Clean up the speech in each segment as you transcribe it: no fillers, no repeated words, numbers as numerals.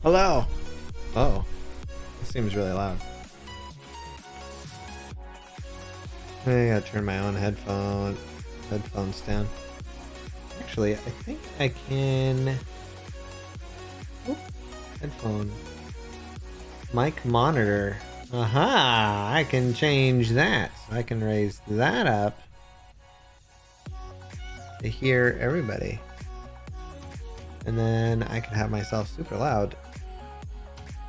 Hello. Oh, this seems really loud. I gotta turn my own headphones down. Actually, I think I can. Oop, headphone. Mic monitor. Aha! I can change that. So I can raise that up to hear everybody. And then I can have myself super loud.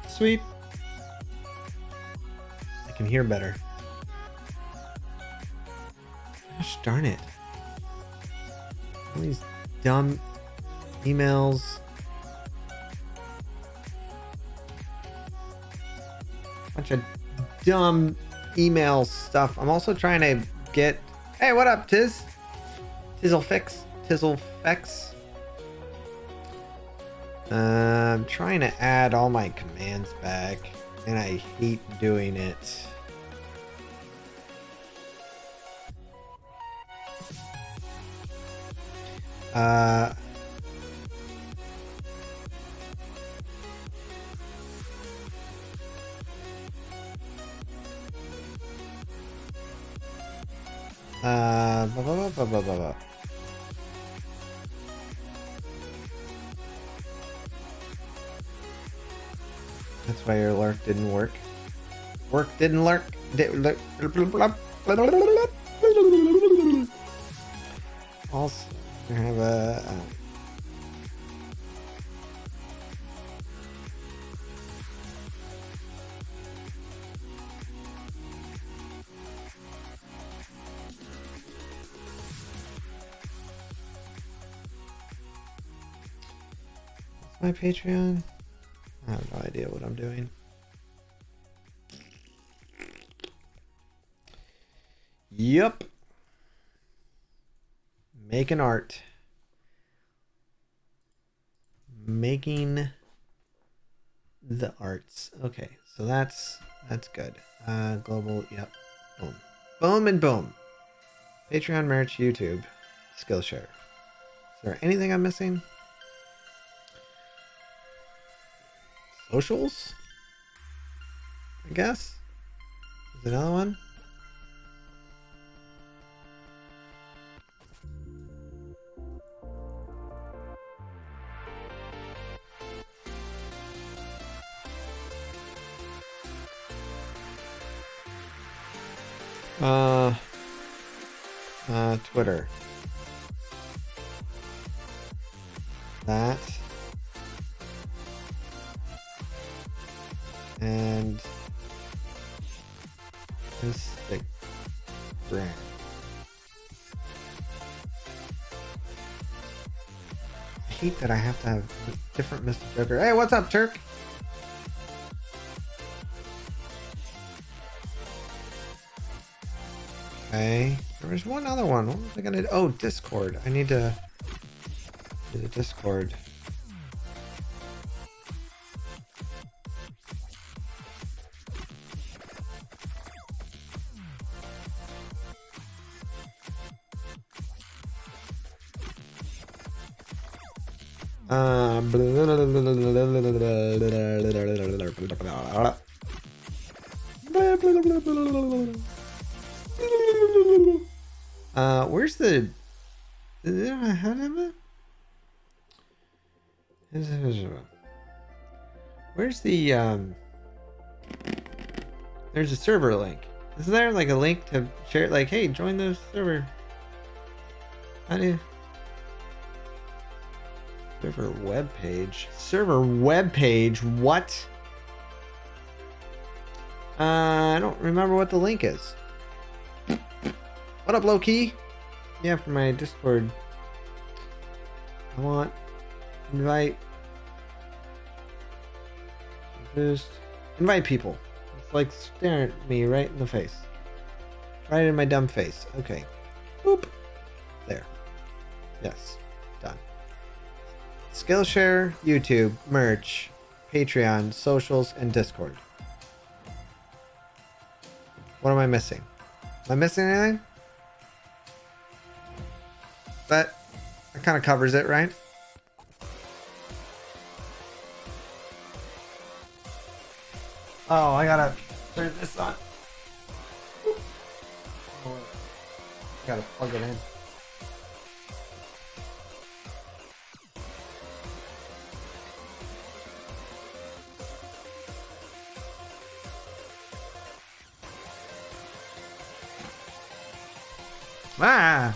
Sweet. I can hear better. Gosh darn it. All these dumb emails. Bunch of dumb email stuff. I'm also trying to get... Hey, what up, Tiz? Tizzlefix. I'm trying to add all my commands back, and I hate doing it. Blah, blah, blah. That's why your lurk didn't work. Work didn't lurk. Also, I have a. My Patreon? I have no idea what I'm doing. Yup. Making art. Making the arts. Okay, so that's good. Global, yep. Boom. Boom and boom. Patreon merch, YouTube, Skillshare. Is there anything I'm missing? Socials? I guess? There's another one? Twitter. That. And Instagram. I hate that I have to have different Mr. Joker. Hey, what's up, Turk? Okay. There was one other one. What was I gonna do? Oh, Discord. I need to do the Discord. Where's the... Where's the, There's a server link. Is there like a link to share, like, hey, join the server? How do you... Server webpage. Server webpage? What? I don't remember what the link is. What up, low-key? Yeah, for my Discord. I want invite. Boost. Invite people. It's like staring at me right in the face. Right in my dumb face. Okay. Boop. There. Yes. Done. Skillshare, YouTube, merch, Patreon, socials, and Discord. What am I missing? Am I missing anything? That kind of covers it, right? Oh, I gotta turn this on. Oh, gotta plug it in. Ah!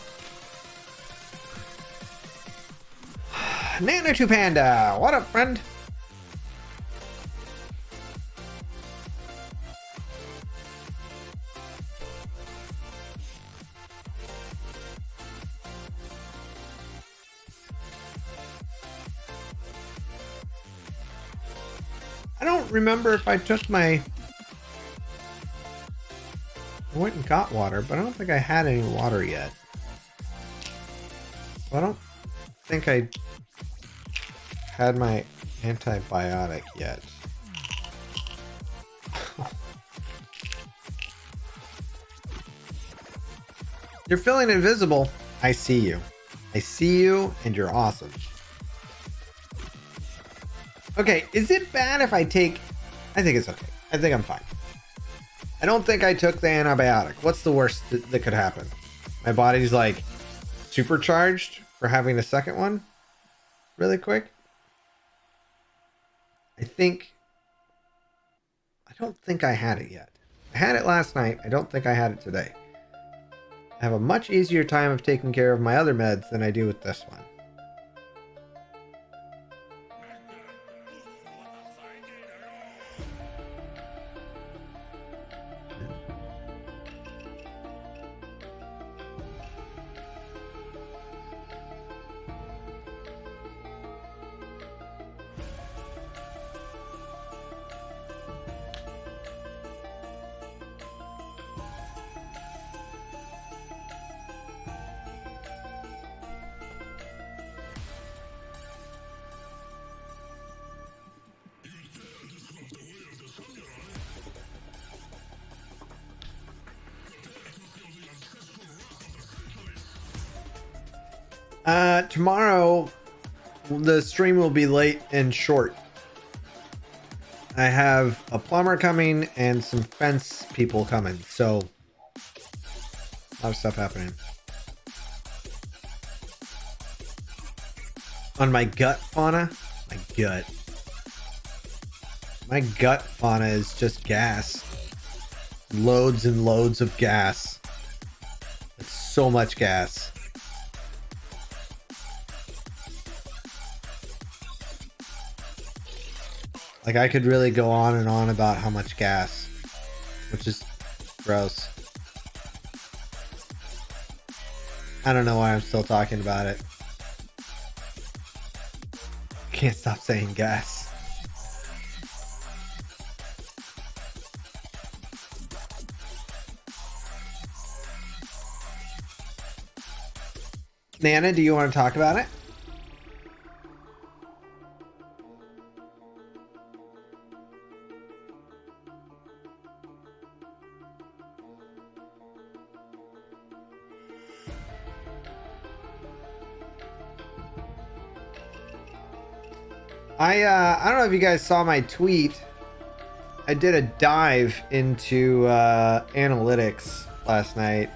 Nano2 Panda! What up, friend? I don't remember if I took my... I went and got water, but I don't think I had any water yet. I don't think I had my antibiotic yet. You're feeling invisible. I see you. I see you, and you're awesome. Okay, is it bad if I take... I think it's okay. I think I'm fine. I don't think I took the antibiotic. What's the worst that could happen? My body's like supercharged for having a second one really quick. I don't think I had it yet. I had it last night. I don't think I had it today. I have a much easier time of taking care of my other meds than I do with this one. Tomorrow the stream will be late and short. I have a plumber coming and some fence people coming, so a lot of stuff happening. On my gut fauna, my gut fauna is just gas. Loads and loads of gas. It's so much gas. Like, I could really go on and on about how much gas, which is gross. I don't know why I'm still talking about it. Can't stop saying gas. Nana, do you want to talk about it? I don't know if you guys saw my tweet. I did a dive into analytics last night.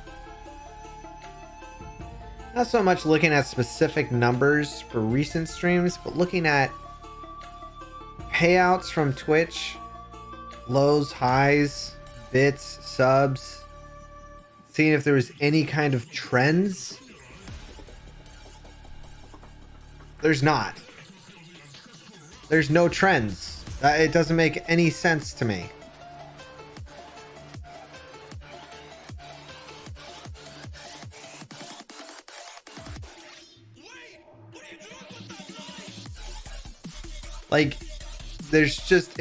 Not so much looking at specific numbers for recent streams, but looking at payouts from Twitch, lows, highs, bits, subs, seeing if there was any kind of trends. There's not. There's no trends. It doesn't make any sense to me. Like, there's just,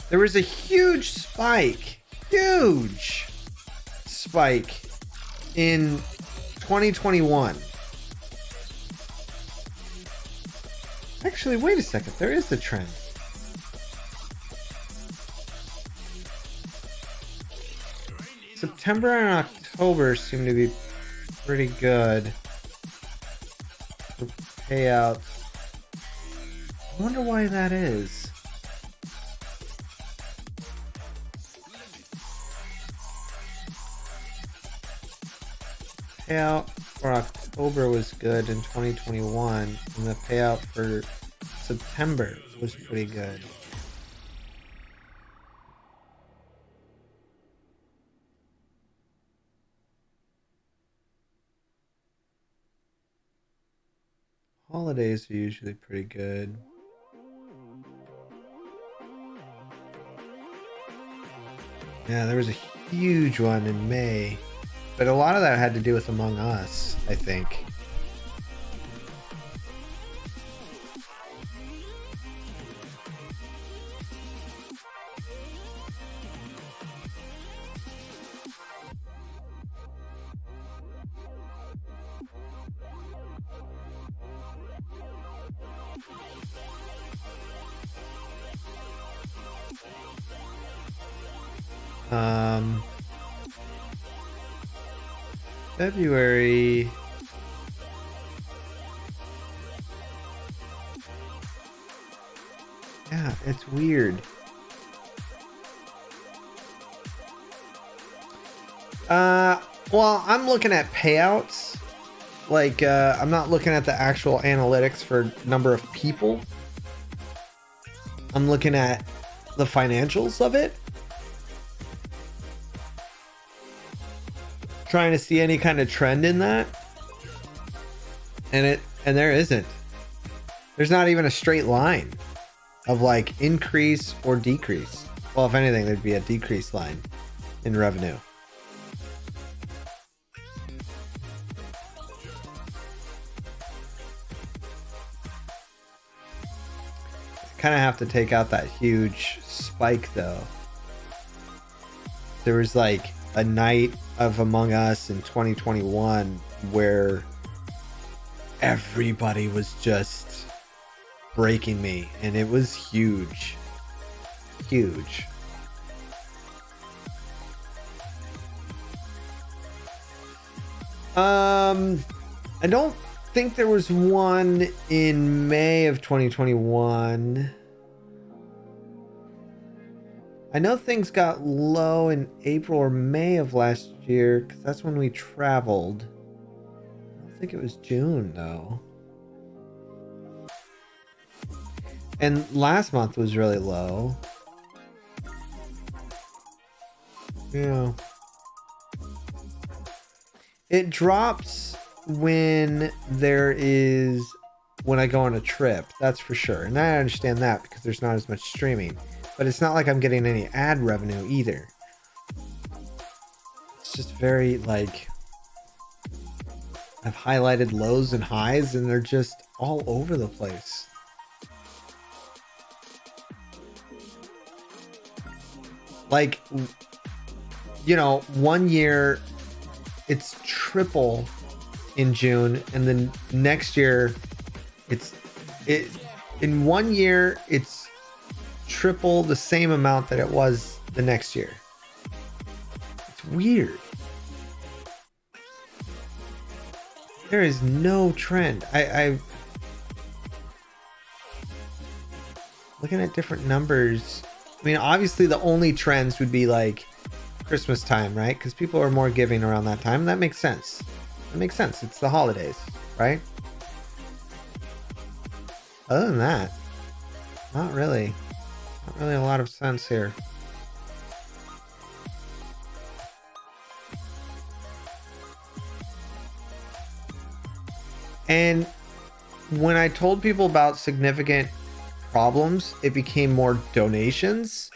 there was a huge spike in 2021. Actually, wait a second. There is the trend. September and October seem to be pretty good for payouts. I wonder why that is. payout for October was good in 2021, and the payout for September was pretty good. Holidays are usually pretty good. Yeah, there was a huge one in May, but a lot of that had to do with Among Us, I think. February. Yeah, it's weird. Well, I'm looking at payouts. Like, I'm not looking at the actual analytics for number of people. I'm looking at the financials of it. Trying to see any kind of trend in that. And there isn't. There's not even a straight line of like increase or decrease. Well, if anything, there'd be a decrease line in revenue. Kind of have to take out that huge spike though. There was like a night of Among Us in 2021 where everybody was just breaking me, and it was huge. I don't think there was one in May of 2021. I know things got low in April or May of last year because that's when we traveled. I don't think it was June though. And last month was really low. Yeah. It drops when I go on a trip, that's for sure. And I understand that because there's not as much streaming. But it's not like I'm getting any ad revenue either. It's just very like, I've highlighted lows and highs and they're just all over the place. Like, you know, 1 year it's triple in June, and then next year in 1 year it's triple the same amount that it was the next year. It's weird. There is no trend. I looking at different numbers. I mean, obviously the only trends would be like Christmas time, right? Because people are more giving around that time. That makes sense. That makes sense. It's the holidays, right? Other than that, not really. Not really a lot of sense here. And when I told people about significant problems, it became more donations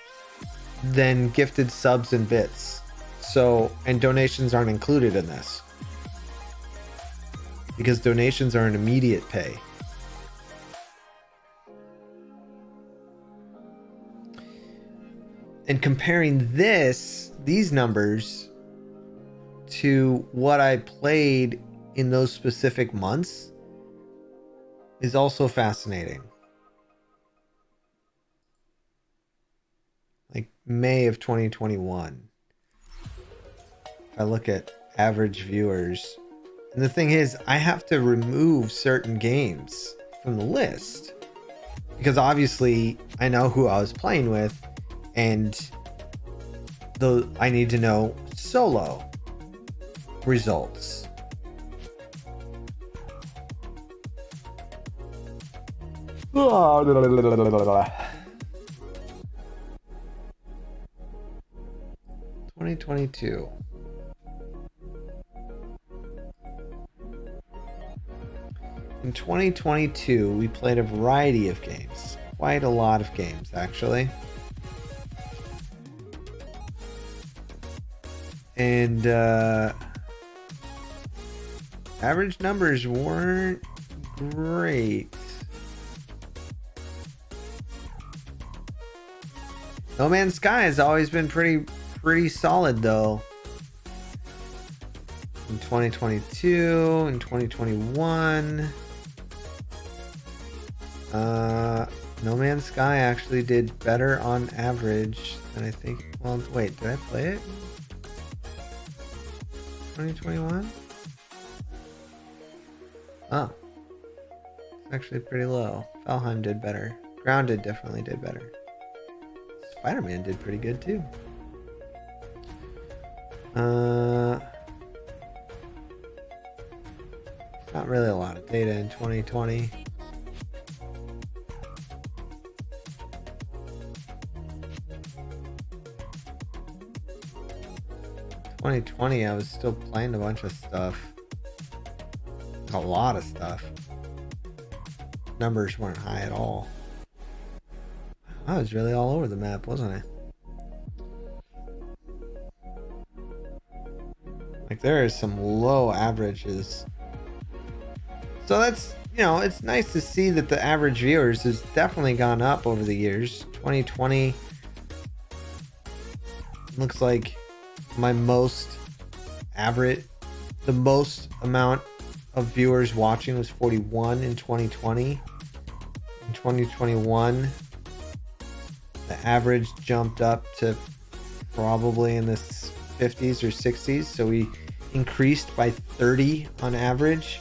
than gifted subs and bits. So, and donations aren't included in this because donations are an immediate pay. And comparing these numbers to what I played in those specific months is also fascinating. Like May of 2021. If I look at average viewers, and the thing is, I have to remove certain games from the list because obviously I know who I was playing with, and I need to know solo results. 2022. In 2022, we played a variety of games. Quite a lot of games, actually. And average numbers weren't great. No Man's Sky has always been pretty solid though. In 2022, in 2021, No Man's Sky actually did better on average than I think. Well, wait, did I play it? 2021? Oh. It's actually pretty low. Valheim did better. Grounded definitely did better. Spider-Man did pretty good too. Not really a lot of data in 2020. In 2020, I was still playing a bunch of stuff. A lot of stuff. Numbers weren't high at all. I was really all over the map, wasn't I? Like, there is some low averages. So that's, you know, it's nice to see that the average viewers has definitely gone up over the years. 2020 looks like my most average, the most amount of viewers watching was 41 in 2020. In 2021, the average jumped up to probably in the 50s or 60s. So we increased by 30 on average.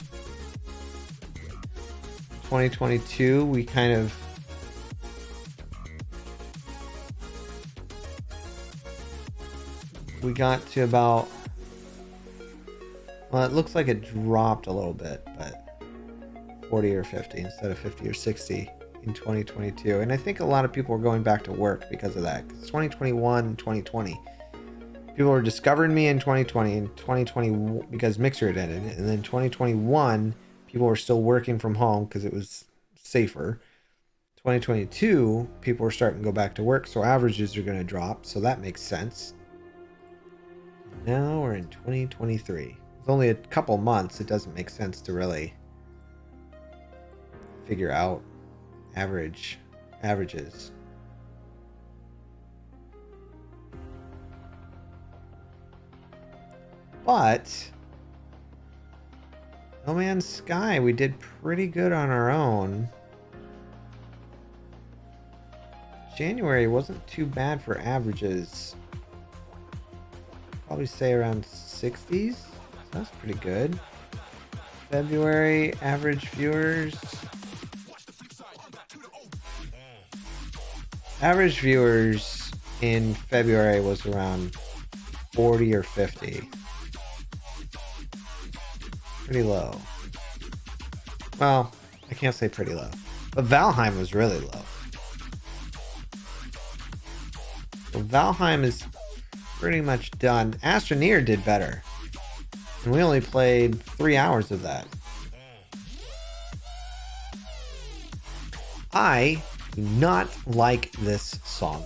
2022, we kind of got to about, well, it looks like it dropped a little bit, but 40 or 50 instead of 50 or 60 in 2022. And I think a lot of people are going back to work because of that. 2021 and 2020, people were discovering me in 2020 and 2020 because Mixer had ended, and then 2021 people were still working from home because it was safer. 2022 people were starting to go back to work, so averages are going to drop, so that makes sense. Now we're in 2023. It's only a couple months. It doesn't make sense to really figure out averages. But No Man's Sky, we did pretty good on our own. January wasn't too bad for averages. Probably say around 60s. That's pretty good. February average viewers. Average viewers in February was around 40 or 50. Pretty low. Well, I can't say pretty low. But Valheim was really low. So Valheim is pretty much done. Astroneer did better. And we only played 3 hours of that. I do not like this song.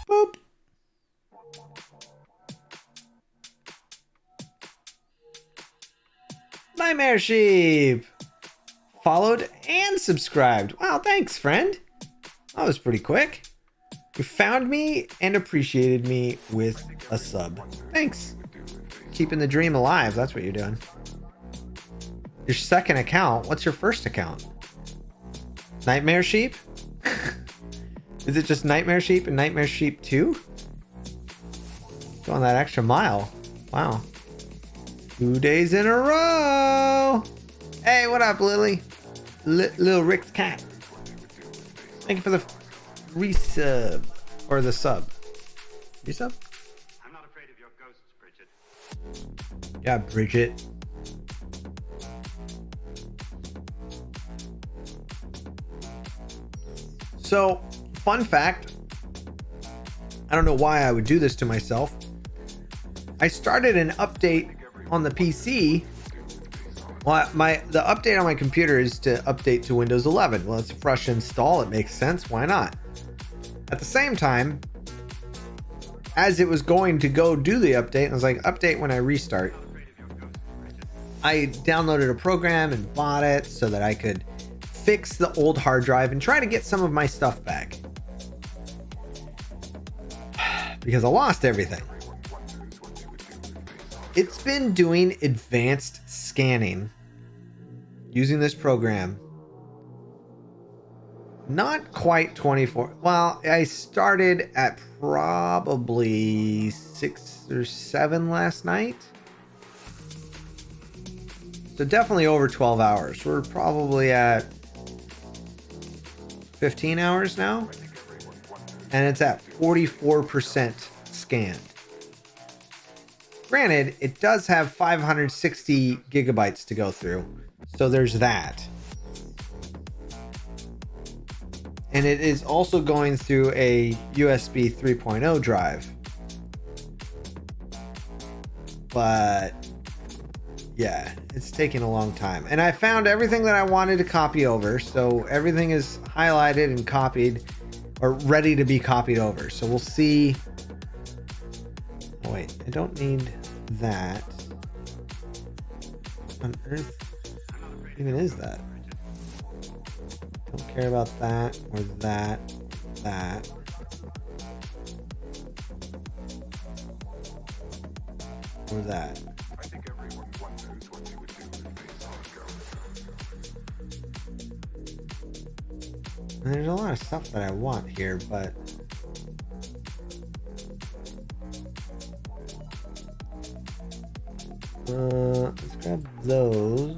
Boop. Nightmare Sheep followed and subscribed. Wow, thanks, friend. That was pretty quick. You found me and appreciated me with a sub. Thanks. Keeping the dream alive. That's what you're doing. Your second account. What's your first account? Nightmare Sheep? Is it just Nightmare Sheep and Nightmare Sheep 2? Going that extra mile. Wow. 2 days in a row. Hey, what up, Lily? Little Rick's cat. Thank you for the resub. Or the sub. Resub? I'm not afraid of your ghosts, Bridget. Yeah, Bridget. So, fun fact, I don't know why I would do this to myself. I started an update on the PC. Well, the update on my computer is to update to Windows 11. Well, it's a fresh install. It makes sense. Why not? At the same time, as it was going to go do the update, I was like, update when I restart. I downloaded a program and bought it so that I could fix the old hard drive and try to get some of my stuff back. Because I lost everything. It's been doing advanced scanning using this program. Not quite 24. Well, I started at probably 6 or 7 last night. So definitely over 12 hours. We're probably at 15 hours now. And it's at 44% scanned. Granted, it does have 560 gigabytes to go through. So there's that. And it is also going through a USB 3.0 drive. But yeah, it's taking a long time. And I found everything that I wanted to copy over. So everything is highlighted and copied or ready to be copied over. So we'll see. Oh, wait, I don't need that. What on earth even is that? Don't care about that or that, that. Or that. And there's a lot of stuff that I want here, but let's grab those.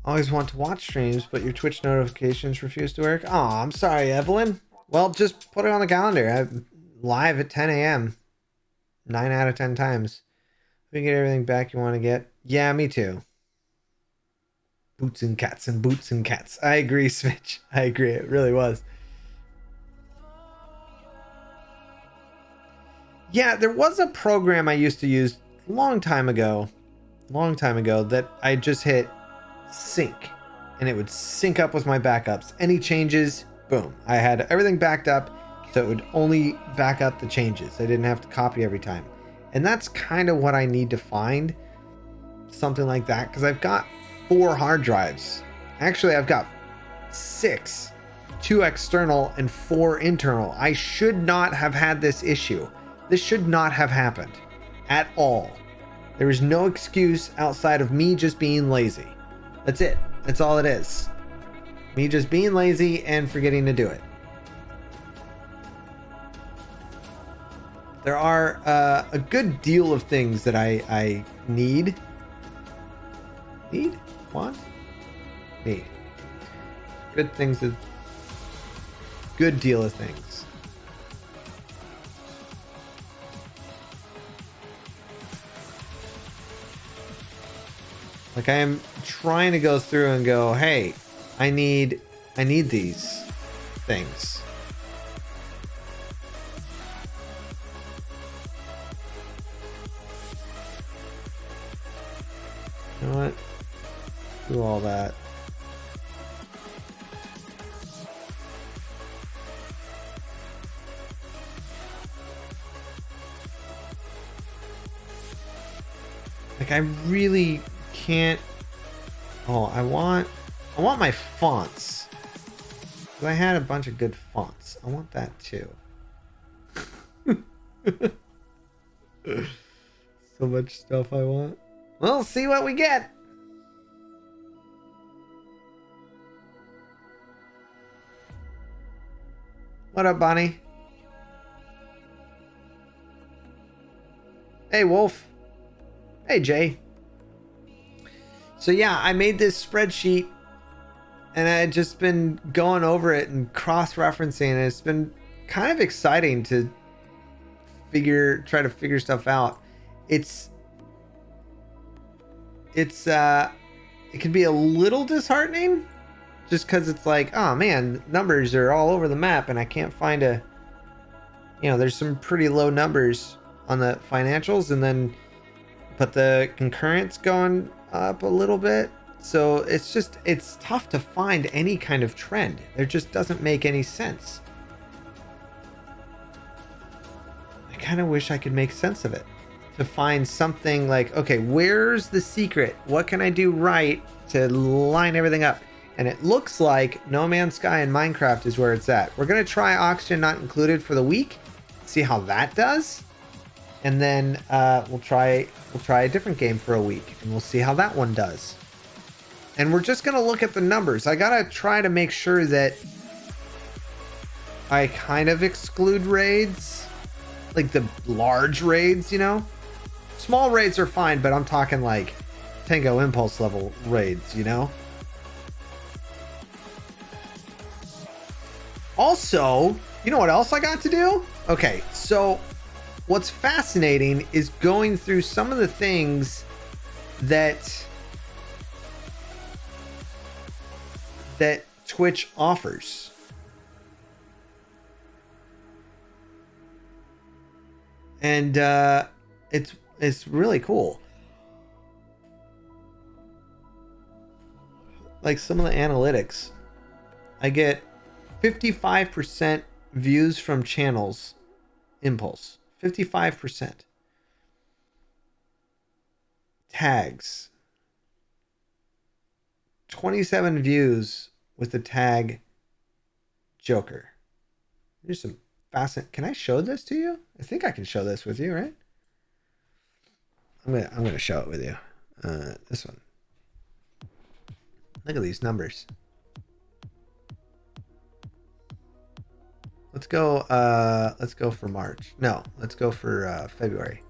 Always want to watch streams, but your Twitch notifications refuse to work. Oh, I'm sorry, Evelyn. Well, just put it on the calendar. I'm live at 10 a.m. 9 out of 10 times. We can get everything back you want to get. Yeah, me too. Boots and cats and boots and cats. I agree, Switch. I agree. It really was. Yeah, there was a program I used to use a long time ago that I just hit sync and it would sync up with my backups. Any changes, boom. I had everything backed up, so it would only back up the changes. I didn't have to copy every time. And that's kind of what I need to find. Something like that, because I've got 4 hard drives. Actually, I've got 6. 2 external and 4 internal. I should not have had this issue. This should not have happened at all. There is no excuse outside of me just being lazy. That's it. That's all it is. Me just being lazy and forgetting to do it. There are a good deal of things that I need. Need? Want? Need. Good things. Good deal of things. Like, I am trying to go through and go, hey, I need these things. You know what? Do all that. Like, I really can't. Oh, I want my fonts. I had a bunch of good fonts. I want that too. So much stuff I want. We'll see what we get. What up, Bonnie? Hey, Wolf. Hey, Jay. So yeah, I made this spreadsheet and I had just been going over it and cross-referencing, and it's been kind of exciting to try to figure stuff out. It's it can be a little disheartening just because it's like, oh man, numbers are all over the map and I can't find there's some pretty low numbers on the financials, and then but the concurrent's going up a little bit. So it's tough to find any kind of trend. There just doesn't make any sense. I kind of wish I could make sense of it. To find something like, okay, where's the secret? What can I do right to line everything up? And it looks like No Man's Sky and Minecraft is where it's at. We're going to try Oxygen Not Included for the week. See how that does. And then we'll try a different game for a week, and we'll see how that one does. And we're just going to look at the numbers. I got to try to make sure that I kind of exclude raids. Like the large raids, Small raids are fine, but I'm talking like Tango Impulse level raids, Also, you know what else I got to do? Okay, so what's fascinating is going through some of the things that Twitch offers. And it's really cool. Like some of the analytics, I get 55% views from channels Impulse. 55%. Tags. 27 views with the tag Joker. There's some fascinating. Can I show this to you? I think I can show this with you, right? I'm gonna show it with you. This one. Look at these numbers. Let's go for March. No, let's go for February.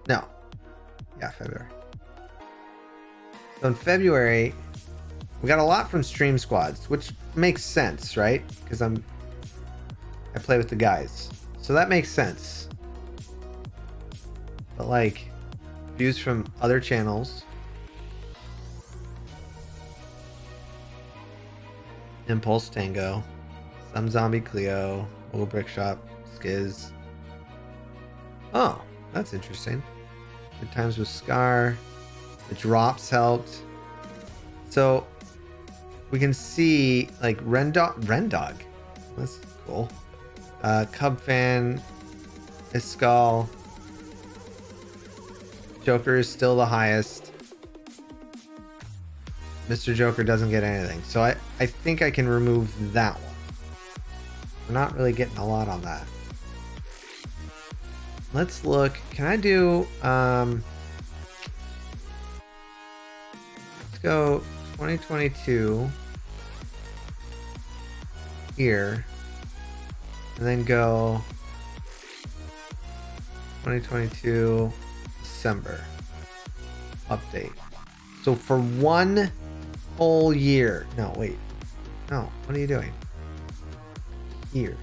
No. Yeah, February. So in February, we got a lot from Stream Squads, which makes sense, right? Because I play with the guys. So that makes sense. But like views from other channels. Impulse Tango. Some Zombie Cleo, Little Brick Shop, Skiz. Oh, that's interesting. Good times with Scar. The drops helped. So we can see like Rendog. That's cool. Cub Fan, Iskal. Joker is still the highest. Mr. Joker doesn't get anything. So I think I can remove that one. We're not really getting a lot on that. Let's look. Can I do let's go 2022 here, and then go 2022 December update. So for one whole year. No, wait. No, what are you doing? Here.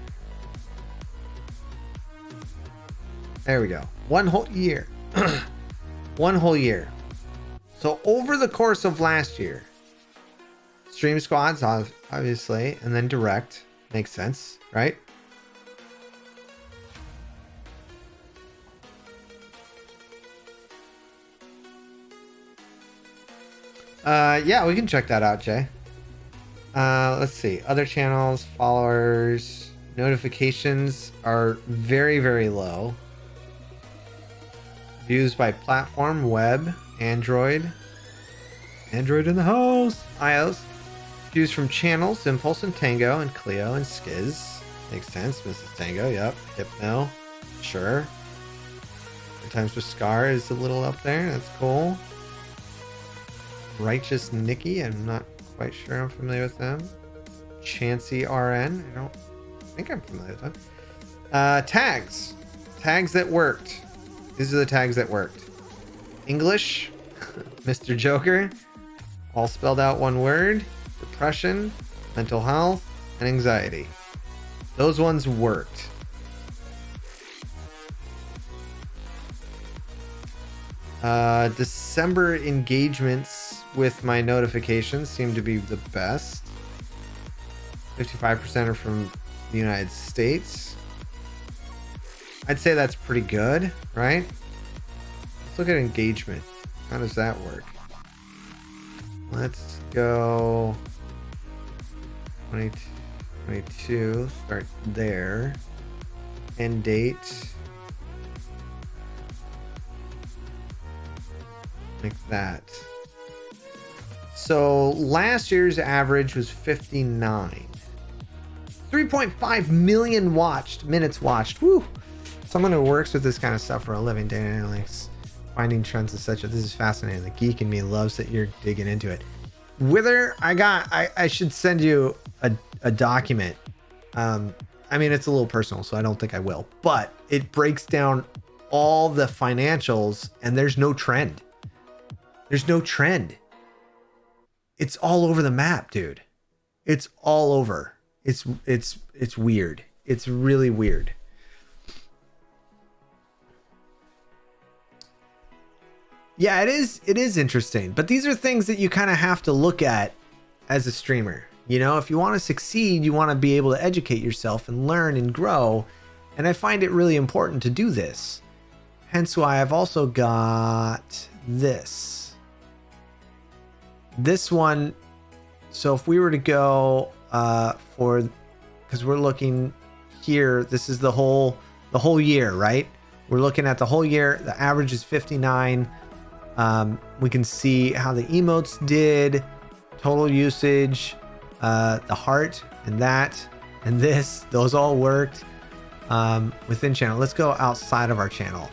There we go. One whole year. One whole year. So over the course of last year, Stream Squads, obviously, and then Direct. Makes sense, right? Yeah, we can check that out, Jay. Let's see. Other channels, followers, notifications are very, very low. Views by platform, web, Android. Android in the house. iOS. Views from channels, Impulse and Tango and Cleo and Skiz. Makes sense. Mrs. Tango, yep. Hypno. Sure. Sometimes with Scar is a little up there. That's cool. Righteous Nikki. I'm not quite sure I'm familiar with them. Chansey RN. I don't think I'm familiar with them. Tags. Tags that worked. These are the tags that worked. English, Mr. Joker, all spelled out one word, depression, mental health, and anxiety. Those ones worked. December engagements with my notifications seem to be the best. 55% are from the United States. I'd say that's pretty good, right? Let's look at engagement. How does that work? Let's go 2022, start there. End date. Like that. So last year's average was 59. 3.5 million minutes watched. Woo! Someone who works with this kind of stuff for a living, data analytics, finding trends, etc. This is fascinating. The geek in me loves that you're digging into it. Whether I should send you a document. I mean, it's a little personal, so I don't think I will. But it breaks down all the financials, and there's no trend. There's no trend. It's all over the map, dude. It's all over. It's weird. It's really weird. Yeah, it is interesting. But these are things that you kind of have to look at as a streamer. You know, if you want to succeed, you want to be able to educate yourself and learn and grow. And I find it really important to do this. Hence why I've also got this. This one, so if we were to go because we're looking here, this is the whole year, right? We're looking at the whole year. The average is 59. We can see how the emotes did, total usage, the heart and that and this, those all worked within channel. Let's go outside of our channel.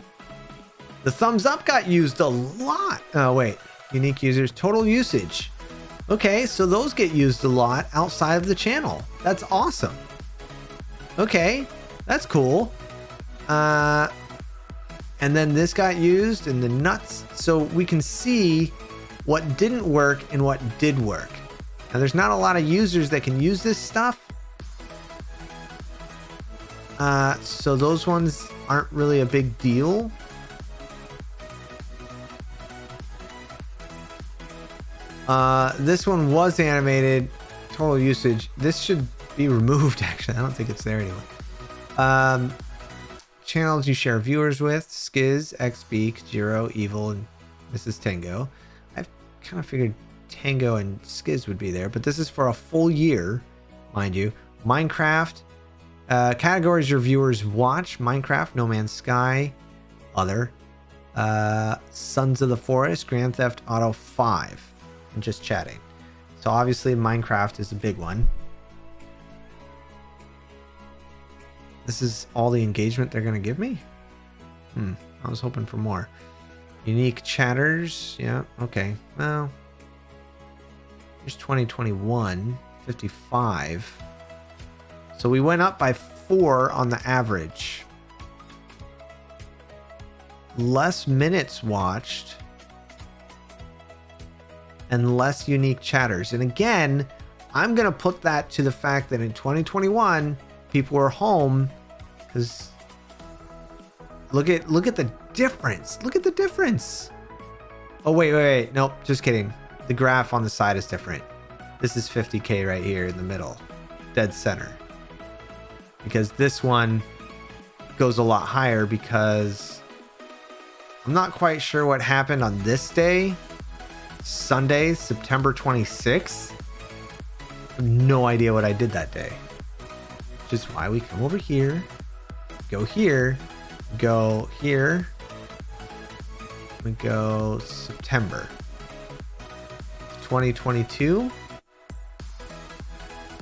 The thumbs up got used a lot. Oh, wait. Unique users, total usage. Okay, so those get used a lot outside of the channel. That's awesome. Okay, that's cool. And then this got used and the nuts. So we can see what didn't work and what did work. Now there's not a lot of users that can use this stuff. So those ones aren't really a big deal. This one was animated, total usage. This should be removed, actually. I don't think it's there anymore. Channels you share viewers with: Skiz, XB, Kajiro, Evil, and Mrs. Tango. I kind of figured Tango and Skiz would be there, but this is for a full year, mind you. Minecraft. Categories your viewers watch: Minecraft, No Man's Sky, other. Sons of the Forest, Grand Theft Auto 5. And just chatting. So obviously Minecraft is a big one. This is all the engagement they're gonna give me? I was hoping for more. Unique chatters. Yeah, okay. Well, here's 2021, 55. So we went up by 4 on the average. Less minutes watched and less unique chatters. And again, I'm going to put that to the fact that in 2021, people were home because look at the difference. Look at the difference. Oh, wait. Nope, just kidding. The graph on the side is different. This is 50K right here in the middle, dead center. Because this one goes a lot higher because I'm not quite sure what happened on this day. Sunday, September 26th. I have no idea what I did that day. Which is why we come over here, go here, go here. We go September 2022.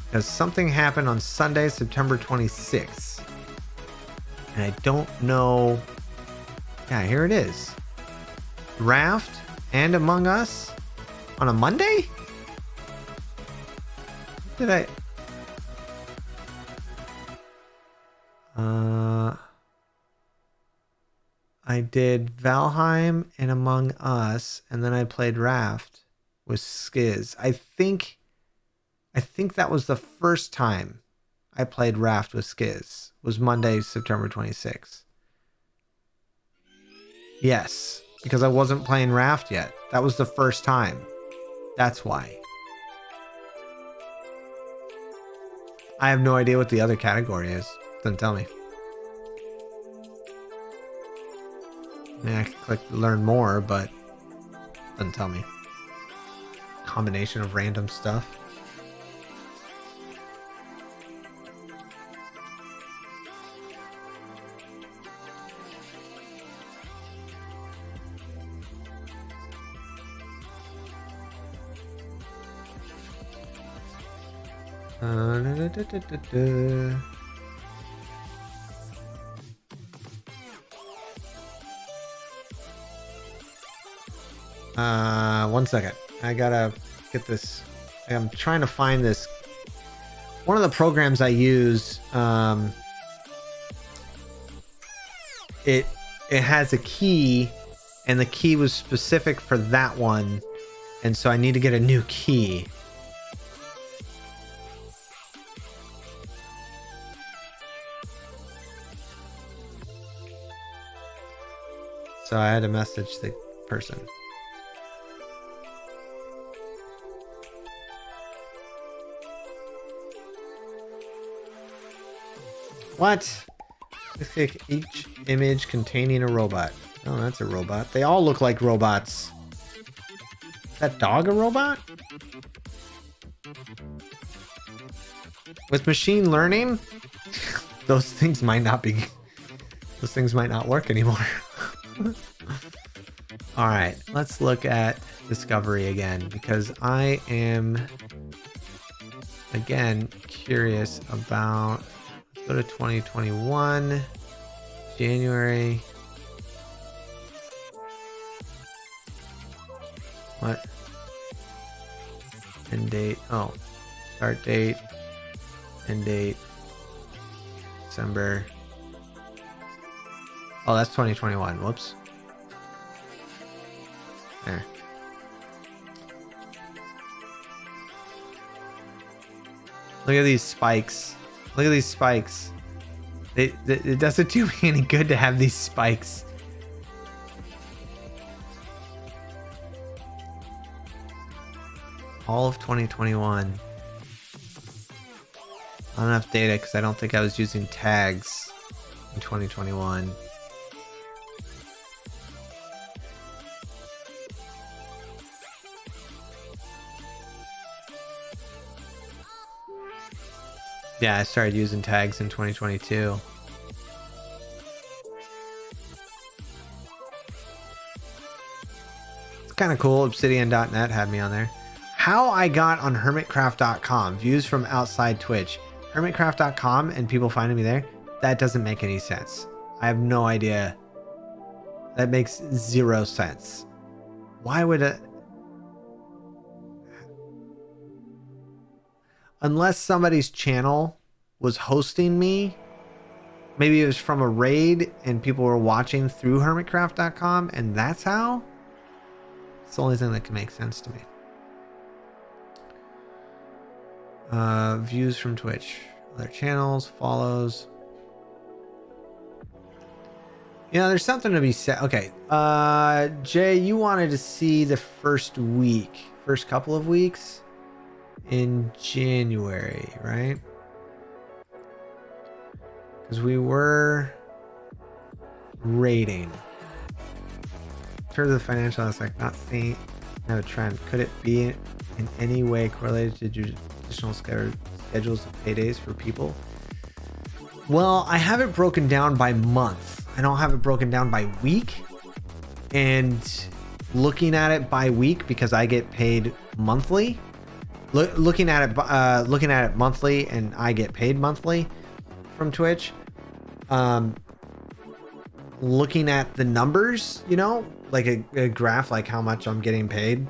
Because something happened on Sunday, September 26th. And I don't know. Yeah, here it is. Raft and Among Us on a Monday? Did I? I did Valheim and Among Us, and then I played Raft with Skiz. I think that was the first time I played Raft with Skiz. Was Monday, September 26th. Yes, because I wasn't playing Raft yet. That was the first time. That's why. I have no idea what the other category is. Doesn't tell me. I mean, I can click learn more, but doesn't tell me. Combination of random stuff. Da, da, da, da, da. One second. I gotta get this. I'm trying to find this. One of the programs I use, it has a key, and the key was specific for that one, and so I need to get a new key. So I had to message the person. What? Let's take each image containing a robot. Oh, that's a robot. They all look like robots. Is that dog a robot? With machine learning, those things might not be. Those things might not work anymore. All right, let's look at Discovery again, because I am again curious about. Let's go to 2021 January. What? End date. Oh, start date. End date. December. Oh, that's 2021. Whoops. There. Look at these spikes. Look at these spikes. It doesn't do me any good to have these spikes. All of 2021. Not enough data because I don't think I was using tags in 2021. Yeah, I started using tags in 2022. It's kind of cool. Obsidian.net had me on there. How I got on hermitcraft.com. Views from outside Twitch. Hermitcraft.com and people finding me there. That doesn't make any sense. I have no idea. That makes zero sense. Why would it? Unless somebody's channel was hosting me, maybe it was from a raid and people were watching through hermitcraft.com, and that's how. It's the only thing that can make sense to me. Views from Twitch, other channels, follows. You know, there's something to be said. Okay, Jay, you wanted to see the first couple of weeks in January, right? Because we were rating. In terms of the financial aspect, not seeing no trend. Could it be in any way correlated to traditional schedules of paydays for people? Well, I have it broken down by month. I don't have it broken down by week. And looking at it by week, because I get paid monthly. Looking at it monthly, and I get paid monthly from Twitch. Looking at the numbers, you know, like a graph, like how much I'm getting paid.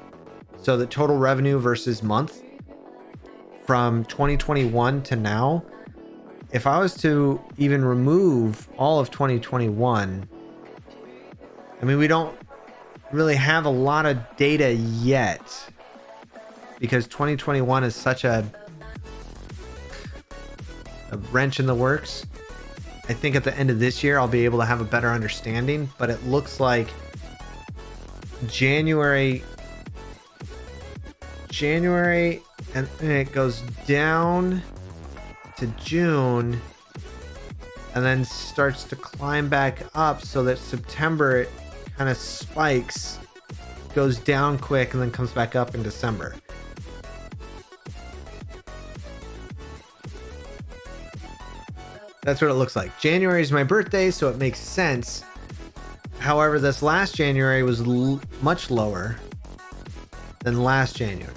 So the total revenue versus month from 2021 to now. If I was to even remove all of 2021, I mean, we don't really have a lot of data yet because 2021 is such a wrench in the works. I think at the end of this year, I'll be able to have a better understanding, but it looks like January, and it goes down to June and then starts to climb back up so that September it kind of spikes, goes down quick, and then comes back up in December. That's what it looks like. January is my birthday, so it makes sense. However, this last January was much lower than last January.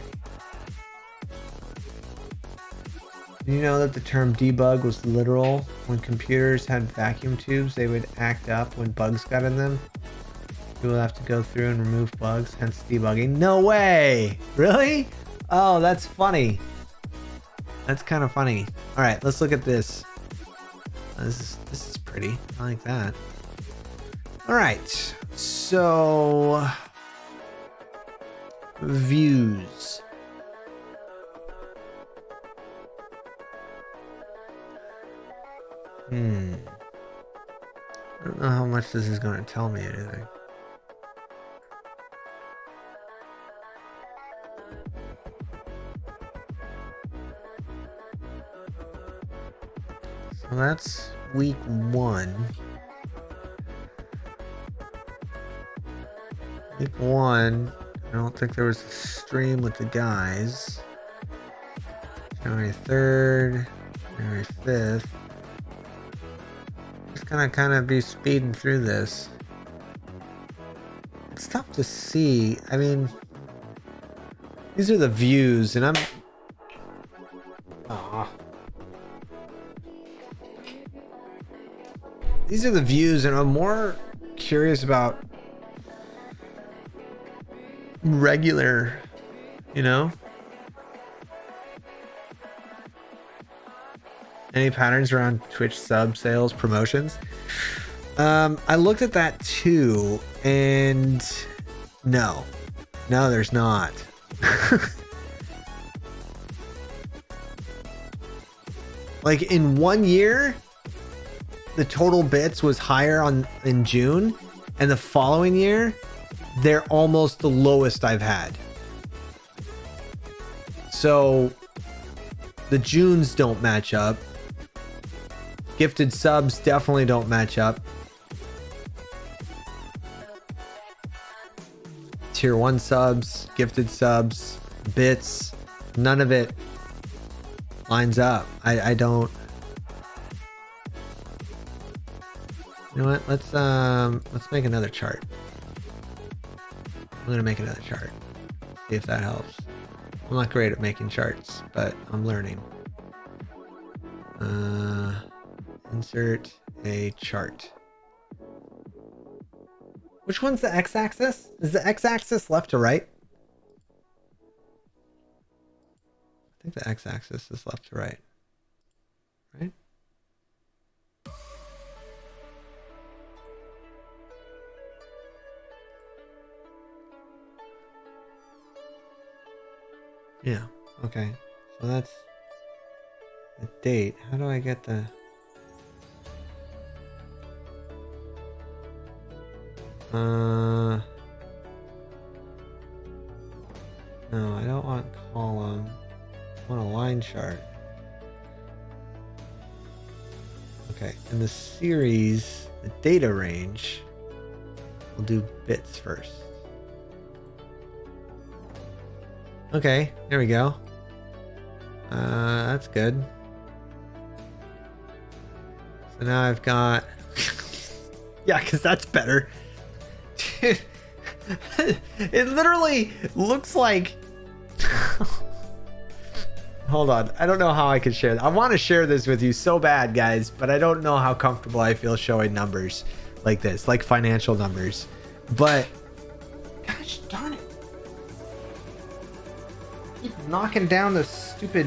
You know that the term debug was literal? When computers had vacuum tubes, they would act up when bugs got in them. People would have to go through and remove bugs, hence debugging. No way! Really? Oh, that's funny. That's kind of funny. All right, let's look at this. This is pretty. I like that. All right, so views. I don't know how much this is going to tell me anything. So that's week 1. Week 1, I don't think there was a stream with the guys. January 3rd, January 5th. Just gonna kind of be speeding through this. It's tough to see. I mean, these are the views, and I'm. These are the views, and I'm more curious about regular, you know? Any patterns around Twitch sub sales promotions? I looked at that too, and no, there's not. Like in 1 year, the total bits was higher in June, and the following year, they're almost the lowest I've had. So the Junes don't match up. Gifted subs definitely don't match up. Tier 1 subs, gifted subs, bits, none of it lines up. I don't. You know what? Let's make another chart. I'm gonna make another chart. See if that helps. I'm not great at making charts, but I'm learning. Insert a chart. Which one's the x-axis? Is the x-axis left to right? I think the x-axis is left to right. Right? Yeah, okay. So that's the date. How do I get the... No, I don't want column. I want a line chart. Okay, in the series, the data range, we'll do bits first. Okay, there we go. That's good. So now I've got... yeah, because that's better. Dude, it literally looks like... Hold on, I don't know how I can share that. I want to share this with you so bad, guys, but I don't know how comfortable I feel showing numbers like this, like financial numbers. But, gosh darn it. Keep knocking down the stupid...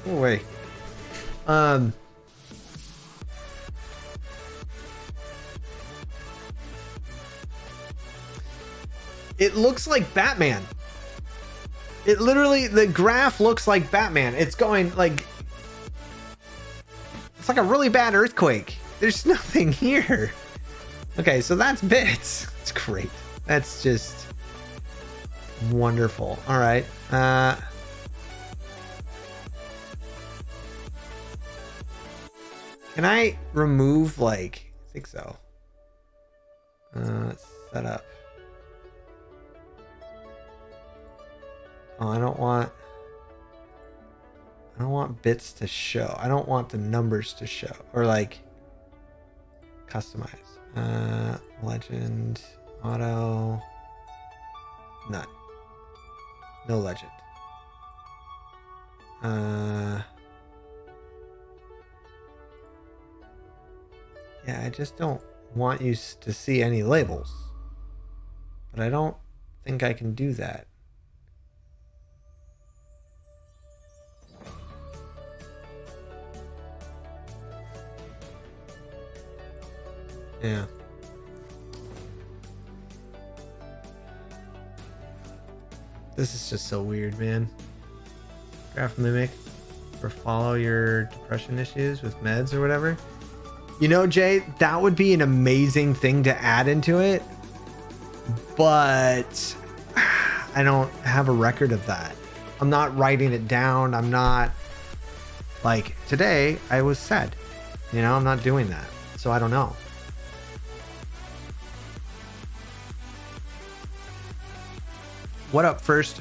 Go away. All right, 1 2 3 4 It looks like Batman. It literally, the graph looks like Batman. It's going like, it's like a really bad earthquake. There's nothing here. Okay, so that's bits. It's great. That's just wonderful. All right. Can I remove, like, I think so. Set up. Oh, I don't want bits to show. I don't want the numbers to show, or like customize. Legend, auto, none. No legend. Yeah, I just don't want you to see any labels. But I don't think I can do that. Yeah. This is just so weird, man. Graph mimic for follow your depression issues with meds or whatever. You know, Jay, that would be an amazing thing to add into it. But I don't have a record of that. I'm not writing it down. I'm not, like, today I was sad. You know, I'm not doing that. So I don't know. What up first?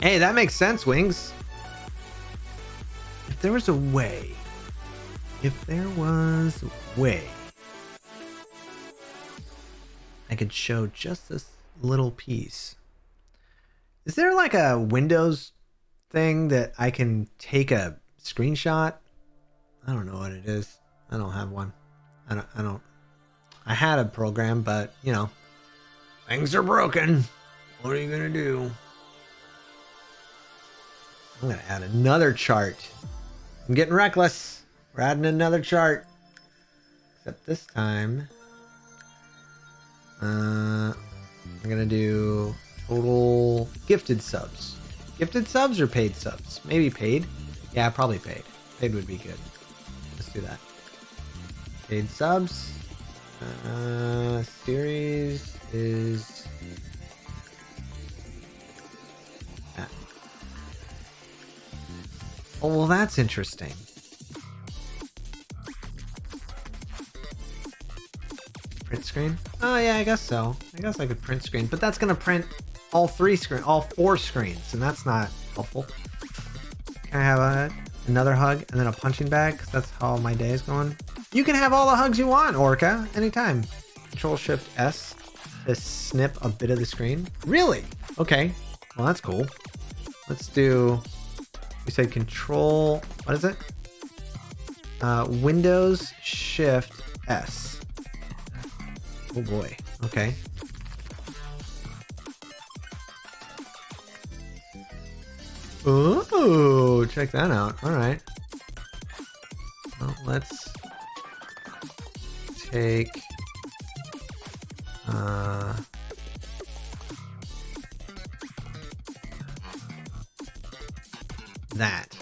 Hey, that makes sense, Wings. If there was a way, I could show just this little piece. Is there like a Windows thing that I can take a screenshot? I don't know what it is. I don't have one. I had a program, but you know, things are broken. What are you gonna do? I'm gonna add another chart. I'm getting reckless. We're adding another chart. Except this time, I'm gonna do total gifted subs. Gifted subs or paid subs? Maybe paid. Yeah, probably paid. Paid would be good. Let's do that. Paid subs. Series is that. Oh, well, that's interesting. Print screen? Oh yeah, I guess so. I guess I could print screen, but that's gonna print all four screens, and that's not helpful. Can I have another hug and then a punching bag? Because that's how my day is going. You can have all the hugs you want, Orca, anytime. Control Shift S to snip a bit of the screen. Really? Okay. Well, that's cool. Let's do. We said Control. What is it? Windows Shift S. Oh boy. Okay. Oh, check that out. All right. Well, let's take that.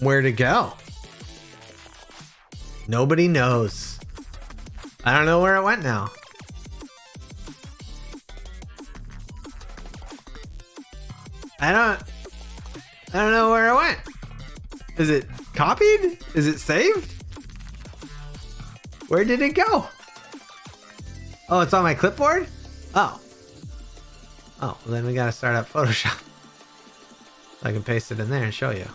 Where'd it go? Nobody knows. I don't know where it went now. I don't know where it went. Is it copied? Is it saved? Where did it go? Oh, it's on my clipboard? Oh. Oh, well then we gotta start up Photoshop. I can paste it in there and show you.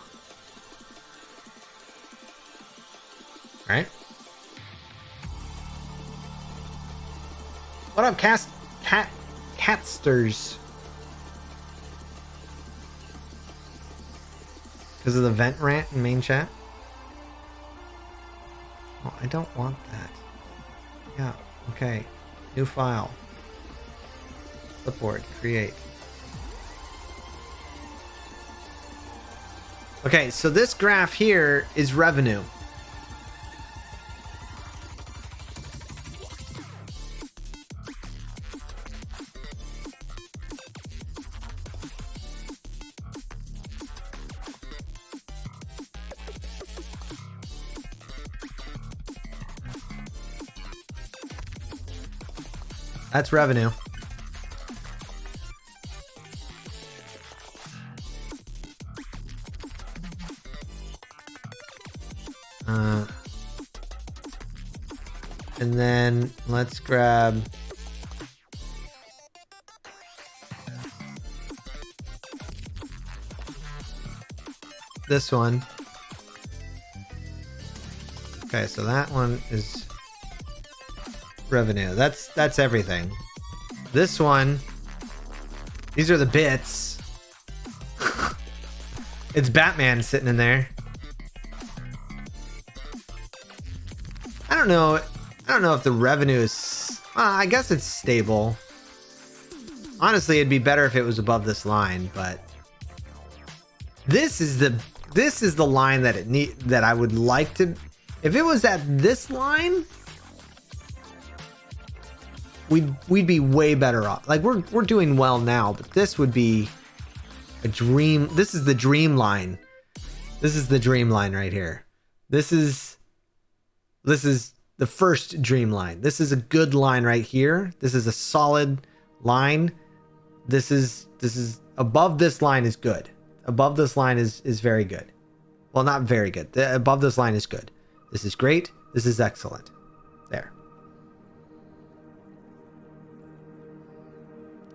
Alright. What up, Catsters? Because of the vent rant in main chat? Oh, I don't want that. Yeah, okay. New file. Clipboard, create. Okay, so this graph here is revenue. That's revenue. And then let's grab this one. Okay, so that one is revenue. That's everything. This one, these are the bits. It's Batman sitting in there. I don't know if the revenue is I guess it's stable. Honestly, it'd be better if it was above this line, but this is the line that I would like to. If it was at this line, we'd be way better off. Like we're doing well now, but this would be a dream. This is the dream line. This is the dream line right here. This is the first dream line. This is a good line right here. This is a solid line. This is above this line is good. Above this line is very good. Well, not very good. Above this line is good. This is great. This is excellent. There.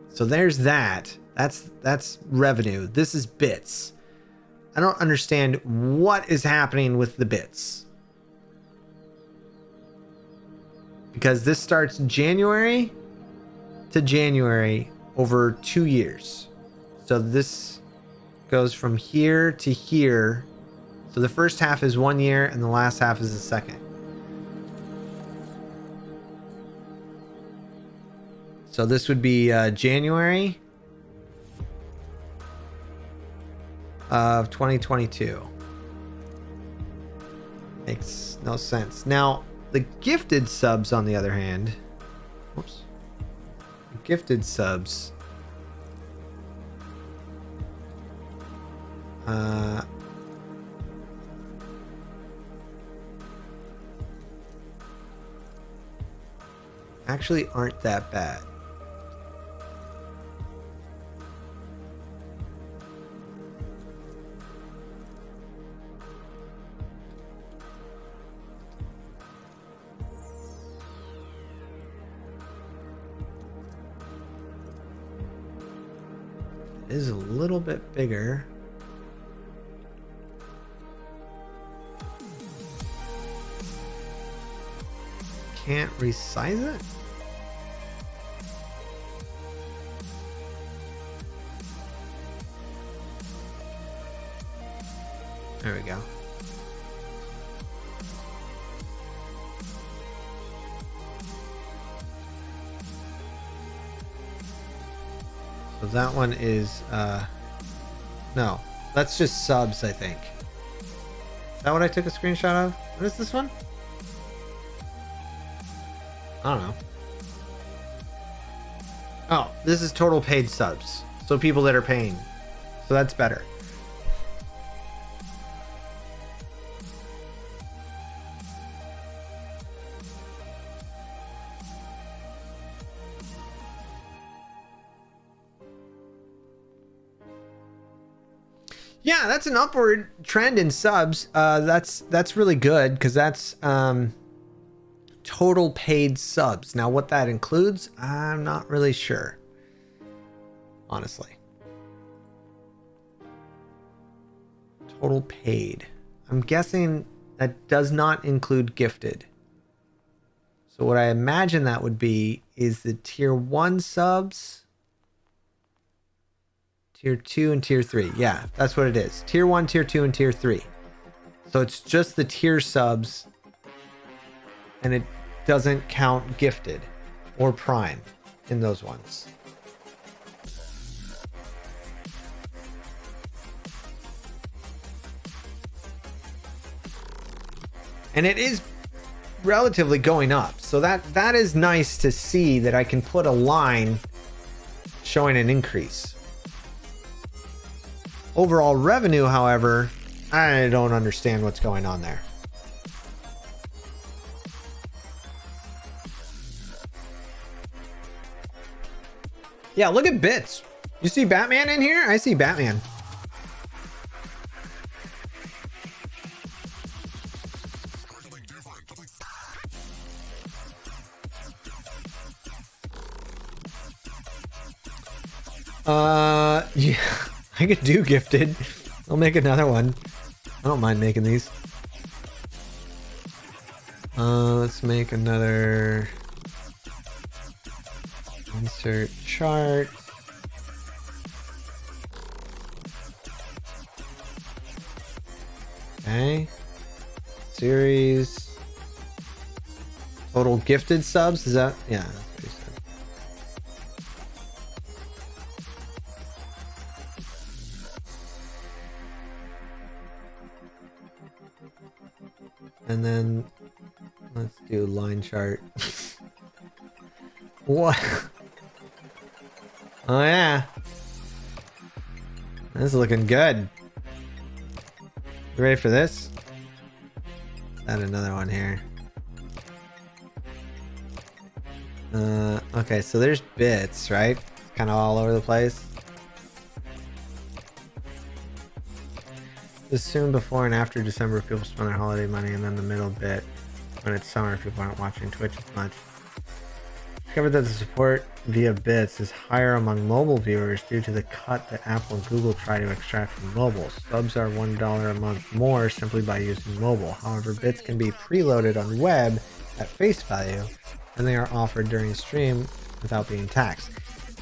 So there's that. That's revenue. This is bits. I don't understand what is happening with the bits. Because this starts January to January over 2 years. So this goes from here to here. So the first half is 1 year and the last half is the second. So this would be January of 2022. Makes no sense. Now, the gifted subs, on the other hand, whoops, gifted subs, actually aren't that bad. It is a little bit bigger. Can't resize it? There we go. So that one is, no, that's just subs, I think. Is that what I took a screenshot of? What is this one? I don't know. Oh, this is total paid subs. So people that are paying. So that's better. Yeah, that's an upward trend in subs. That's really good because that's total paid subs. Now, what that includes, I'm not really sure, honestly. Total paid. I'm guessing that does not include gifted. So what I imagine that would be is the tier 1 subs. Tier 2 and tier 3. Yeah, that's what it is. Tier 1, tier 2, and tier 3. So it's just the tier subs. And it doesn't count gifted or prime in those ones. And it is relatively going up. So that is nice to see that I can put a line showing an increase. Overall revenue, however, I don't understand what's going on there. Yeah, look at bits. You see Batman in here? I see Batman. Yeah, I could do gifted. I'll make another one. I don't mind making these. Let's make another insert chart. Okay. Series. Total gifted subs, is that? Yeah, that's what he said. And then let's do line chart. What? Oh yeah. This is looking good. You ready for this? Add another one here. Okay, so there's bits, right? Kind of all over the place. This soon before and after December, people spend their holiday money, and then the middle bit when it's summer, people aren't watching Twitch as much. Discovered that the support via bits is higher among mobile viewers due to the cut that Apple and Google try to extract from mobile. Subs are $1 a month more simply by using mobile. However, bits can be preloaded on web at face value, and they are offered during stream without being taxed.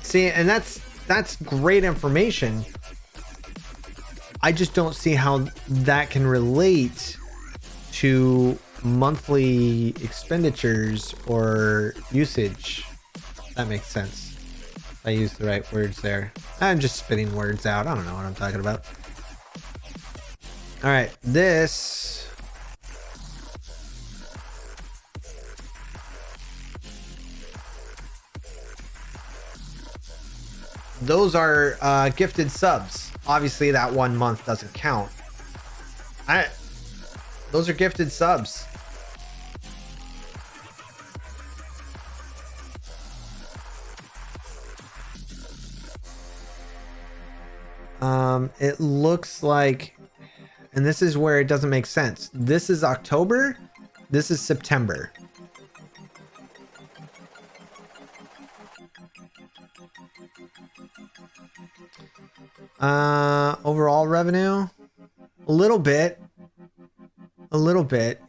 See, and that's great information. I just don't see how that can relate to monthly expenditures or usage. That makes sense. I used the right words there. I'm just spitting words out. I don't know what I'm talking about. All right, this. Those are gifted subs. Obviously, that 1 month doesn't count. Those are gifted subs. It looks like, and this is where it doesn't make sense. This is October. This is September. Overall revenue, a little bit,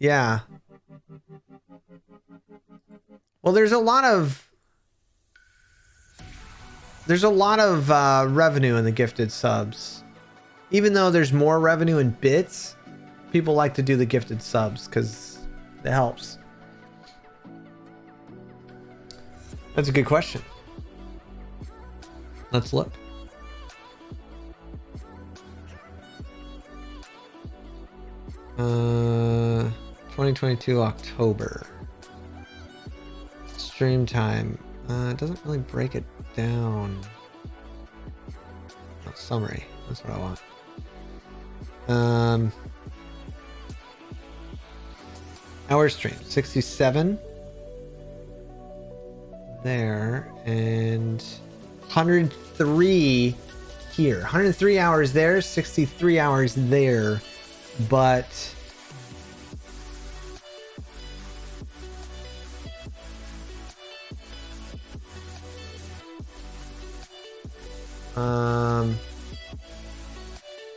yeah. Well, there's a lot of revenue in the gifted subs. Even though there's more revenue in bits, people like to do the gifted subs because it helps. That's a good question. Let's look. Uh, 2022 October. Stream time. It doesn't really break it down. Oh, summary. That's what I want. Hour stream 67 there and 103 here. 103 hours there, 63 hours there, but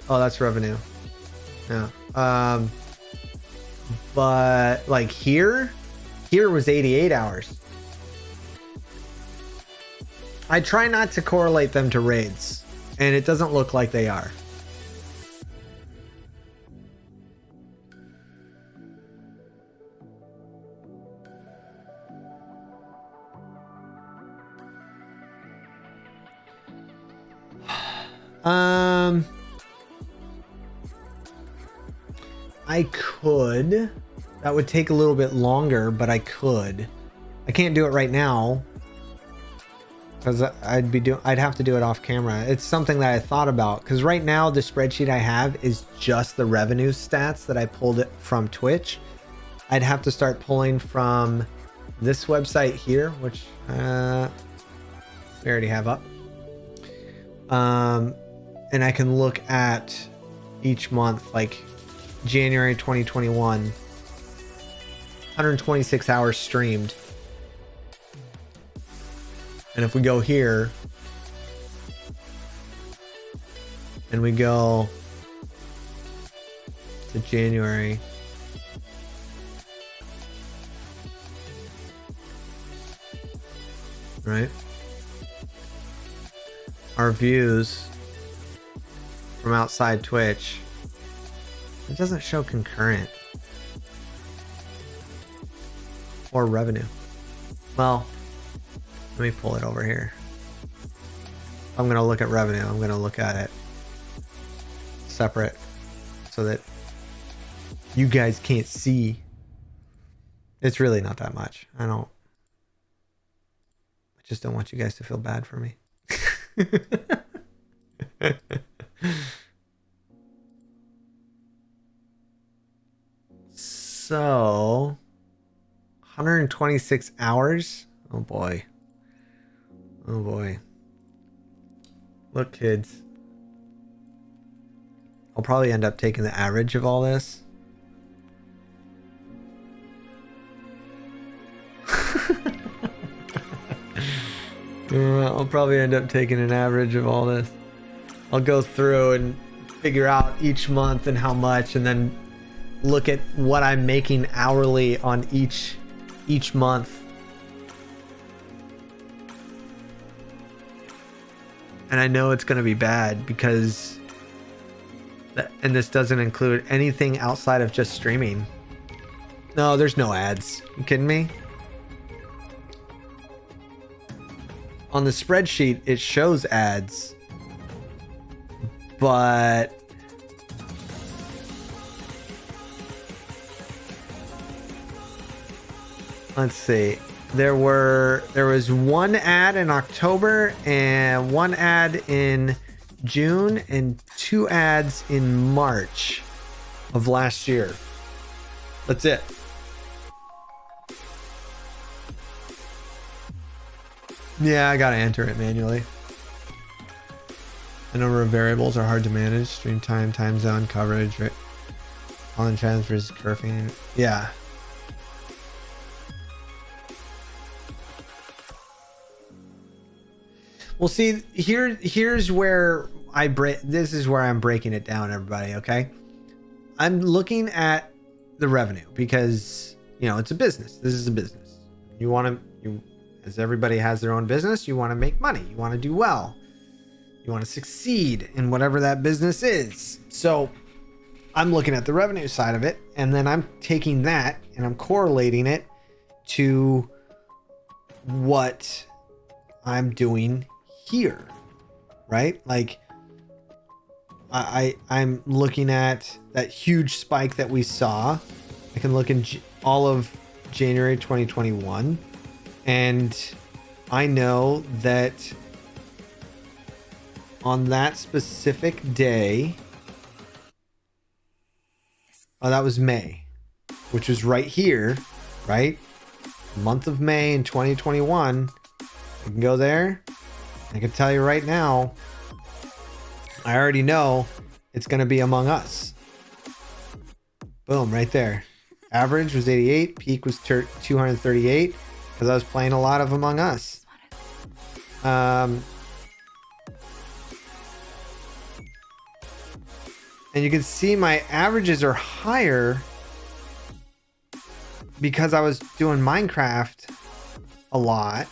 oh, that's revenue. Yeah. But like here was 88 hours. I try not to correlate them to raids, and it doesn't look like they are. I could That would take a little bit longer, but I could. I can't do it right now because I'd have to do it off camera. It's something that I thought about because right now the spreadsheet I have is just the revenue stats that I pulled it from Twitch. I'd have to start pulling from this website here, which we already have up. And I can look at each month, like January 2021, 126 hours streamed. And if we go here and we go to January, right? Our views from outside Twitch, it doesn't show concurrent or revenue. Well, let me pull it over here. I'm going to look at revenue. I'm going to look at it separate so that you guys can't see. It's really not that much. I just don't want you guys to feel bad for me. So 126 hours. Oh boy. Oh boy. Look, kids. I'll probably end up taking the average of all this. I'll probably end up taking an average of all this. I'll go through and figure out each month and how much, and then look at what I'm making hourly on each month. And I know it's going to be bad because and this doesn't include anything outside of just streaming. No, there's no ads. You kidding me? On the spreadsheet, it shows ads, but let's see. There was one ad in October and one ad in June and 2 ads in March of last year. That's it. Yeah, I gotta enter it manually. The number of variables are hard to manage. Stream time, time zone, coverage, right? Online transfers, curfew. Yeah. Well, see, here's where this is where I'm breaking it down, everybody, okay? I'm looking at the revenue because, it's a business. This is a business. As everybody has their own business, you want to make money. You want to do well. You want to succeed in whatever that business is. So I'm looking at the revenue side of it, and then I'm taking that and I'm correlating it to what I'm doing here, right? Like I'm looking at that huge spike that we saw. I can look in all of January 2021, and I know that on that specific day, that was May, which was right here, right? Month of May in 2021. I can go there. I can tell you right now, I already know it's going to be Among Us. Boom, right there. Average was 88. Peak was 238 because I was playing a lot of Among Us. And you can see my averages are higher because I was doing Minecraft a lot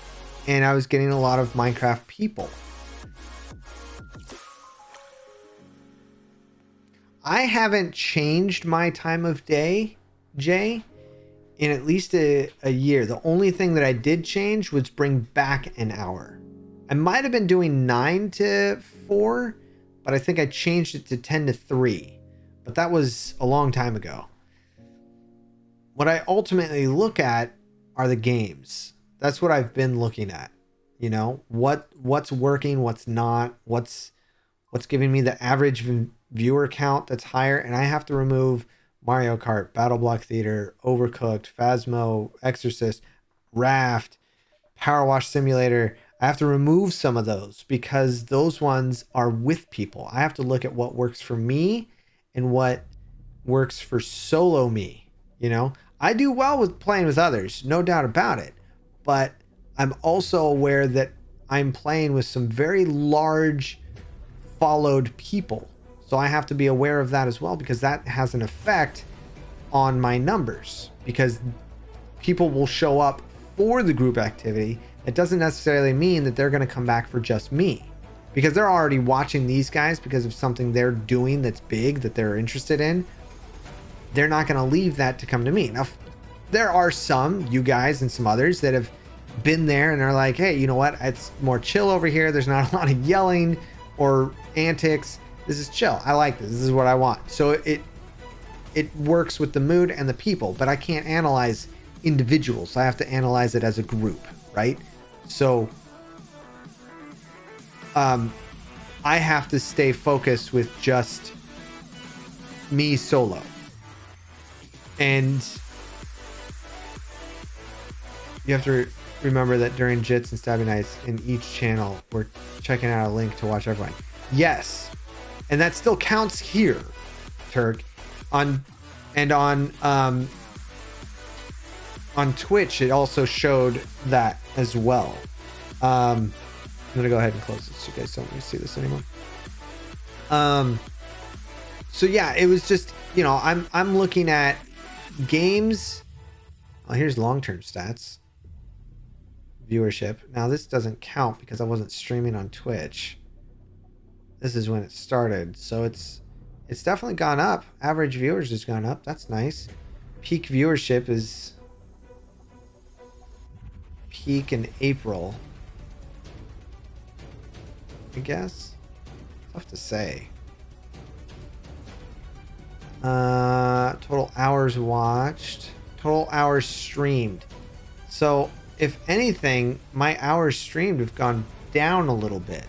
and I was getting a lot of Minecraft people. I haven't changed my time of day, Jay, in at least a year. The only thing that I did change was bring back an hour. I might have been doing 9 to 4, but I think I changed it to 10 to 3. But that was a long time ago. what I ultimately look at are the games. That's what I've been looking at. You know, what's working, what's not, what's giving me the average viewer count that's higher, and I have to remove Mario Kart, Battle Block Theater, Overcooked, Phasmo, Exorcist, Raft, Power Wash Simulator. I have to remove some of those because those ones are with people. I have to look at what works for me and what works for solo me. You know, I do well with playing with others, no doubt about it. But I'm also aware that I'm playing with some very large followed people. So I have to be aware of that as well because that has an effect on my numbers because people will show up for the group activity. It doesn't necessarily mean that they're going to come back for just me because they're already watching these guys because of something they're doing that's big that they're interested in. They're not going to leave that to come to me. Now, there are some, you guys and some others that have been there and are like, hey, you know what? It's more chill over here. There's not a lot of yelling or antics. This is chill. I like this. This is what I want. So it works with the mood and the people, but I can't analyze individuals. I have to analyze it as a group, right? So I have to stay focused with just me solo. And you have to remember that during Jits and Stabby Nights in each channel, we're checking out a link to watch everyone. Yes. And that still counts here, Turk. On Twitch, it also showed that as well. I'm gonna go ahead and close this so you guys don't really see this anymore. So yeah, it was just, you know, I'm looking at games. Oh, here's long-term stats. Viewership. Now this doesn't count because I wasn't streaming on Twitch. This is when it started, so it's definitely gone up. Average viewers has gone up. That's nice. Peak viewership is peak in April, I guess. Tough to say. Total hours watched, total hours streamed. So if anything, my hours streamed have gone down a little bit.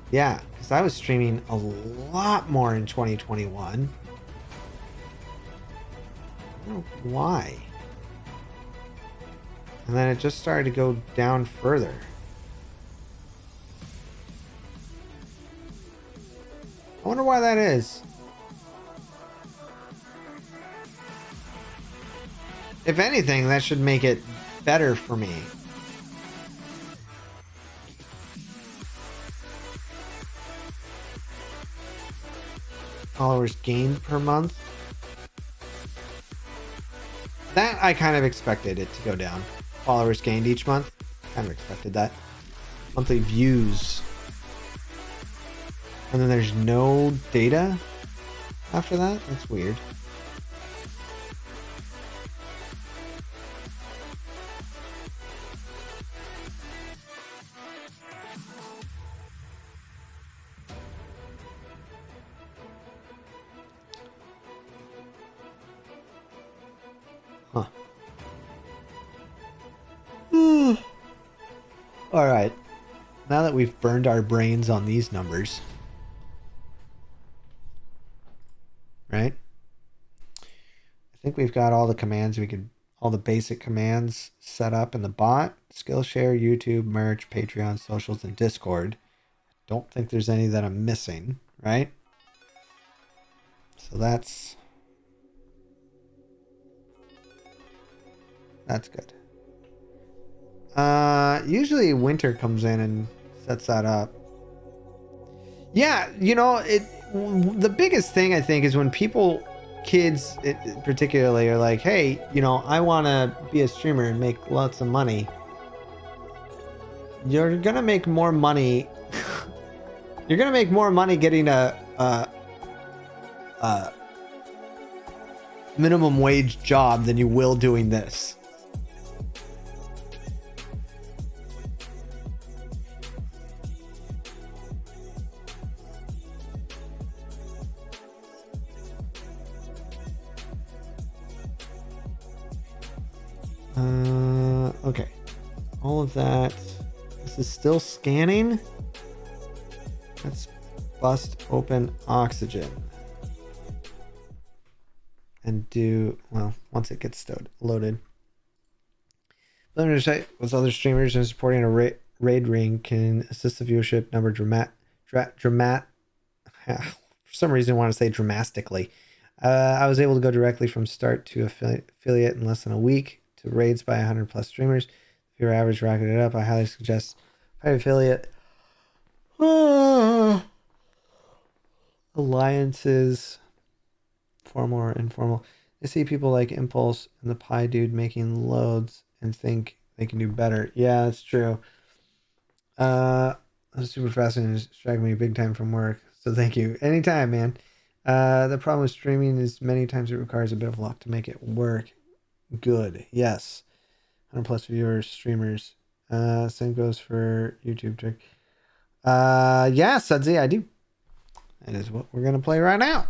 Yeah, because I was streaming a lot more in 2021. I don't know why. And then it just started to go down further. I wonder why that is. If anything, that should make it better for me. Followers gained per month. That I kind of expected it to go down. Followers gained each month. Kind of expected that. Monthly views. And then there's no data after that? That's weird. Huh. All right. Now that we've burned our brains on these numbers, right? I think we've got all the commands all the basic commands set up in the bot. Skillshare, YouTube, merch, Patreon, socials, and Discord. Don't think there's any that I'm missing, right? So that's good. Usually Winter comes in and sets that up. Yeah, you know, the biggest thing I think is when kids particularly are like, hey, you know, I want to be a streamer and make lots of money. You're gonna make more money. You're gonna make more money getting a minimum wage job than you will doing this. Okay. All of that. This is still scanning. Let's bust open oxygen. And do, well, once it gets loaded. With other streamers and supporting a raid ring can assist the viewership number for some reason I want to say dramatically. I was able to go directly from start to affiliate in less than a week to raids by 100 plus streamers. If your average rocketed up, I highly suggest affiliate alliances. Far more informal. I see people like Impulse and the Pie Dude making loads and think they can do better. Yeah, that's true. That's super fascinating. It's distracting me big time from work. So thank you. Anytime, man. The problem with streaming is many times it requires a bit of luck to make it work. Good. Yes. 100 plus viewers, streamers. Same goes for YouTube trick. Yeah, Sudsy, I do. That is what we're gonna play right now.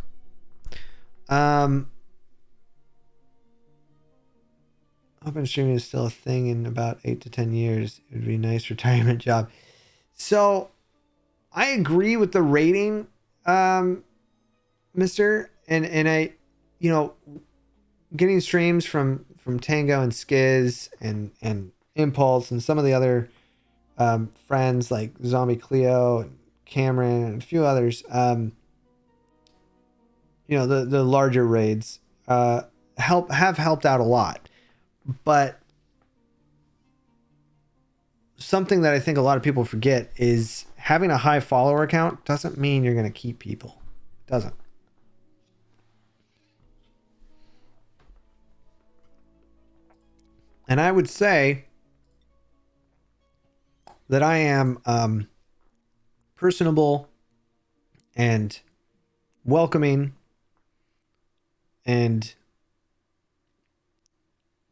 Open streaming is still a thing in about 8 to 10 years. It would be a nice retirement job. So I agree with the rating, Mister. And I, you know, getting streams from Tango and Skiz and Impulse and some of the other friends like Zombie Cleo and Cameron and a few others, you know, the larger raids have helped out a lot. But something that I think a lot of people forget is having a high follower count doesn't mean you're going to keep people. It doesn't. And I would say that I am personable and welcoming and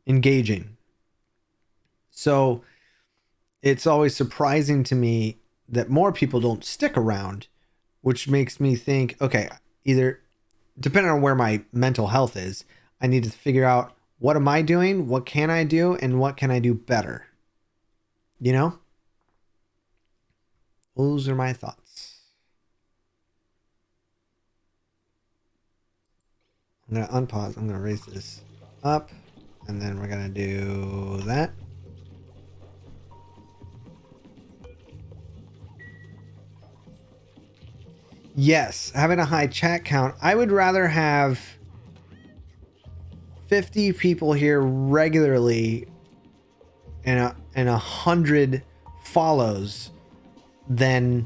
engaging. So it's always surprising to me that more people don't stick around, which makes me think, okay, either depending on where my mental health is, I need to figure out what am I doing, what can I do, and what can I do better? You know? Those are my thoughts. I'm going to unpause. I'm going to raise this up, and then we're going to do that. Yes, having a high chat count. I would rather have 50 people here regularly and 100 follows than,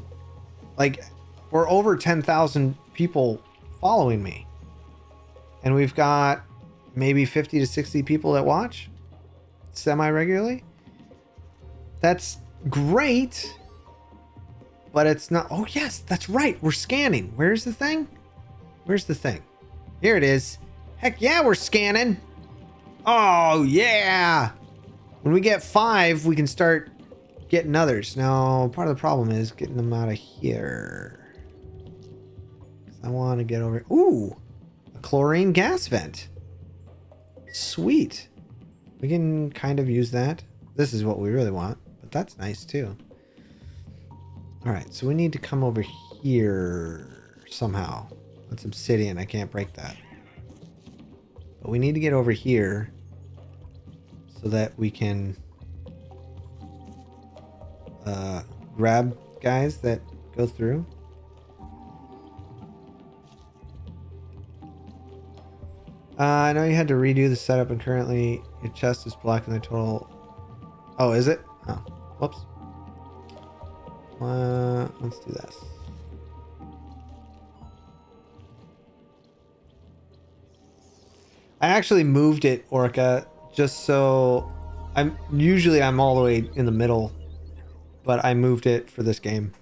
like, we're over 10,000 people following me. And we've got maybe 50 to 60 people that watch semi-regularly. That's great. But it's not. Oh, yes, that's right. We're scanning. Where's the thing? Where's the thing? Here it is. Heck yeah, we're scanning. Oh, yeah. When we get 5, we can start getting others. Now, part of the problem is getting them out of here. I want to get over. Ooh, a chlorine gas vent. Sweet. We can kind of use that. This is what we really want, but that's nice too. All right, so we need to come over here somehow. That's obsidian. I can't break that. But we need to get over here so that we can grab guys that go through. I know you had to redo the setup and currently your chest is blocking the total. Oh, is it? Oh, whoops. Let's do this. I actually moved it, Orca, just so I'm all the way in the middle, but I moved it for this game.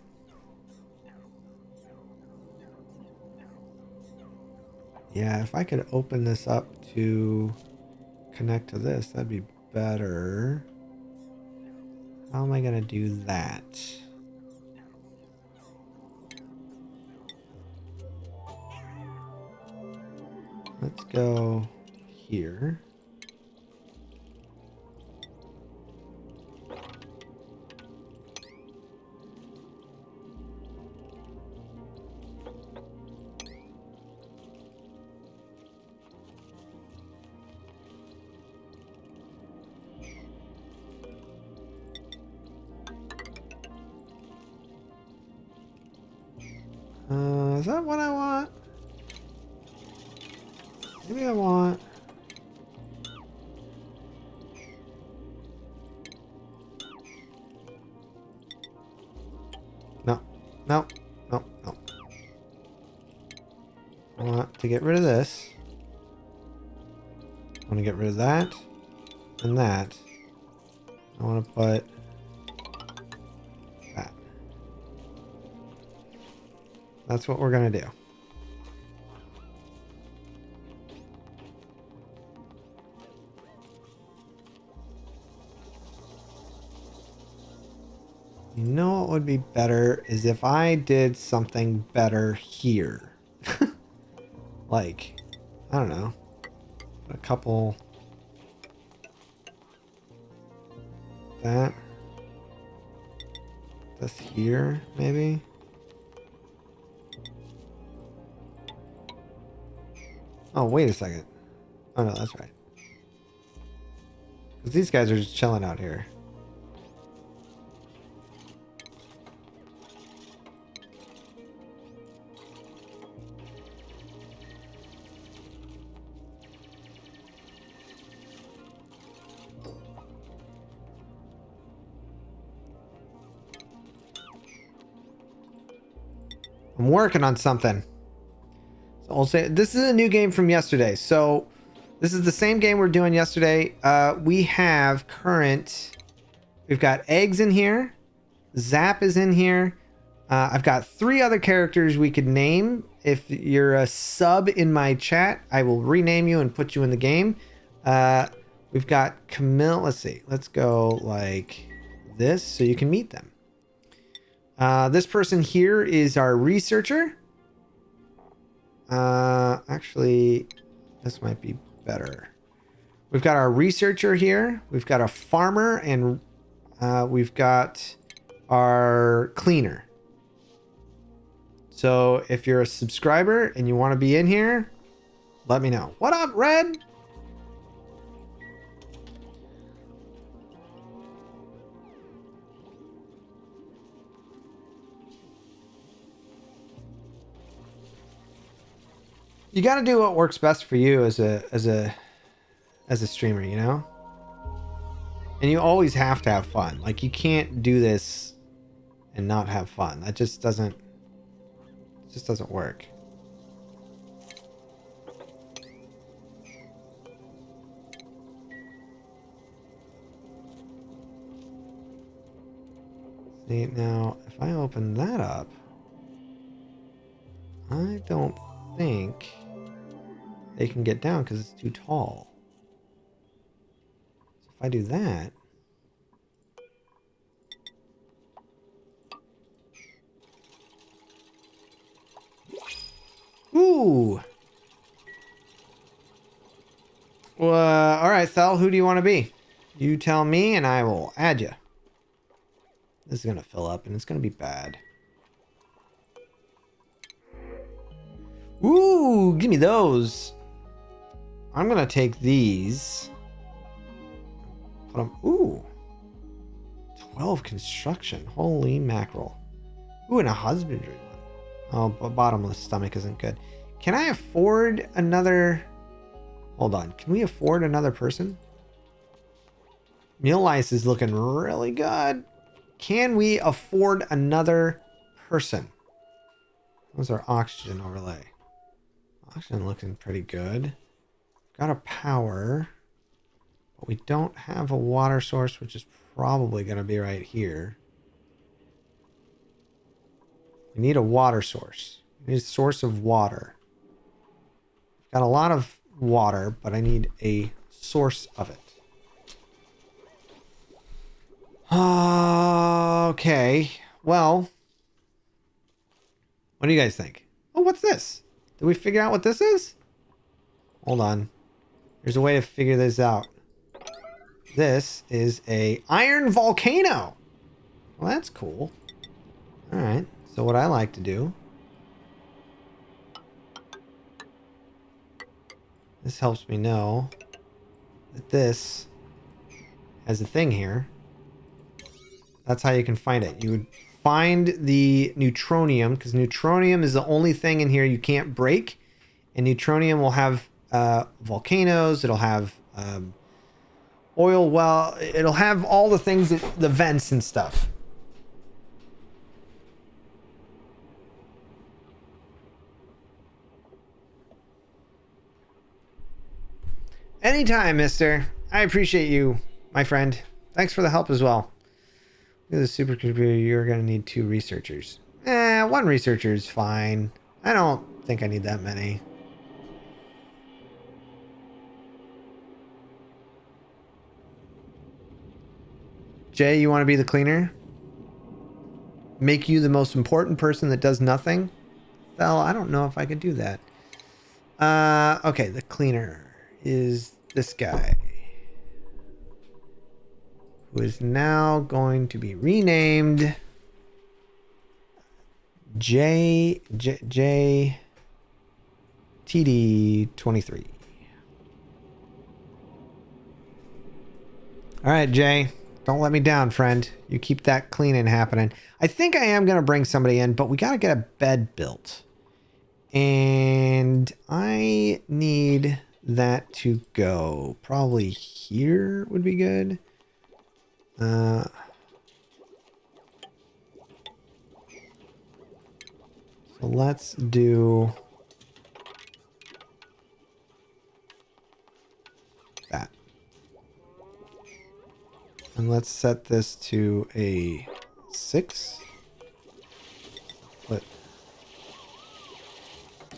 Yeah, if I could open this up to connect to this, that'd be better. How am I gonna do that? Let's go here. Is that what I want? Maybe I want... No. No. No. No. I want to get rid of this. I want to get rid of that. And that. I want to put... that. That's what we're going to do. You know what would be better is if I did something better here. Like, I don't know. A couple... that. This here, maybe? Oh, wait a second. Oh, no, that's right. Because these guys are just chilling out here. I'm working on something. So I'll say this is a new game from yesterday. So this is the same game we're doing yesterday. We have we've got eggs in here. Zap is in here. I've got 3 other characters we could name. If you're a sub in my chat, I will rename you and put you in the game. We've got Camille. Let's see. Let's go like this so you can meet them. This person here is our researcher. Actually, this might be better. We've got our researcher here. We've got a farmer, and we've got our cleaner. So if you're a subscriber and you want to be in here, let me know. What up, Red? You got to do what works best for you as a streamer, you know? And you always have to have fun. Like, you can't do this and not have fun. That just doesn't work. See, now if I open that up, I don't think they can get down because it's too tall. So if I do that, ooh. Well, all right, Thel, who do you want to be? You tell me and I will add you. This is going to fill up and it's going to be bad. Ooh, give me those. I'm going to take these. Put them. Ooh. 12 construction. Holy mackerel. Ooh, and a husbandry one. Oh, but bottomless stomach isn't good. Can I afford another... Hold on. Can we afford another person? Meal ice is looking really good. Can we afford another person? What's our oxygen overlay? Oxygen looking pretty good. Got a power. But we don't have a water source, which is probably going to be right here. We need a water source. We need a source of water. Got a lot of water, but I need a source of it. Okay. Well, what do you guys think? Oh, what's this? Did we figure out what this is? Hold on. There's a way to figure this out. This is a iron volcano. Well, that's cool. All right. So what I like to do, this helps me know that this has a thing here. That's how you can find it. You would find the neutronium, because neutronium is the only thing in here you can't break. And neutronium will have volcanoes. It'll have oil well. It'll have all the things, the vents and stuff. Anytime, mister. I appreciate you, my friend. Thanks for the help as well. With a supercomputer, you're going to need 2 researchers. 1 researcher is fine. I don't think I need that many. Jay, you want to be the cleaner? Make you the most important person that does nothing? Well, I don't know if I could do that. Okay, the cleaner is this guy, who is now going to be renamed JTD23. All right, Jay, don't let me down, friend. You keep that cleaning happening. I think I am going to bring somebody in, but we got to get a bed built. And I need that to go. Probably here would be good. So let's do that. And let's set this to a 6. Put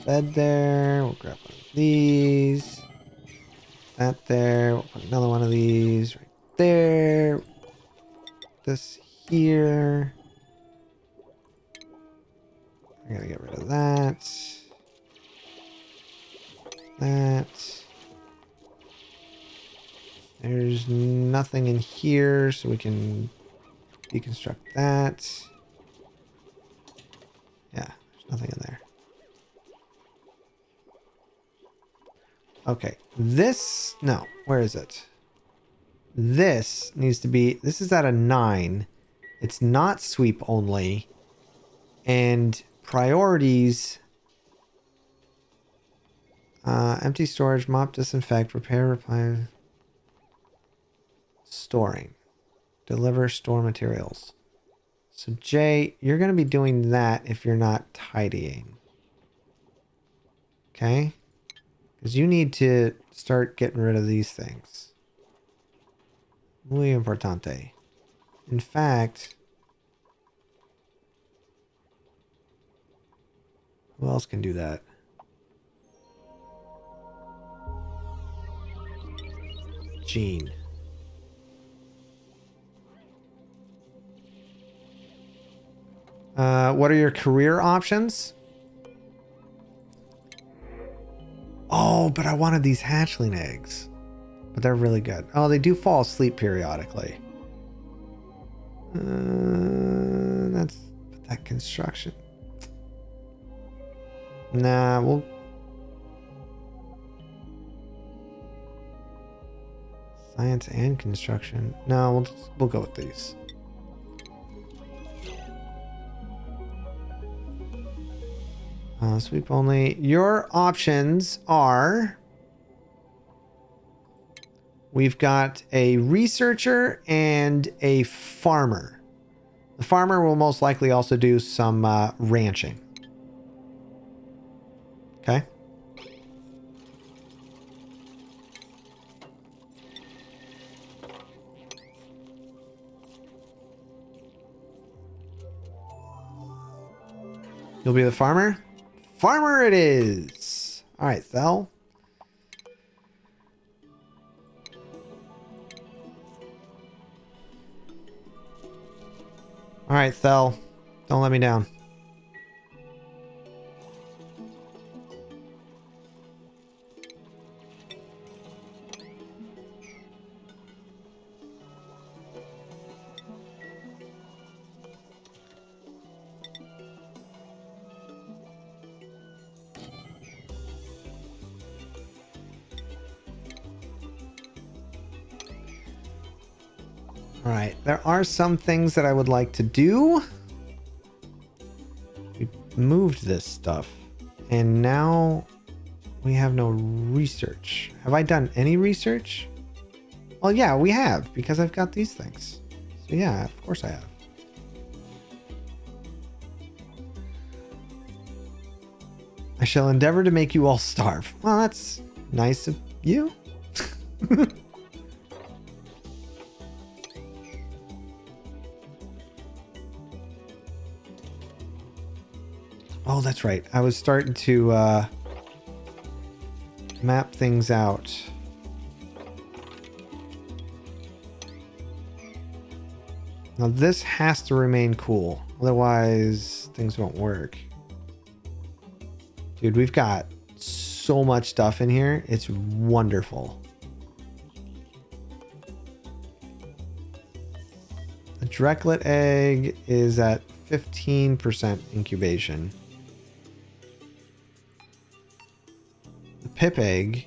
bed there. We'll grab one of these. That there. We'll put another one of these right there. This here. I gotta get rid of that. That. There's nothing in here, so we can deconstruct that. Yeah, there's nothing in there. Okay, this, no, where is it? This needs to be, this is at a 9. It's not sweep only. And priorities, empty storage, mop, disinfect, repair, reply, storing, deliver, store materials. So Jay, you're going to be doing that if you're not tidying. Okay? Because you need to start getting rid of these things. Muy importante. In fact, who else can do that? Gene. What are your career options? Oh, but I wanted these hatchling eggs. But they're really good. Oh, they do fall asleep periodically. That's that construction. Nah, we'll... Science and construction. No, we'll go with these. Sweep only. Your options are... We've got a researcher and a farmer. The farmer will most likely also do some ranching. Okay. You'll be the farmer? Farmer it is! Alright, Thel. Alright, Thel. Don't let me down. Alright, there are some things that I would like to do. moved this stuff. And now we have no research. Have I done any research? Well, yeah, we have, because I've got these things. So yeah, of course I have. I shall endeavor to make you all starve. Well, that's nice of you. Oh, that's right. I was starting to map things out. Now this has to remain cool. Otherwise, things won't work. Dude, we've got so much stuff in here. It's wonderful. The Drecklet egg is at 15% incubation. The pip egg,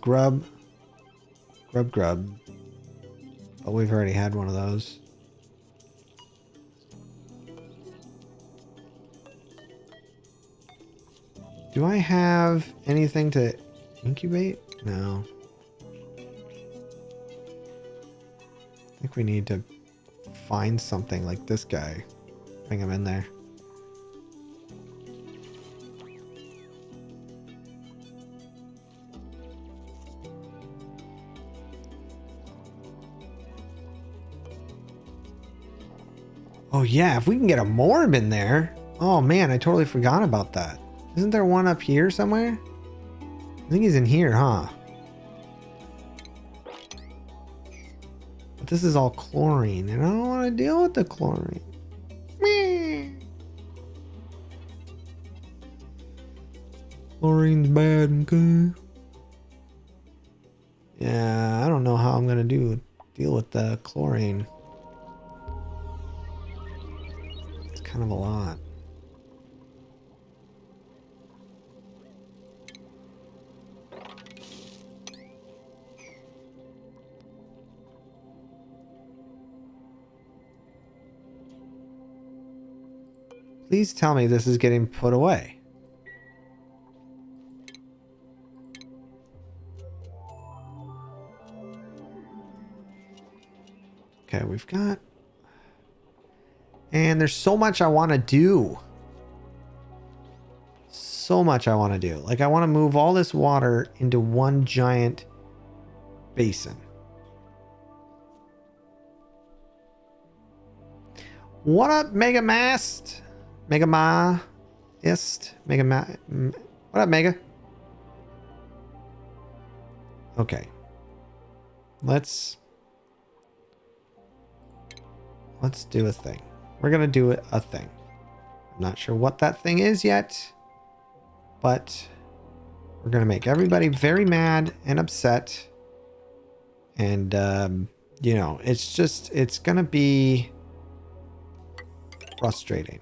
grub. But we've already had one of those. Do I have anything to incubate? No. I think we need to find something like this guy. Bring him in there. Oh yeah, if we can get a morb in there. Oh man, I totally forgot about that. Isn't there one up here somewhere? I think he's in here, huh? But this is all chlorine, and I don't want to deal with the chlorine. Meh. Chlorine's bad, okay? Yeah, I don't know how I'm gonna deal with the chlorine. It's kind of a lot. Please tell me this is getting put away. Okay, we've got... And there's so much I want to do. So much I want to do. Like, I want to move all this water into one giant basin. What up, Mega Mast? Mega Ma? Ist? Mega Ma? What up, Mega? Okay. Let's do a thing. We're gonna do a thing. I'm not sure what that thing is yet, but we're gonna make everybody very mad and upset. And, you know, it's gonna be frustrating.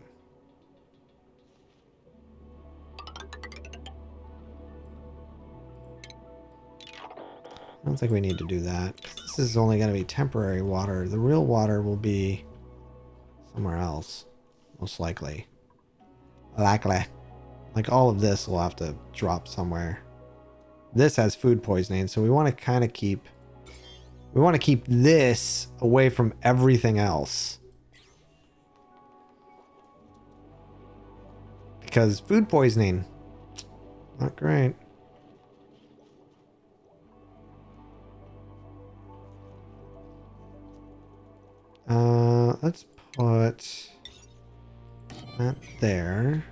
I don't think we need to do that. This is only going to be temporary water. The real water will be somewhere else, most likely. Like all of this will have to drop somewhere. This has food poisoning, so we want to kind of keep... We want to keep this away from everything else. Because food poisoning, not great. Let's put that there.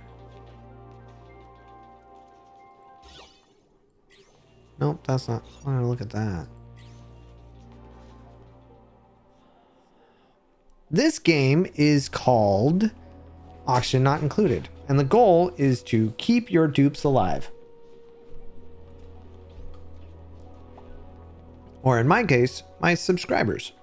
Nope, that's not. I want to look at that. This game is called Auction Not Included, and the goal is to keep your dupes alive. Or in my case, my subscribers.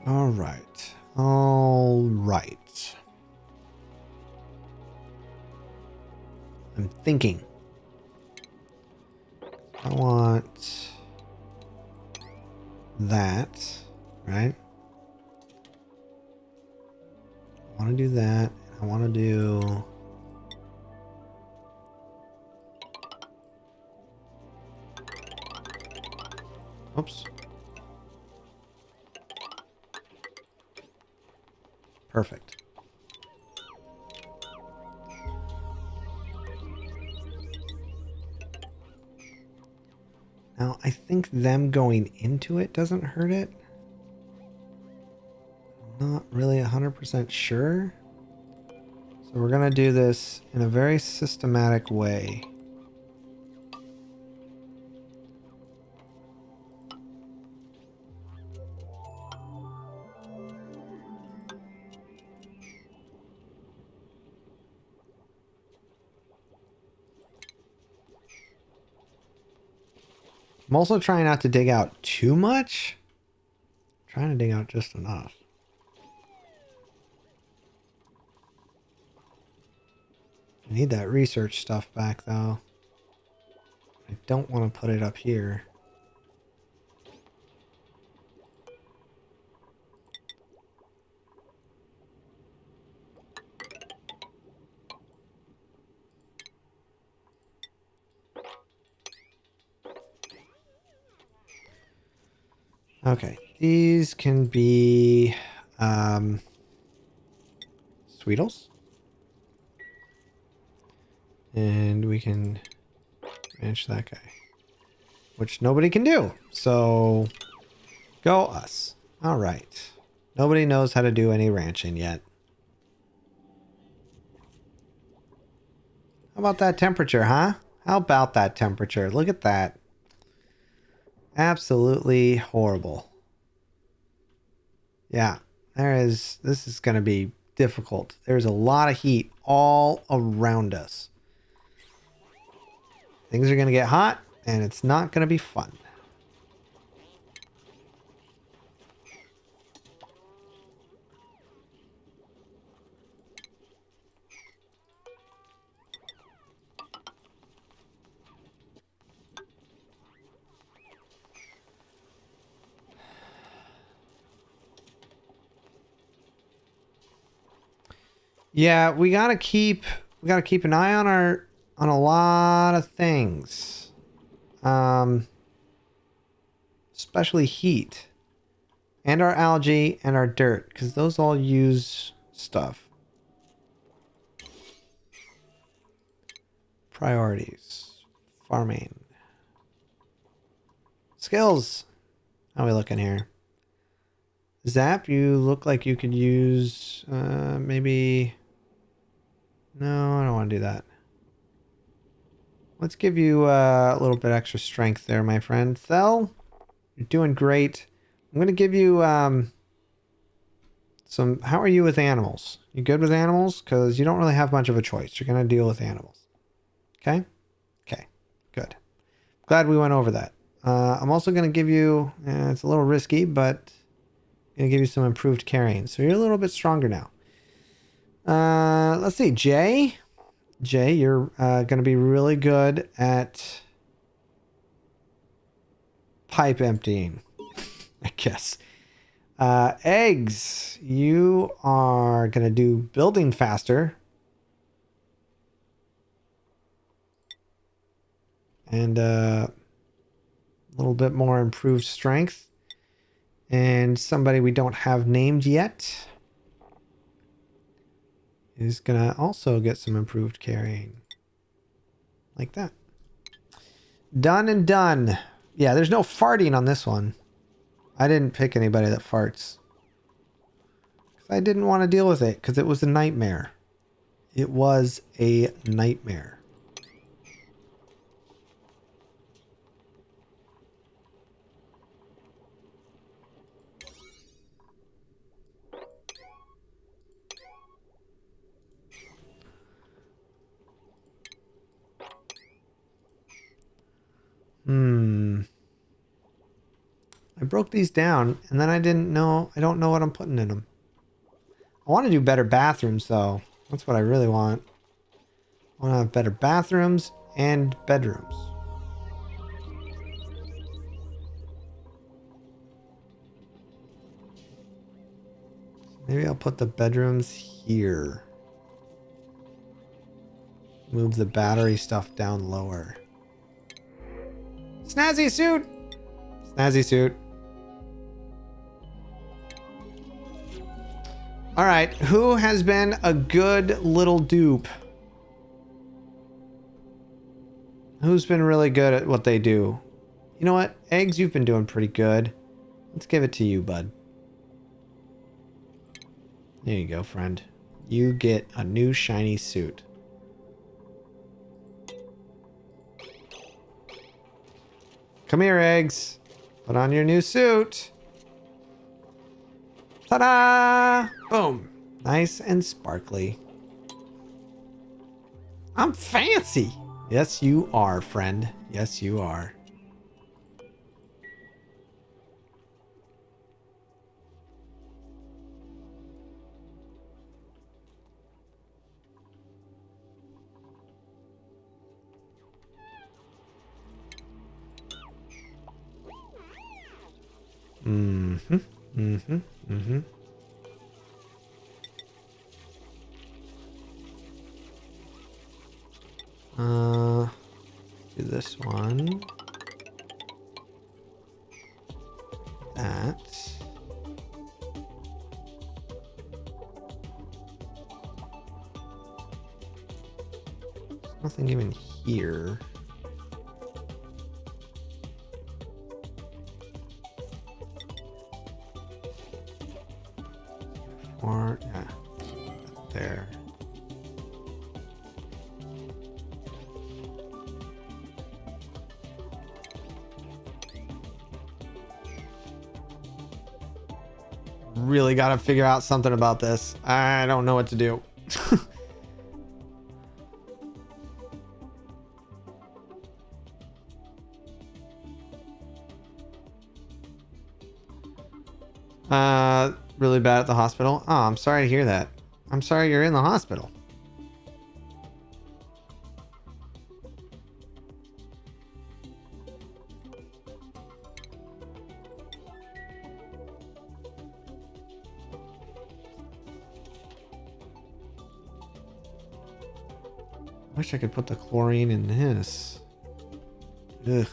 All right. All All right. I'm thinking. I want that, right? I want to do that. I want to do... Oops. Perfect. Now, I think them going into it doesn't hurt it. Not really 100% sure. So we're going to do this in a very systematic way. I'm also trying not to dig out too much. I'm trying to dig out just enough. I need that research stuff back though. I don't want to put it up here. Okay, these can be Sweetles. And we can ranch that guy. Which nobody can do. So, go us. Alright. Nobody knows how to do any ranching yet. How about that temperature, huh? How about that temperature? Look at that. Absolutely horrible. Yeah, this is going to be difficult. There's a lot of heat all around us. Things are going to get hot, and it's not going to be fun. Yeah, we gotta keep an eye on on a lot of things. Especially heat. And our algae and our dirt, because those all use stuff. Priorities. Farming. Skills. How are we looking here? Zap, you look like you could use maybe... No, I don't want to do that. Let's give you a little bit extra strength there, my friend. Thel, you're doing great. I'm going to give you some... How are you with animals? You good with animals? Because you don't really have much of a choice. You're going to deal with animals. Okay? Okay. Good. Glad we went over that. I'm also going to give you... it's a little risky, but... I'm going to give you some improved carrying. So you're a little bit stronger now. Let's see. Jay, you're going to be really good at pipe emptying, I guess. Eggs, you are going to do building faster. And a little bit more improved strength. And somebody we don't have named yet is going to also get some improved carrying. Like that. Done and done. Yeah, there's no farting on this one. I didn't pick anybody that farts. I didn't want to deal with it because it was a nightmare. It was a nightmare. I broke these down and then I don't know what I'm putting in them. I want to do better bathrooms, though. That's what I really want. I want to have better bathrooms and bedrooms. Maybe I'll put the bedrooms here. Move the battery stuff down lower. Snazzy suit! Snazzy suit. Alright, who has been a good little dupe? Who's been really good at what they do? You know what? Eggs, you've been doing pretty good. Let's give it to you, bud. There you go, friend. You get a new shiny suit. Come here, Eggs. Put on your new suit. Ta-da! Boom. Nice and sparkly. I'm fancy. Yes, you are, friend. Yes, you are. Mm-hmm. Mm-hmm. Mm-hmm. Do this one. That. There's nothing even here. Or, yeah. There. Really got to figure out something about this. I don't know what to do. Really bad at the hospital. Oh, I'm sorry to hear that. I'm sorry you're in the hospital. Wish I could put the chlorine in this. Ugh.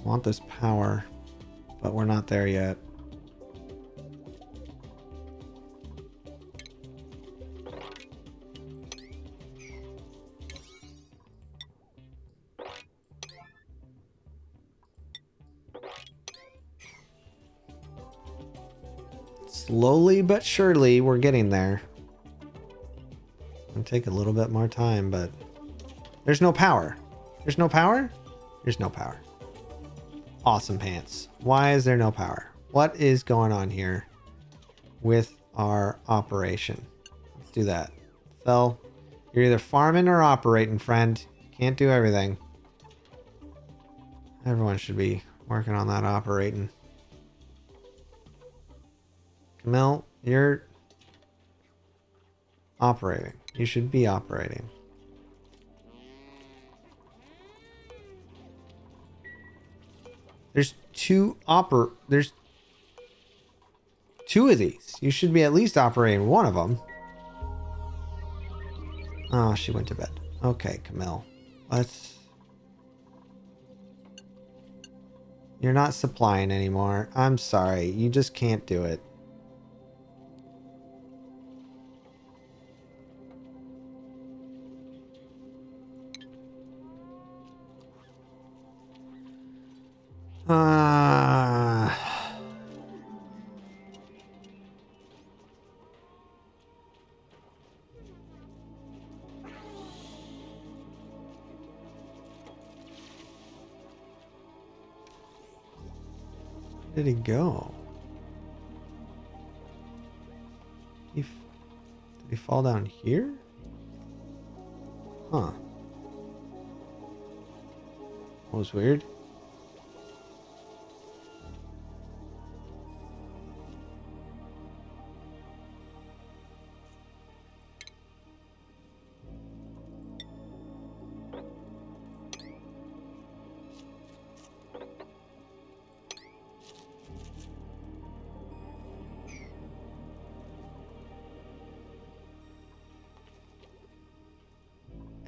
Want this power, but we're not there yet. Slowly but surely, we're getting there. It'll take a little bit more time, but there's no power. There's no power? There's no power. Awesome pants. Why is there no power? What is going on here with our operation? Let's do that. Phil, you're either farming or operating, friend. You can't do everything. Everyone should be working on that operating. Camille, you're operating. You should be operating. There's two of these. You should be at least operating one of them. Oh, she went to bed. Okay, Camille. You're not supplying anymore. I'm sorry. You just can't do it. Where did he go? Did he fall down here? Huh. That was weird.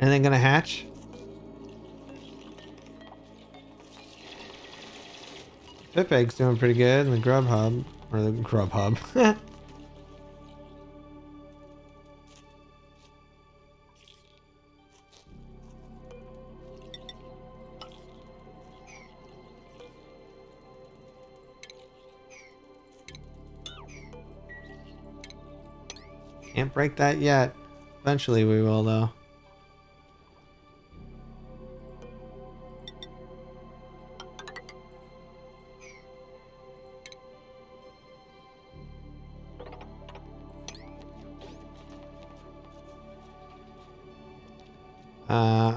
Anything gonna hatch? Pip Egg's doing pretty good in the Grub Hub. Or the Grub Hub. Can't break that yet. Eventually we will, though.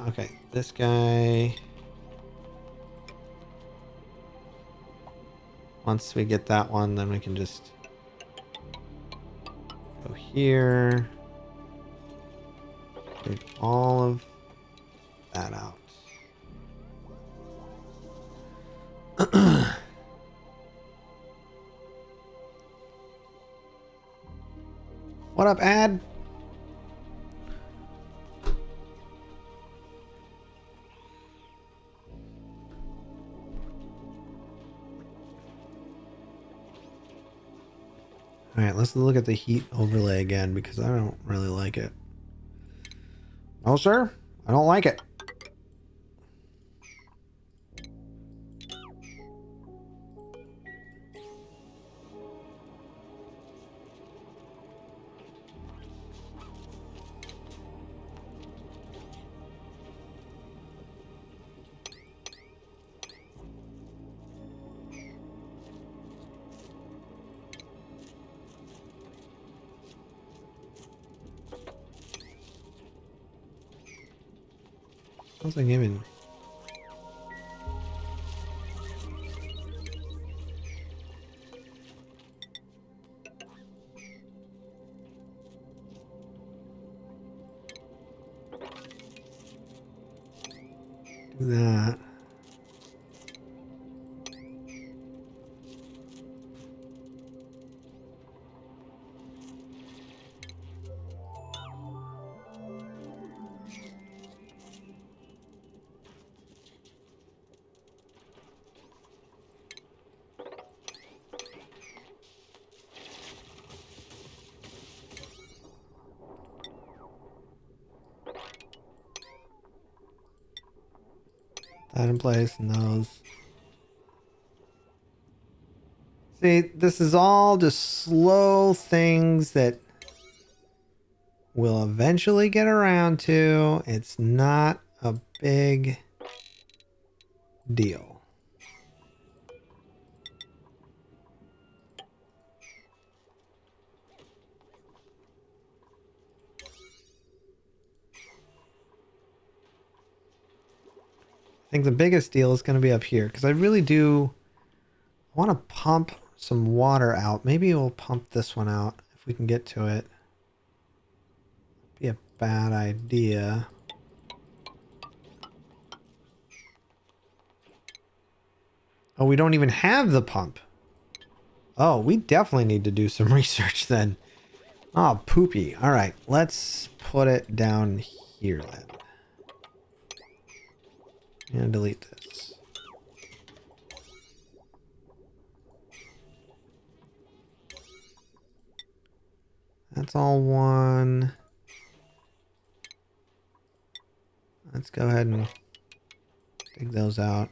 Okay, this guy. Once we get that one, then we can just go here. Take all of that out. What up, Ad? Alright, let's look at the heat overlay again because I don't really like it. No, sir. I don't like it. How's it giving? Do that. That in place and those. See, this is all just slow things that we'll eventually get around to. It's not a big deal. I think the biggest deal is going to be up here because I really do want to pump some water out. Maybe we'll pump this one out if we can get to it. Be a bad idea. Oh, we don't even have the pump. Oh, we definitely need to do some research then. Oh, poopy. All right, let's put it down here then. I'm gonna delete this. That's all one. Let's go ahead and dig those out.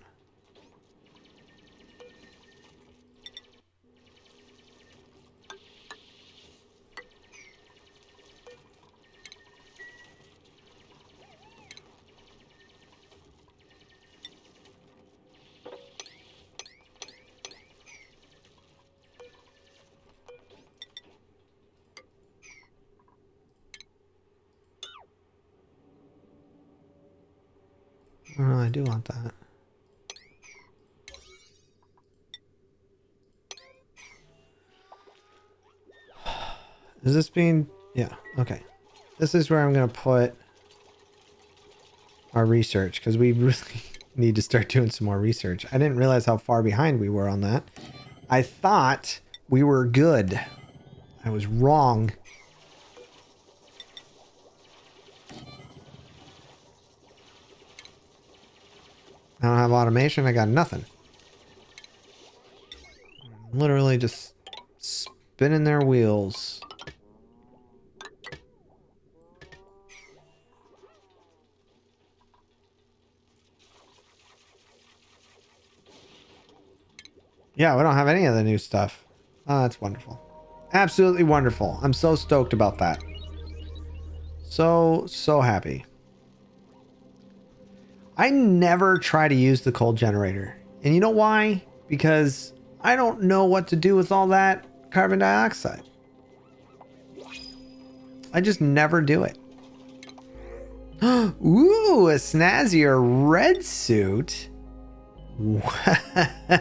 Oh, I do want that. Is this being... Yeah, okay. This is where I'm going to put our research because we really need to start doing some more research. I didn't realize how far behind we were on that. I thought we were good. I was wrong. I don't have automation. I got nothing. Literally just spinning their wheels. Yeah, we don't have any of the new stuff. Oh, that's wonderful. Absolutely wonderful. I'm so stoked about that. So happy. I never try to use the coal generator. And you know why? Because I don't know what to do with all that carbon dioxide. I just never do it. Ooh, a snazzier red suit. Wow.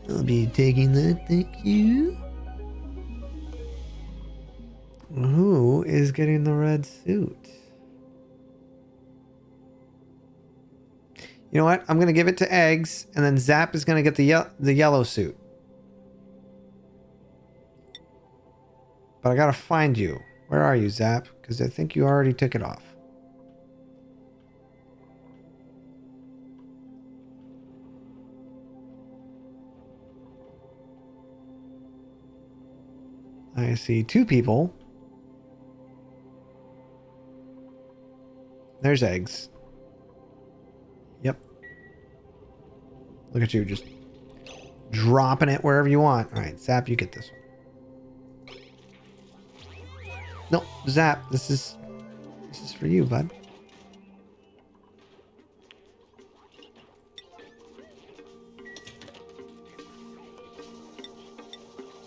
I'll be taking that, thank you. Who is getting the red suit? You know what? I'm going to give it to Eggs, and then Zap is going to get the yellow suit. But I got to find you. Where are you, Zap? Because I think you already took it off. I see two people. There's Eggs. Yep. Look at you, just dropping it wherever you want. All right, Zap, you get this one. No, Zap, this is for you, bud.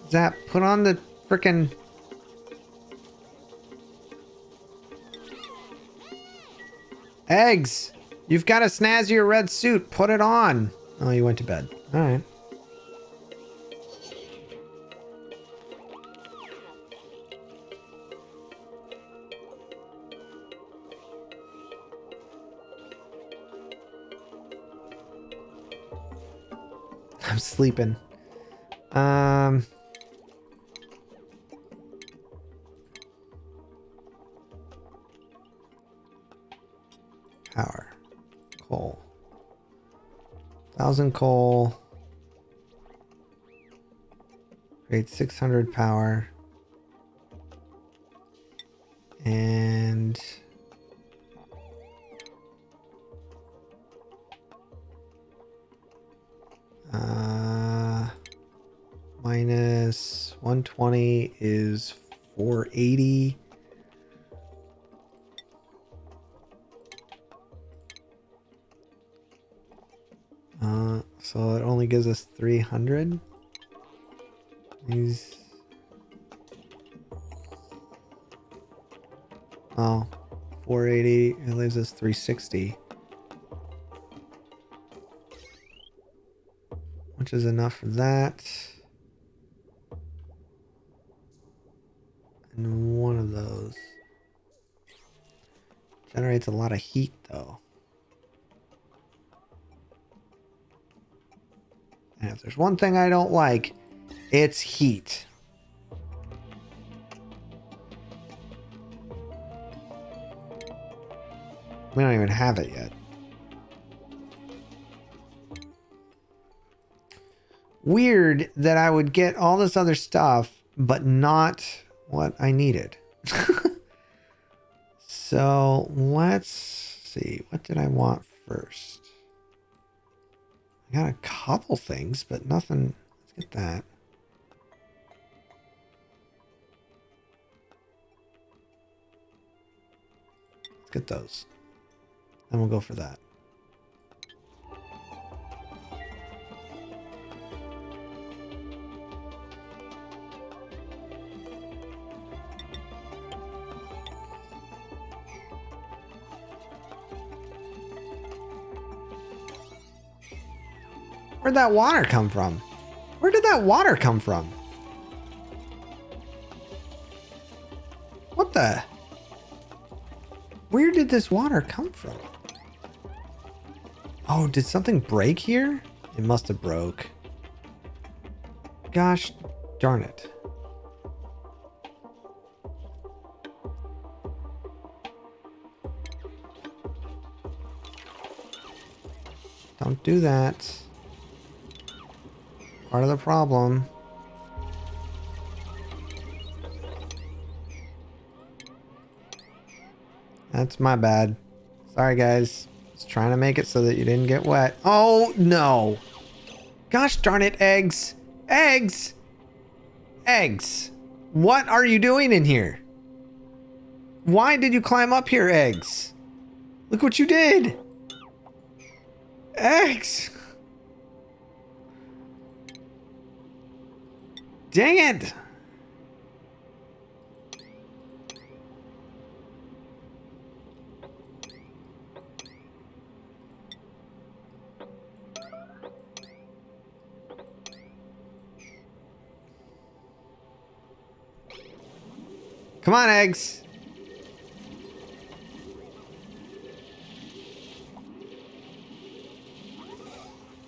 Zap, put on the frickin' Eggs. You've got a snazzier red suit. Put it on. Oh, you went to bed. All right. I'm sleeping. Power. Coal. 1,000 coal. Create 600 power. And minus 120 is 480. So it only gives us 300. These. Oh, 480. It leaves us 360. Which is enough for that. And one of those. Generates a lot of heat though. And if there's one thing I don't like, it's heat. We don't even have it yet. Weird that I would get all this other stuff, but not what I needed. So let's see. What did I want first? I got a couple things, but nothing. Let's get that. Let's get those. Then we'll go for that. Where'd that water come from? Where did that water come from? What the? Where did this water come from? Oh, did something break here? It must have broke. Gosh darn it. Don't do that. Part of the problem. That's my bad. Sorry, guys. Just trying to make it so that you didn't get wet. Oh, no. Gosh darn it, eggs. Eggs. Eggs. What are you doing in here? Why did you climb up here, eggs? Look what you did. Eggs. Dang it. Come on, eggs.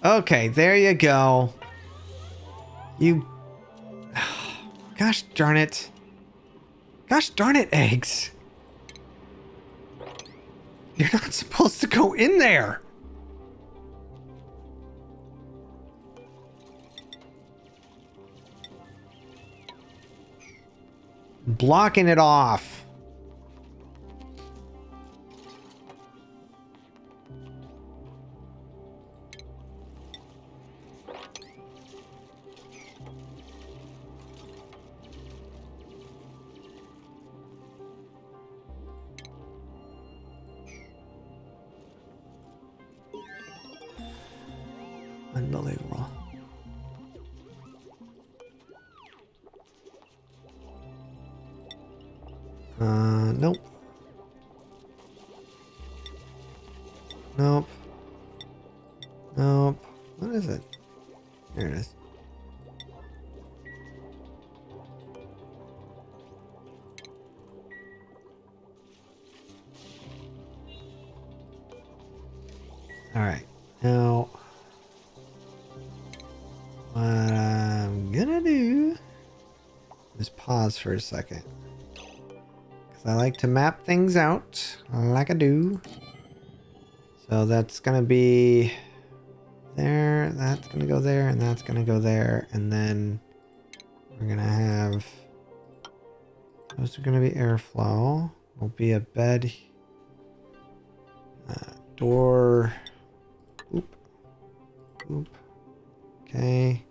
Okay, there you go. You... Gosh darn it. Gosh darn it, eggs. You're not supposed to go in there. Blocking it off. Unbelievable. Nope. Nope. Nope. What is it? There it is. All right. Now, what I'm gonna do is pause for a second. Because I like to map things out like I do. So that's gonna be there, that's gonna go there, and that's gonna go there, and then we're gonna have those are gonna be airflow. Will be a bed, door. Oop, oop. Okay.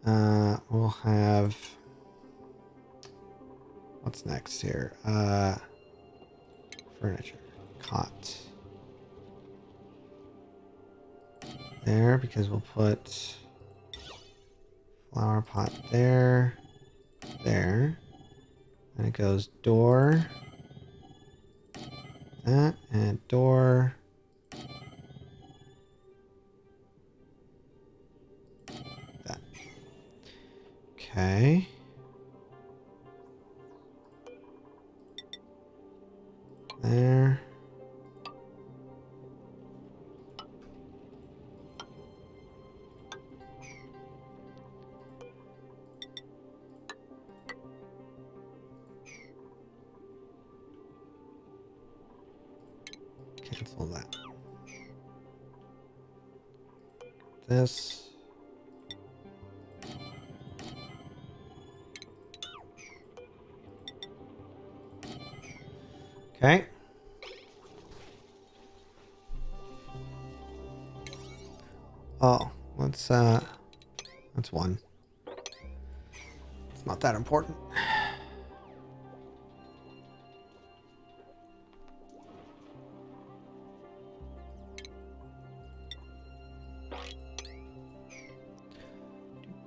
We'll have what's next here? Furniture, cot. There, because we'll put flower pot there, there, and it goes door, that, and door, that. Okay. There. Cancel that. This. Okay. Oh, that's one. It's not that important.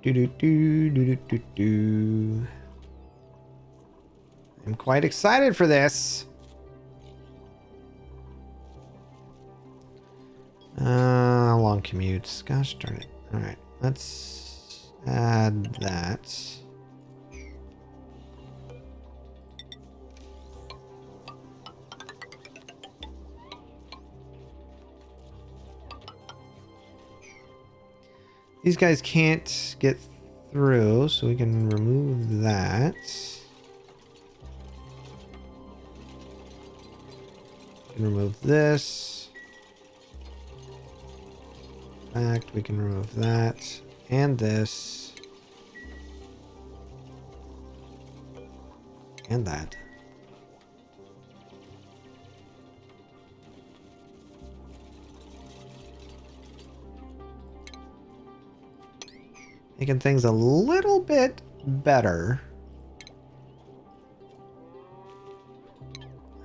Do do do do do do do. I'm quite excited for this. Long commutes. Gosh darn it. All right, let's add that. These guys can't get through, so we can remove that. We can remove this. fact, we can remove that and this and that. Making things a little bit better.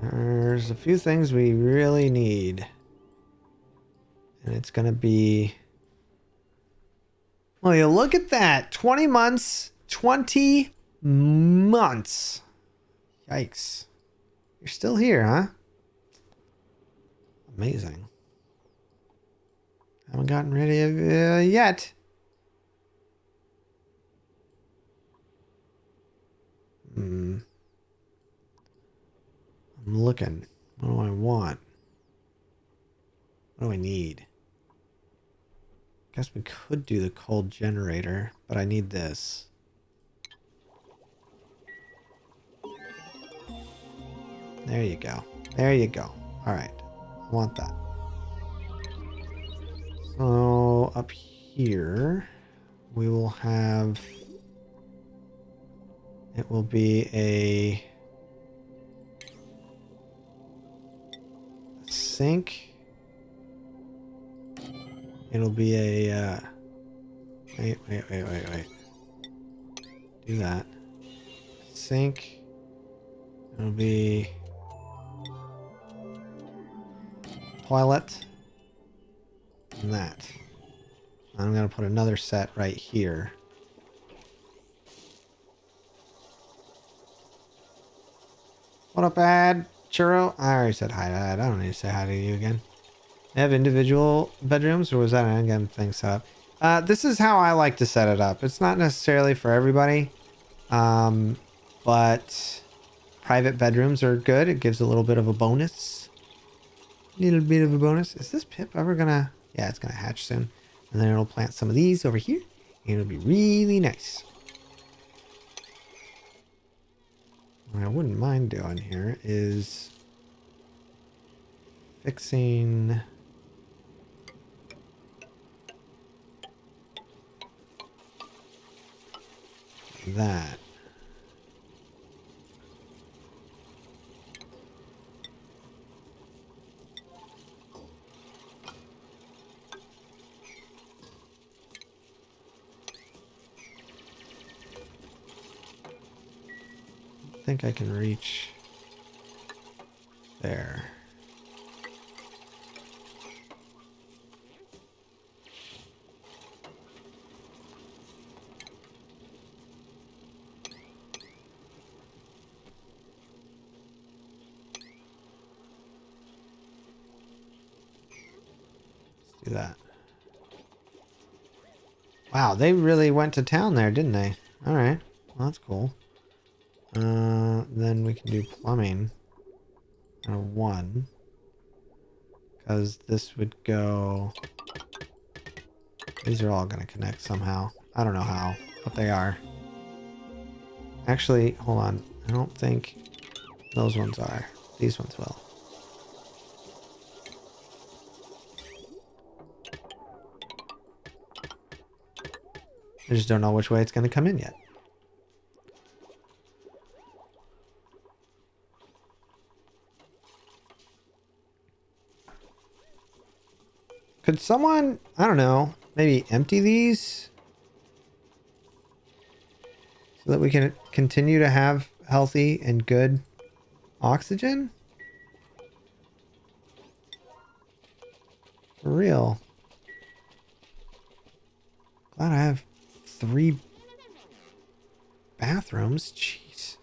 There's a few things we really need. And it's going to be... Well, you look at that. 20 months. 20 months. Yikes. You're still here, huh? Amazing. Haven't gotten rid of you yet. I'm looking. What do I want? What do I need? Guess we could do the cold generator, but I need this. There you go. There you go. All right. I want that. So up here, we will have... It will be a sink. It'll be a... Wait. Do that. Sink. It'll be... Toilet. And that. I'm going to put another set right here. What up, Ad? Churro? I already said hi to Ad. I don't need to say hi to you again. They have individual bedrooms, or was that an endgame thing set up? This is how I like to set it up. It's not necessarily for everybody, but private bedrooms are good. It gives a little bit of a bonus. Little bit of a bonus. Is this Pip ever gonna... Yeah, it's gonna hatch soon. And then it'll plant some of these over here, and it'll be really nice. What I wouldn't mind doing here is fixing that. I think I can reach there. Let's do that. Wow, they really went to town there, didn't they? All right, well, that's cool. Then we can do plumbing. 1. Because this would go... These are all going to connect somehow. I don't know how, but they are. Actually, hold on. I don't think those ones are. These ones will. I just don't know which way it's going to come in yet. Could someone, I don't know, maybe empty these so that we can continue to have healthy and good oxygen? For real. Glad I have 3 bathrooms. Jeez.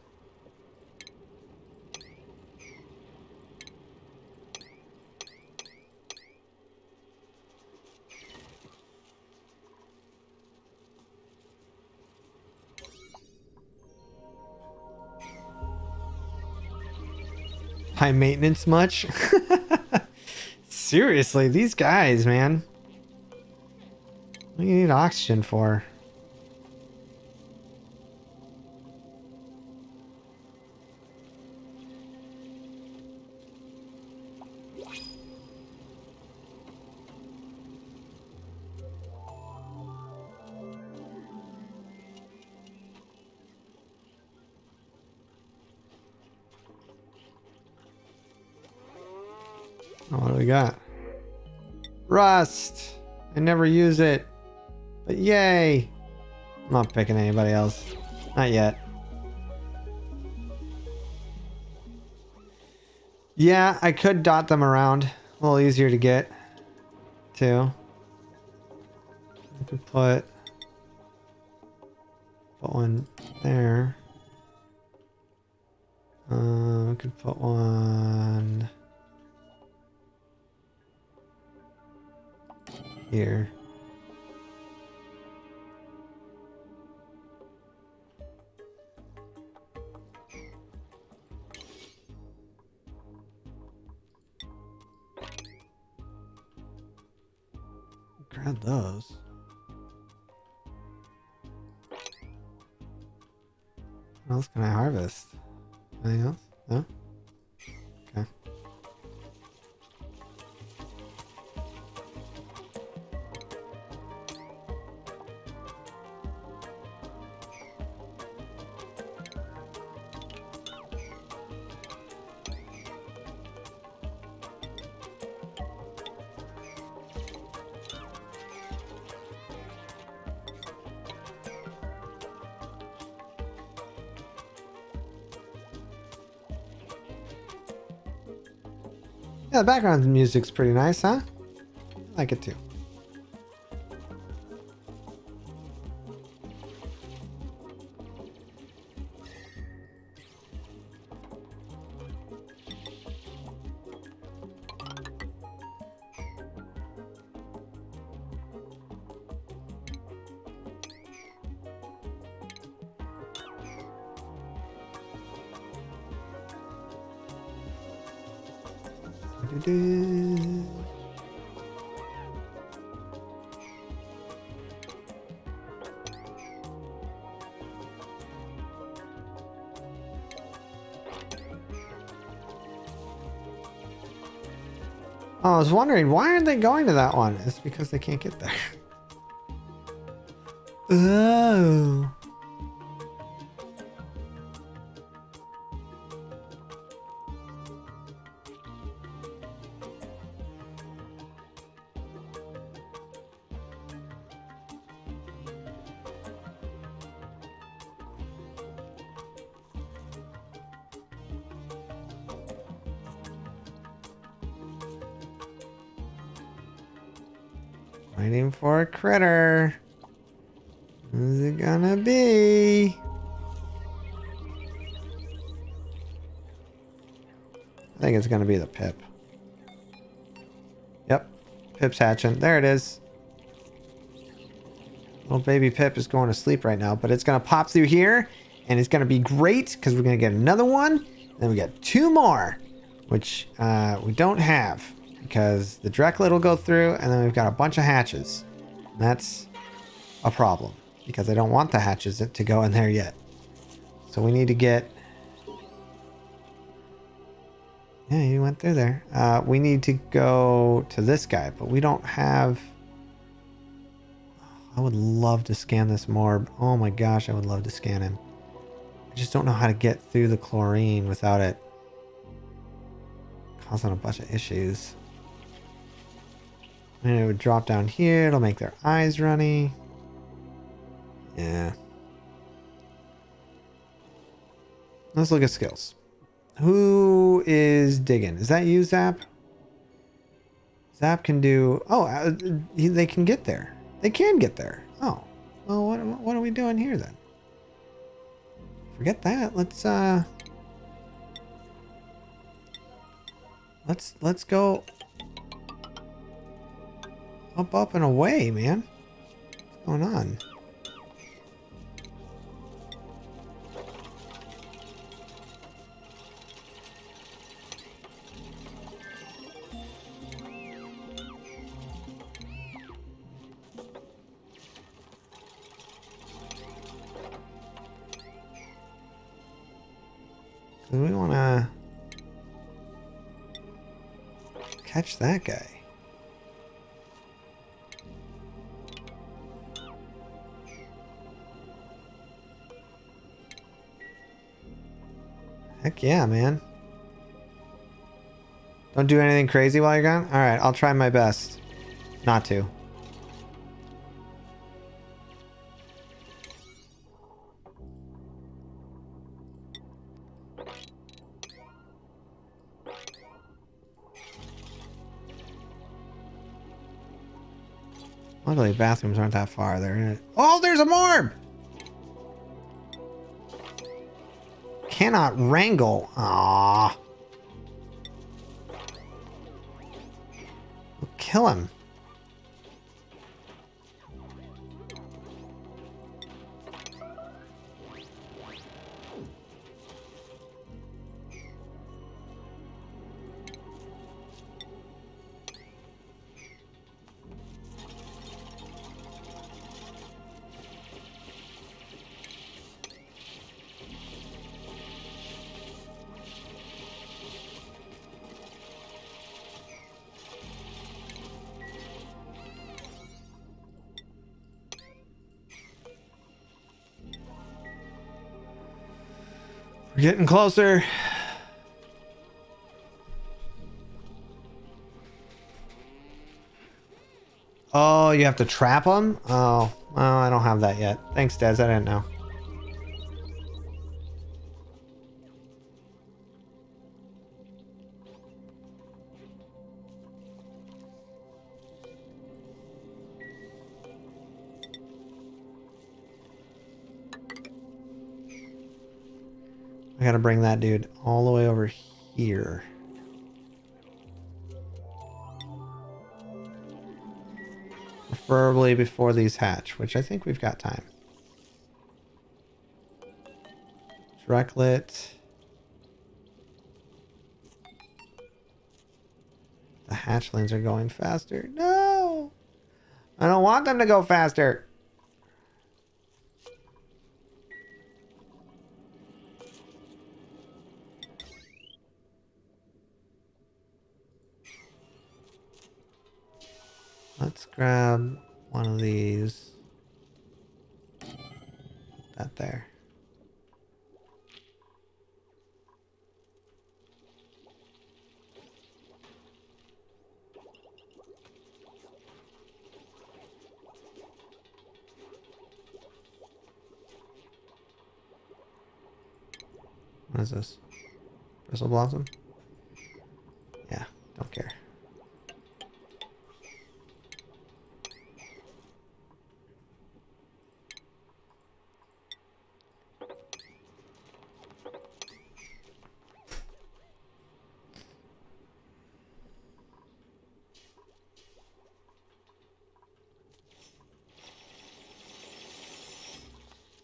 High maintenance much? Seriously, these guys, man. What do you need oxygen for? Oh, what do we got? Rust! I never use it. But yay! I'm not picking anybody else. Not yet. Yeah, I could dot them around. A little easier to get, too. I could put one there. I could put one here. Grab those. What else can I harvest? Anything else? No? Okay. Yeah, the background music's pretty nice, huh? I like it too. Do-do-do. Oh, I was wondering, why aren't they going to that one? It's because they can't get there. Oh. Waiting for a critter. Who's it gonna be? I think it's gonna be the Pip. Yep. Pip's hatching. There it is. Little baby Pip is going to sleep right now, but it's gonna pop through here, and it's gonna be great because we're gonna get another one. Then we got 2 more, which we don't have because the Drecklet will go through, and then we've got a bunch of hatches. And that's a problem because I don't want the hatches to go in there yet. So we need to get... Yeah, you went through there. We need to go to this guy, but we don't have... I would love to scan this morb. Oh my gosh, I would love to scan him. I just don't know how to get through the chlorine without it causing a bunch of issues. And it would drop down here. It'll make their eyes runny. Yeah. Let's look at skills. Who is digging? Is that you, Zap? Zap can do... Oh, they can get there. They can get there. Oh. Well, what are we doing here then? Forget that. Let's go up and away, man. What's going on? We want to catch that guy. Heck yeah, man. Don't do anything crazy while you're gone? Alright, I'll try my best not to. Luckily, bathrooms aren't that far. They're in it. Oh, there's a morb! Cannot wrangle. Ah. We'll kill him. We're getting closer. Oh, you have to trap them? Oh, well, I don't have that yet. Thanks, Des. I didn't know. I gotta bring that dude all the way over here. Preferably before these hatch, which I think we've got time. Directlet. The hatchlings are going faster. No! I don't want them to go faster. Let's grab one of these. That there. What is this? Bristle Blossom? Yeah, don't care.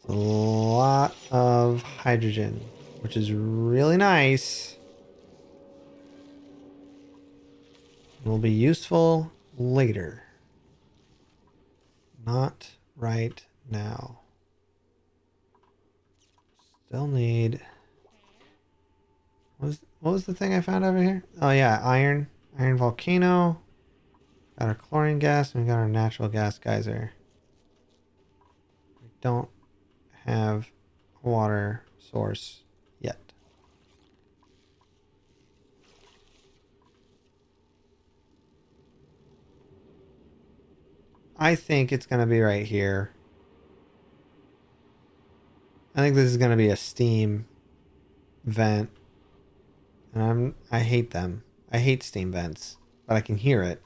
A lot of hydrogen, which is really nice. Will be useful later. Not right now. Still need... What was the thing I found over here? Oh yeah, iron. Iron volcano. Got our chlorine gas and we got our natural gas geyser. We don't have a water source yet. I think it's going to be right here. I think this is going to be a steam vent. And I hate them. I hate steam vents, but I can hear it.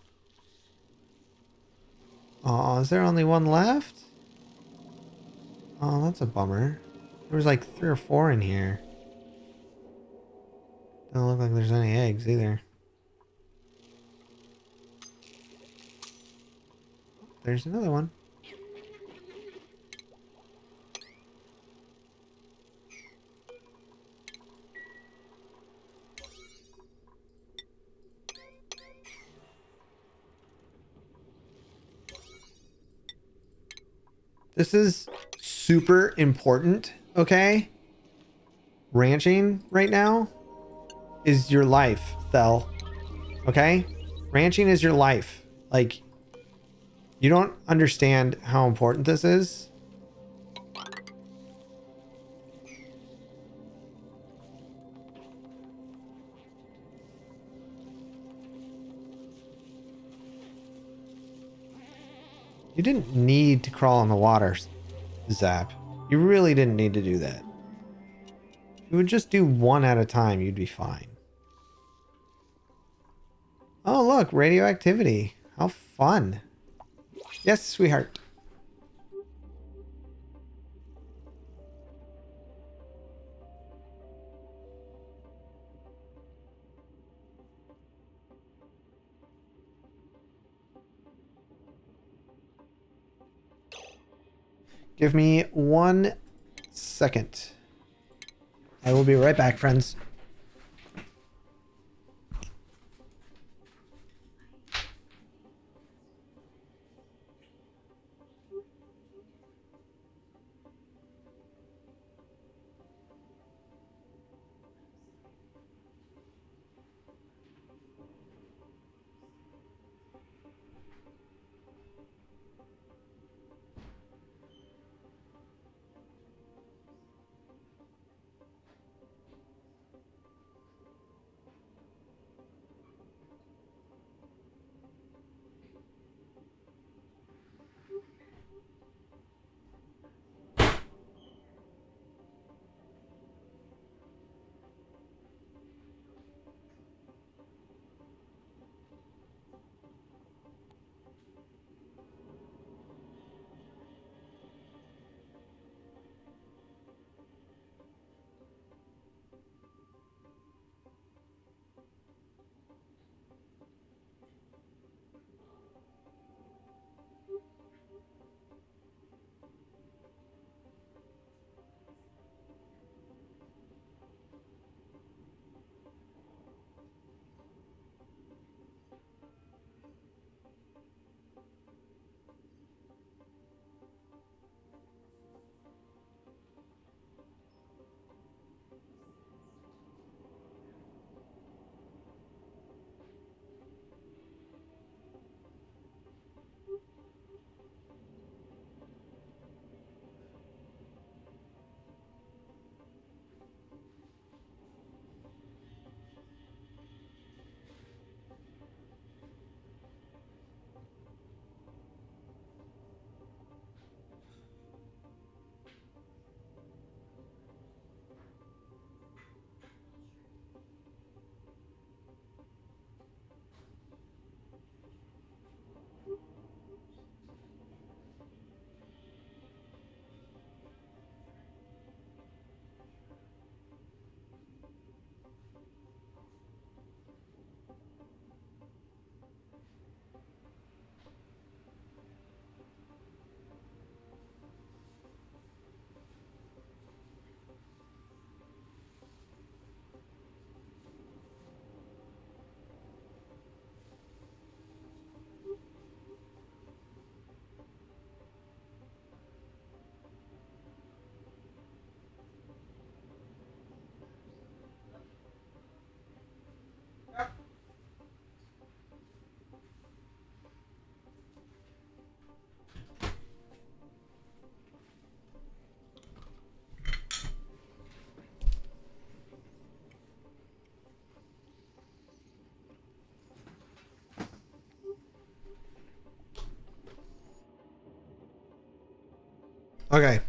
Oh, is there only one left? Oh, that's a bummer. There was like 3 or 4 in here. Doesn't look like there's any eggs either. There's another one. This is super important, okay? Ranching right now is your life, Thel. Okay? Ranching is your life. Like, you don't understand how important this is. You didn't need to crawl on the water, Zap. You really didn't need to do that. If you would just do one at a time, you'd be fine. Oh, look, radioactivity. How fun. Yes, sweetheart. Give me 1 second. I will be right back, friends. Okay.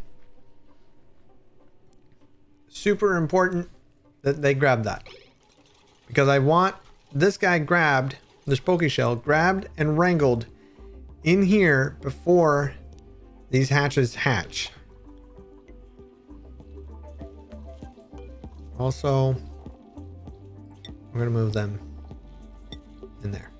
Super important that they grab that. Because I want this guy grabbed, this Pokeshell, grabbed and wrangled in here before these hatches hatch. Also, we're going to move them in there.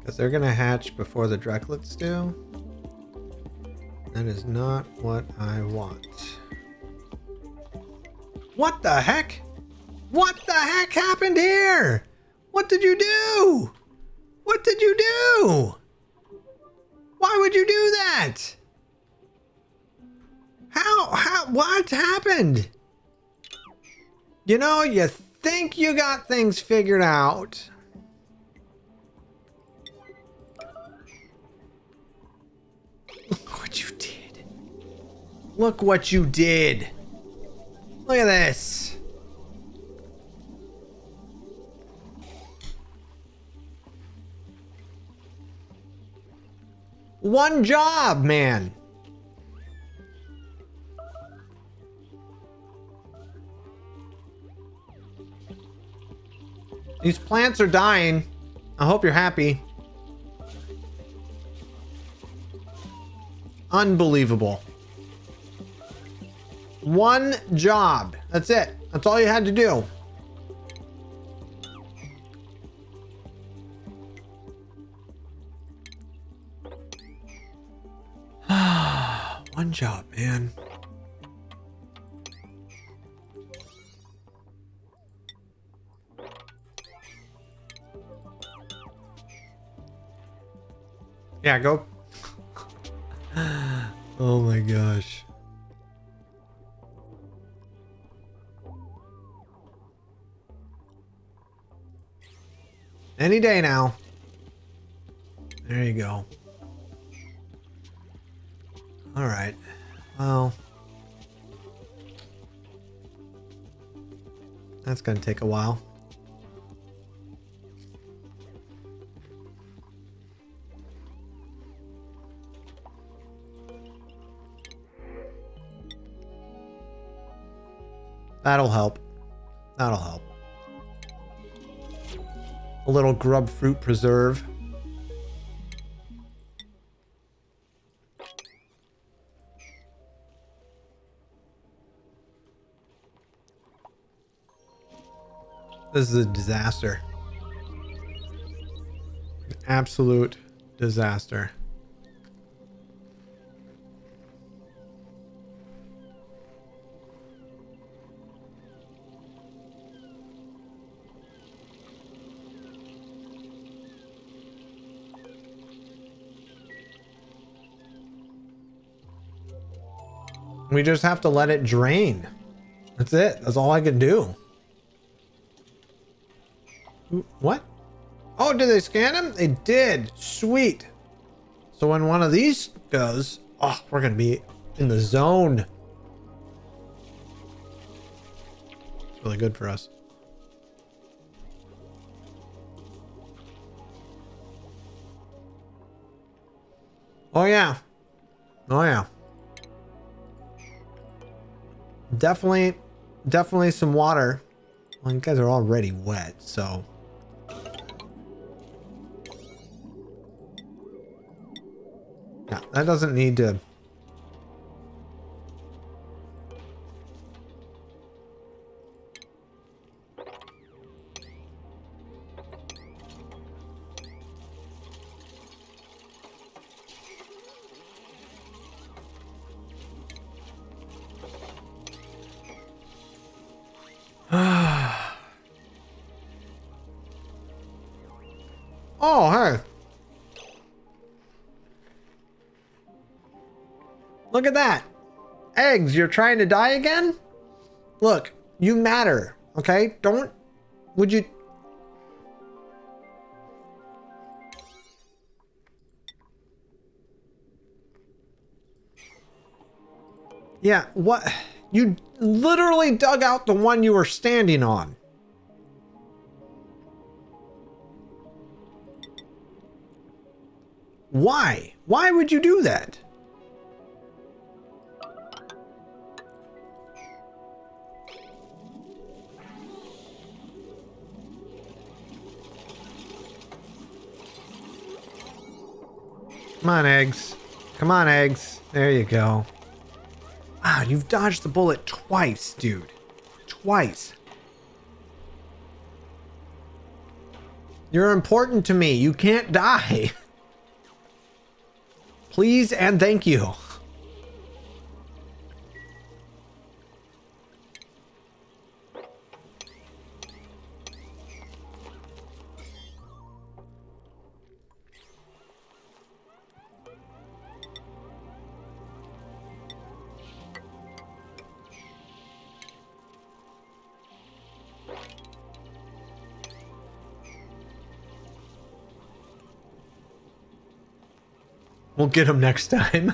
Because they're going to hatch before the Drecklets do. That is not what I want. What the heck? What the heck happened here? What did you do? What did you do? Why would you do that? What happened? You know, you think you got things figured out. Look what you did. Look what you did. Look at this. One job, man. These plants are dying. I hope you're happy. Unbelievable. One job. That's it. That's all you had to do. One job, man. Yeah, go. Oh my gosh. Any day now. There you go. All right. Well, that's going to take a while. That'll help. That'll help. A little grub fruit preserve. This is a disaster. An absolute disaster. We just have to let it drain. That's it. That's all I can do. What? Oh, did they scan him? They did. Sweet. So when one of these goes, oh, we're going to be in the zone. It's really good for us. Oh, yeah. Oh, yeah. Definitely some water. Well, you guys are already wet, so. Yeah, that doesn't need to. Oh, hey. Look at that. Eggs, you're trying to die again? Look, you matter, okay? Don't... Would you... Yeah, what? You literally dug out the one you were standing on. Why? Why would you do that? Come on, eggs. Come on, eggs. There you go. Wow, you've dodged the bullet twice, dude. Twice. You're important to me. You can't die. Please and thank you. We'll get him next time.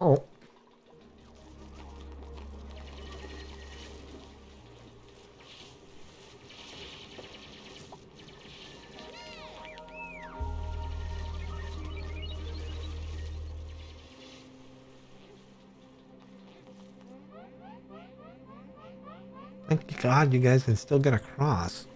Oh. Thank God you guys can still get across.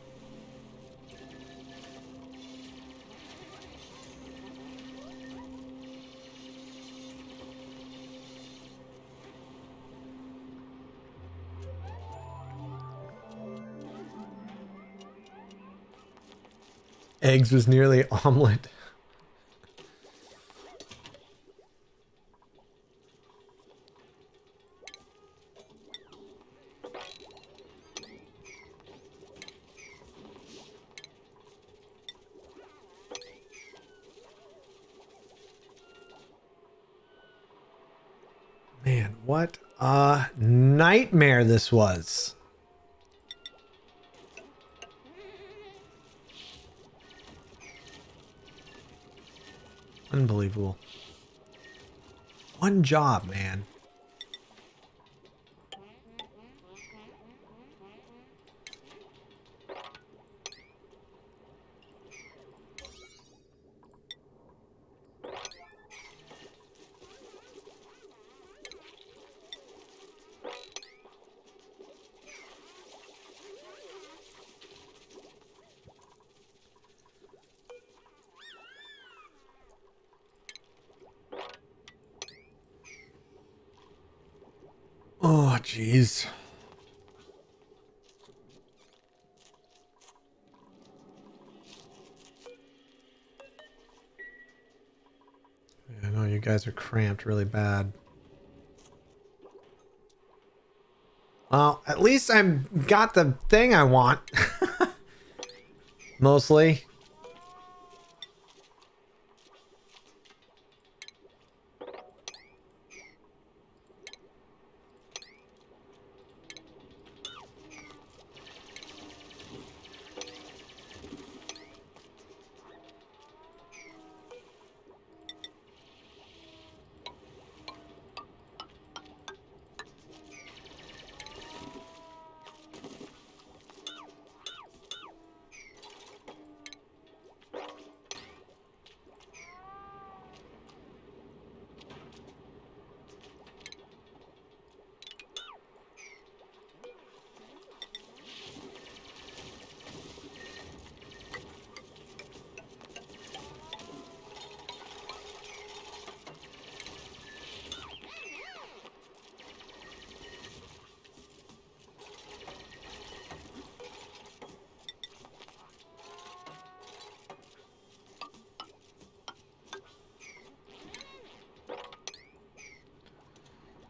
Eggs was nearly omelet. Man, what a nightmare this was. Unbelievable. One job, man. Oh, jeez. I know you guys are cramped really bad. Well, at least I've got the thing I want. Mostly.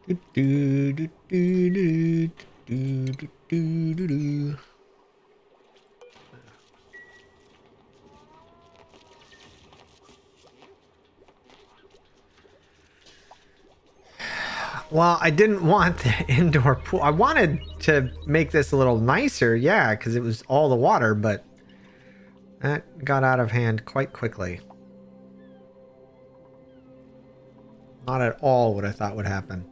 Do, do, do, do, do, do, do, do, do, do. Well, I didn't want the indoor pool. I wanted to make this a little nicer, yeah, because it was all the water, but that got out of hand quite quickly. Not at all what I thought would happen.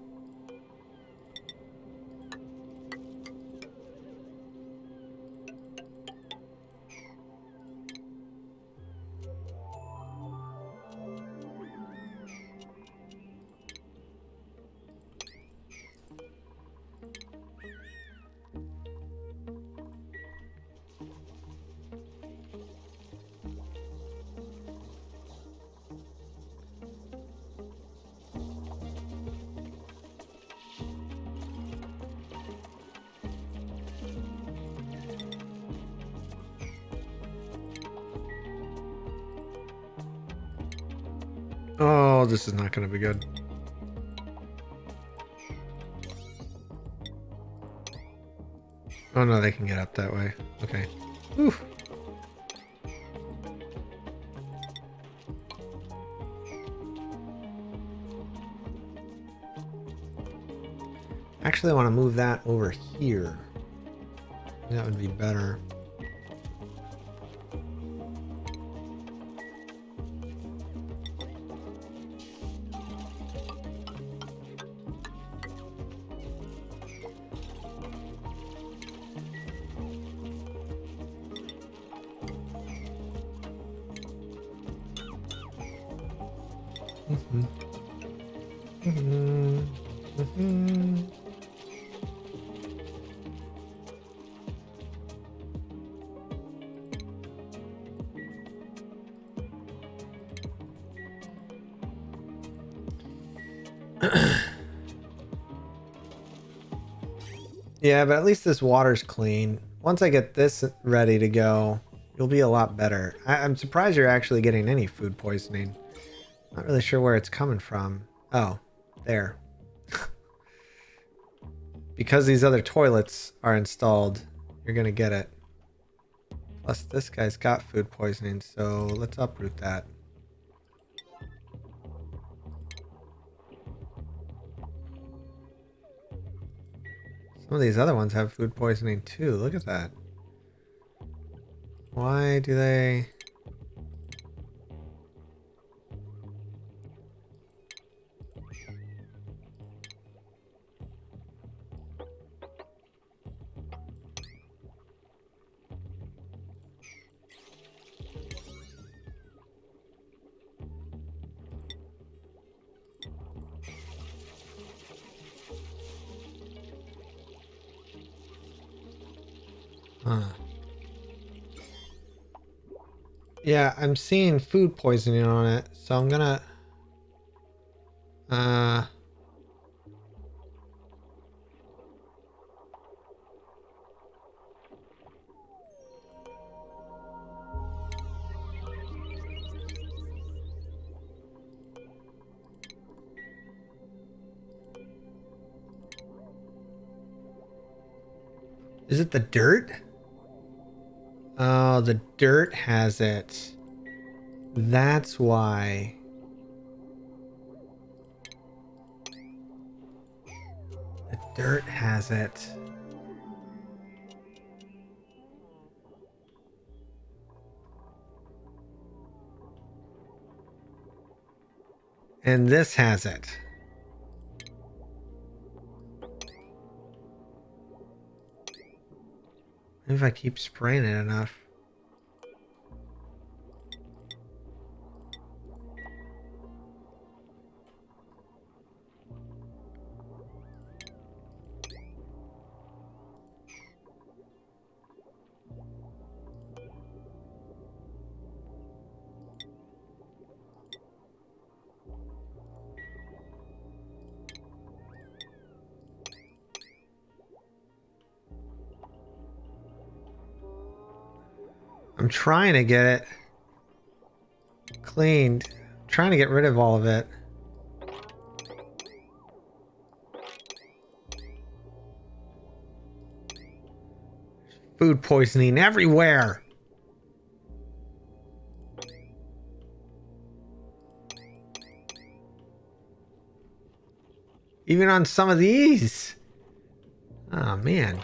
Oh, this is not going to be good. Oh no, they can get up that way. Okay. Whew. Actually, I want to move that over here. That would be better. Yeah, but at least this water's clean. Once I get this ready to go, you'll be a lot better. I'm surprised you're actually getting any food poisoning. Not really sure where it's coming from. Oh, there. Because these other toilets are installed, you're gonna get it. Plus, this guy's got food poisoning, so let's uproot that. Some of these other ones have food poisoning too. Look at that. Why do they... Huh. Yeah, I'm seeing food poisoning on it, so I'm gonna... Uh... Is it the dirt? Oh, the dirt has it. That's why. The dirt has it. And this has it. Maybe if I keep spraying it enough. I'm trying to get it cleaned. I'm trying to get rid of all of it. Food poisoning everywhere. Even on some of these. Oh, man.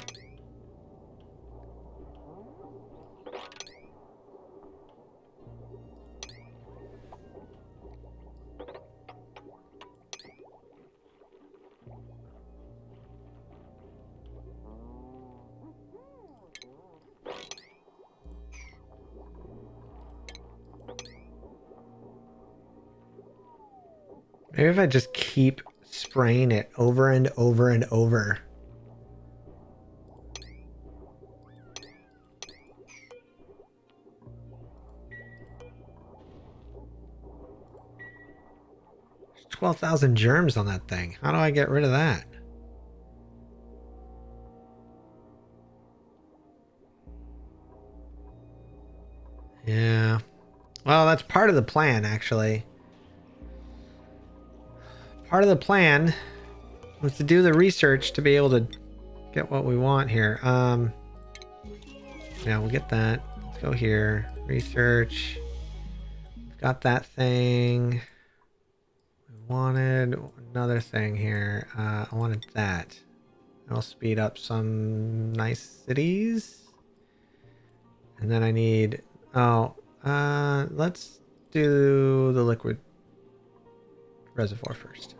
Maybe if I just keep spraying it over and over and over. There's 12,000 germs on that thing. How do I get rid of that? Yeah. Well, that's part of the plan, actually. Part of the plan was to do the research to be able to get what we want here. Yeah, we'll get that. Let's go here. Research. We've got that thing. We wanted another thing here. I wanted that. That'll speed up some nice cities. And then I need... Oh, let's do the liquid reservoir first.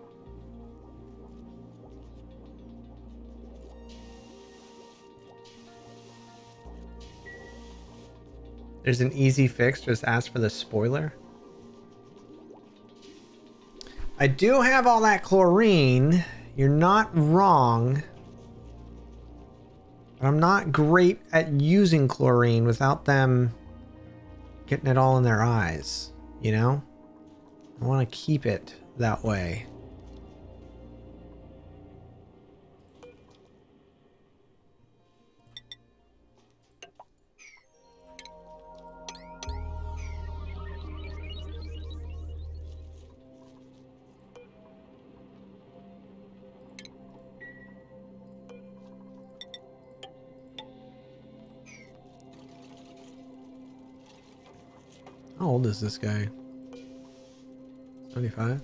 There's an easy fix. Just ask for the spoiler. I do have all that chlorine. You're not wrong. But I'm not great at using chlorine without them getting it all in their eyes, you know? I want to keep it that way. How old is this guy? 75?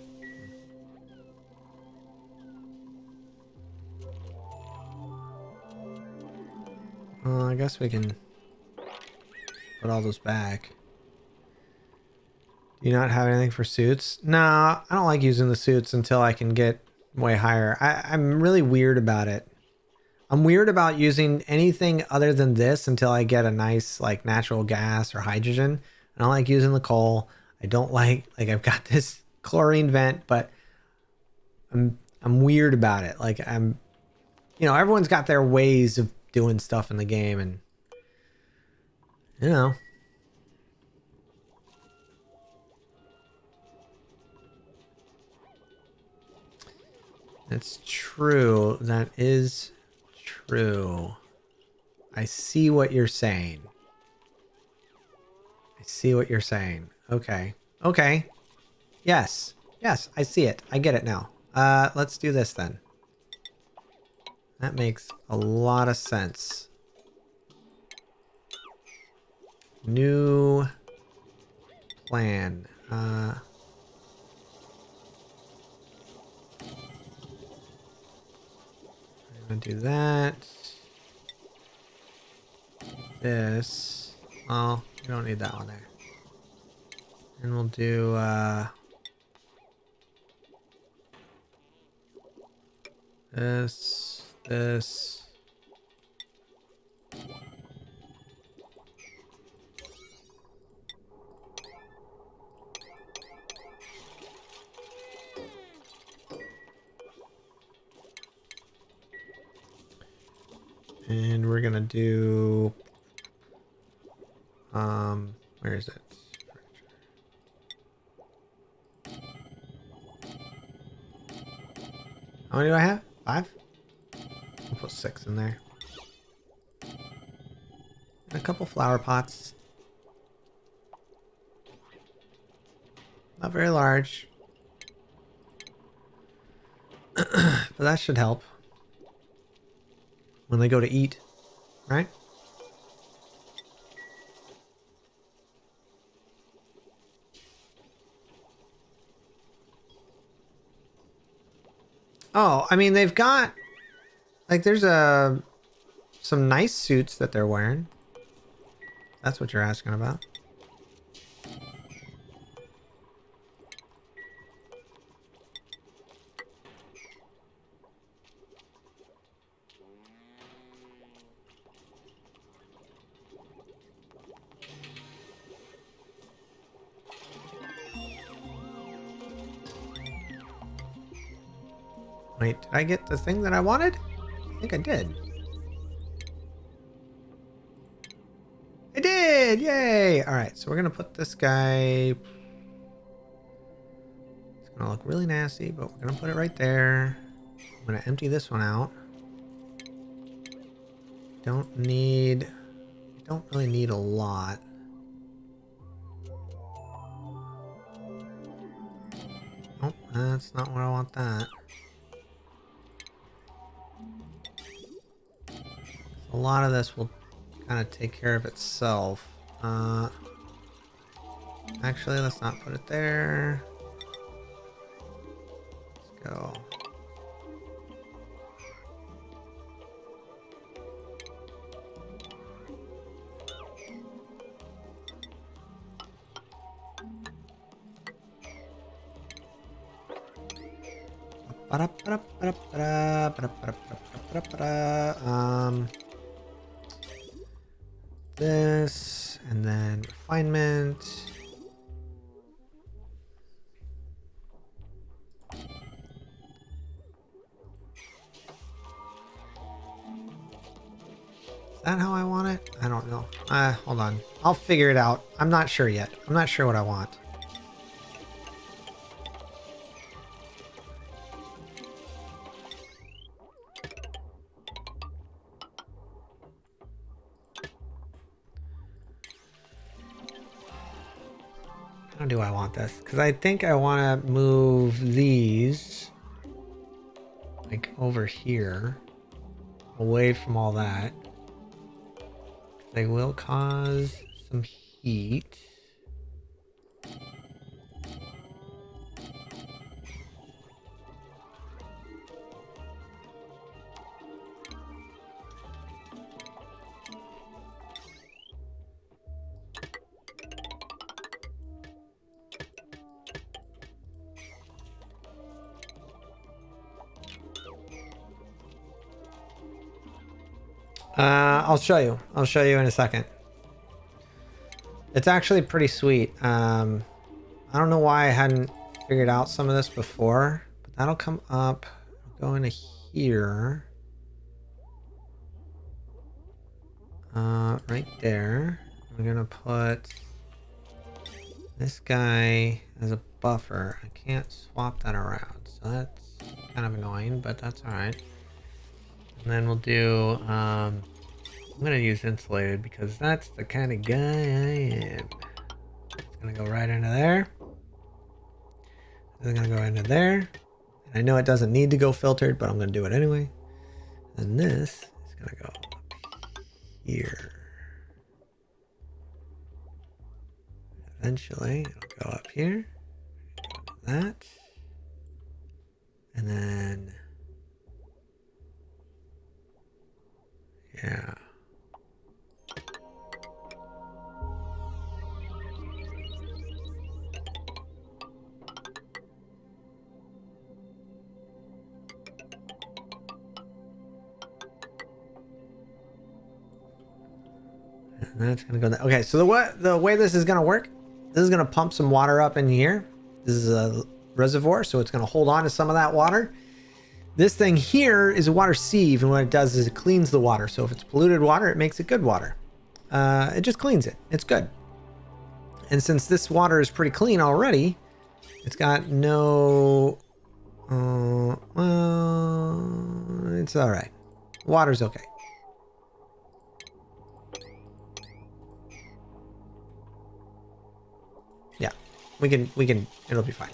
I guess we can put all those back. Do you not have anything for suits? No, I don't like using the suits until I can get way higher. I'm really weird about it. I'm weird about using anything other than this until I get a nice like natural gas or hydrogen. I don't like using the coal. I don't like I've got this chlorine vent, but I'm weird about it. Like everyone's got their ways of doing stuff in the game, and you know. That's true. That is true. I see what you're saying. I see what you're saying. Okay. Okay. Yes. Yes, I see it. I get it now. Let's do this then. That makes a lot of sense. New plan. I'm gonna do that. This. Oh, we don't need that one there. And we'll do this. And we're gonna do where is it? How many do I have? 5? I'll put 6 in there. And a couple flower pots. Not very large. But that should help. When they go to eat, right? Oh, I mean, they've got like there's some nice suits that they're wearing. That's what you're asking about. Wait, did I get the thing that I wanted? I think I did. I did! Yay! Alright, so we're gonna put this guy. It's gonna look really nasty, but we're gonna put it right there. I'm gonna empty this one out. Don't really need a lot. Nope, that's not where I want that. A lot of this will kind of take care of itself. Actually, let's not put it there. Let's go. This and then refinement. that how I want it? I don't know. Hold on. I'll figure it out. I'm not sure yet. I'm not sure what I want. How do I want this? Because I think I want to move these like over here, away from all that. They will cause some heat. I'll show you. I'll show you in a second. It's actually pretty sweet. I don't know why I hadn't figured out some of this before, but that'll come up, go into here. Right there. We're gonna put this guy as a buffer. I can't swap that around, so that's kind of annoying, but that's all right. And then we'll do, I'm gonna use insulated because that's the kind of guy I am. It's gonna go right into there. It's gonna go into there. I know it doesn't need to go filtered, but I'm gonna do it anyway. And this is gonna go up here. Eventually, it'll go up here. Go to that. And then, yeah. And that's gonna go there. Okay, so the way this is gonna work, this is gonna pump some water up in here. This is a reservoir, so it's gonna hold on to some of that water. This thing here is a water sieve, and what it does is it cleans the water. So if it's polluted water, it makes it good water. It just cleans it. It's good. And since this water is pretty clean already, it's got no... well, it's all right. Water's okay. Yeah, we can, it'll be fine.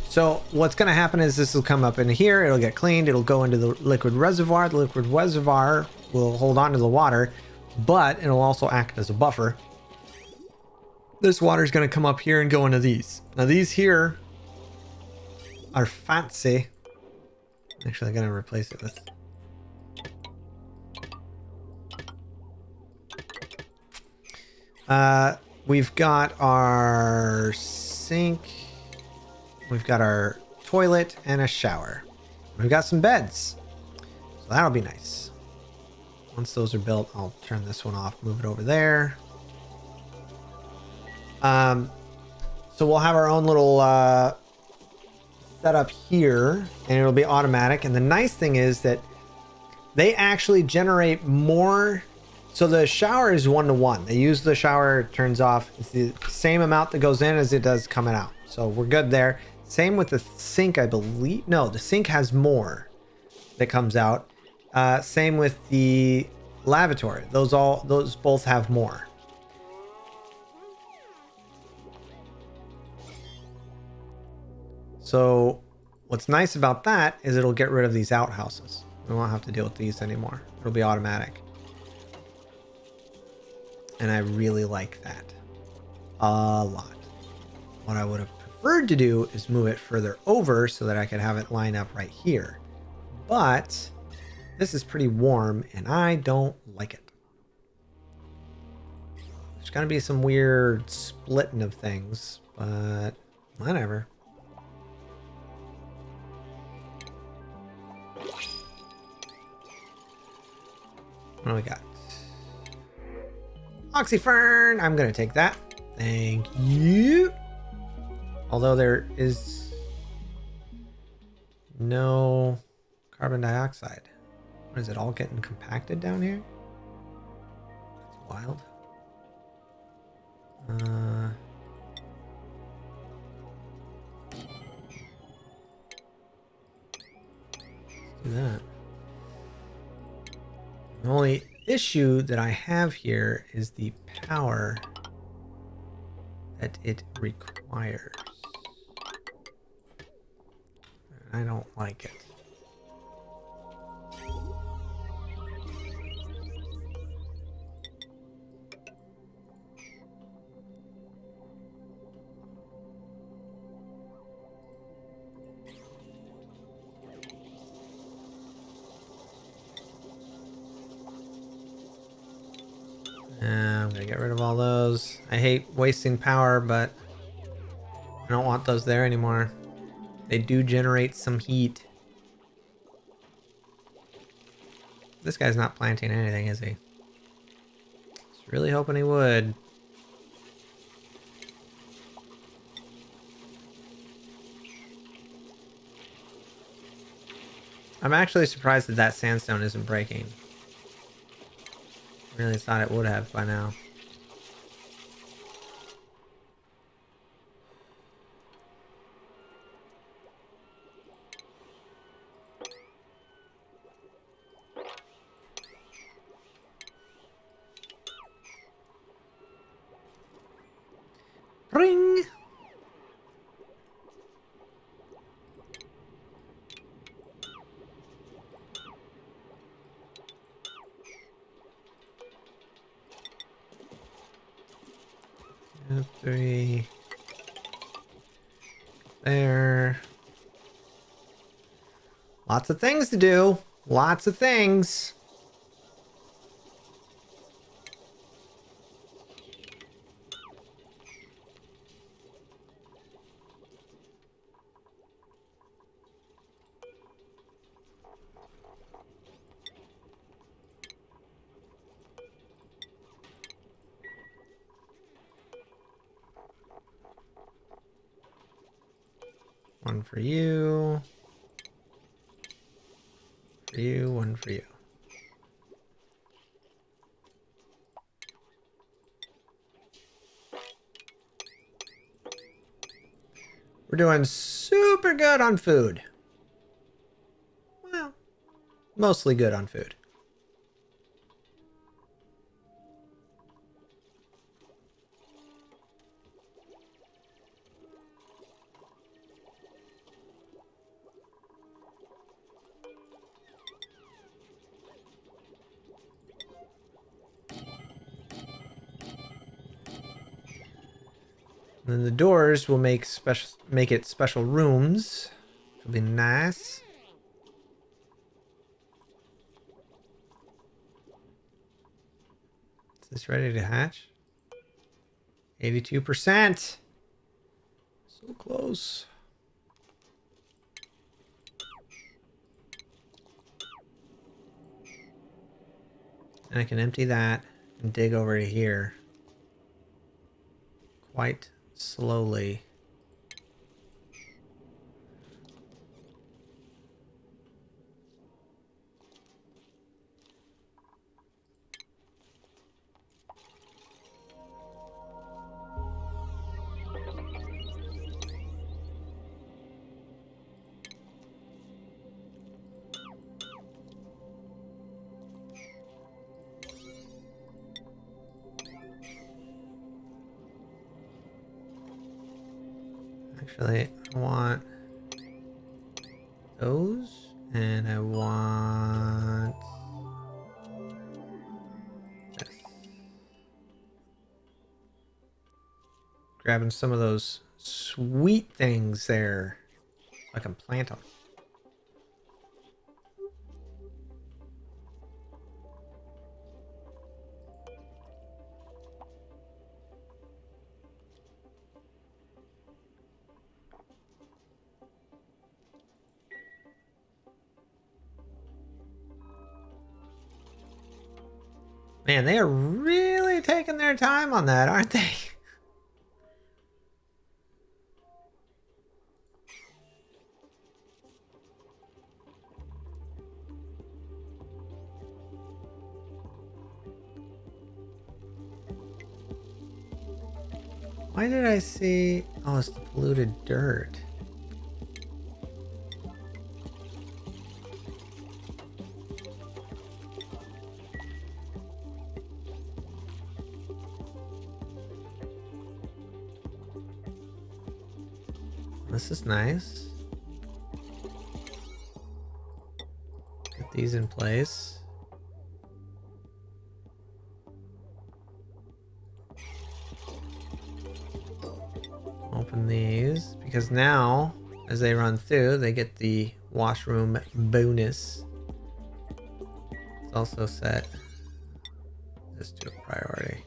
So what's going to happen is this will come up in here. It'll get cleaned. It'll go into the liquid reservoir. The liquid reservoir will hold on to the water, but it'll also act as a buffer. This water is going to come up here and go into these. Now these here are fancy. Actually, I'm going to replace it with... we've got our sink. We've got our toilet and a shower. We've got some beds. So that'll be nice. Once those are built, I'll turn this one off, move it over there. So we'll have our own little setup here, and it'll be automatic. And the nice thing is that they actually generate more. So the shower is 1-to-1. They use the shower, it turns off. It's the same amount that goes in as it does coming out. So we're good there. Same with the sink, I believe. No, the sink has more that comes out. Same with the lavatory. Those both have more. So what's nice about that is it'll get rid of these outhouses. We won't have to deal with these anymore. It'll be automatic. And I really like that a lot. What I would have preferred to do is move it further over so that I could have it line up right here. But this is pretty warm and I don't like it. There's gonna be some weird splitting of things, but whatever. What do we got? Oxyfern! I'm gonna take that. Thank you. Although there is no carbon dioxide. What is it, all getting compacted down here? wild. Let's do that. The only issue that I have here is the power that it requires. I don't like it. I'm gonna get rid of all those. I hate wasting power, but I don't want those there anymore. They do generate some heat. This guy's not planting anything, is he? Just really hoping he would. I'm actually surprised that that sandstone isn't breaking. Really thought it would have by now. Ring! 2, 3. There. Lots of things to do. Lots of things. One for you. For you, one for you. We're doing super good on food. Well, mostly good on food. And then the doors will make it special rooms, which will be nice. Is this ready to hatch? 82%. So close. And I can empty that and dig over to here quite slowly. Actually, I want those, and I want this. Grabbing some of those sweet things there, so I can plant them. Man, they are really taking their time on that, aren't they? Why did I see... Oh, it's the polluted dirt. This is nice. Get these in place. Open these, because now, as they run through, they get the washroom bonus. It's also set this to a priority.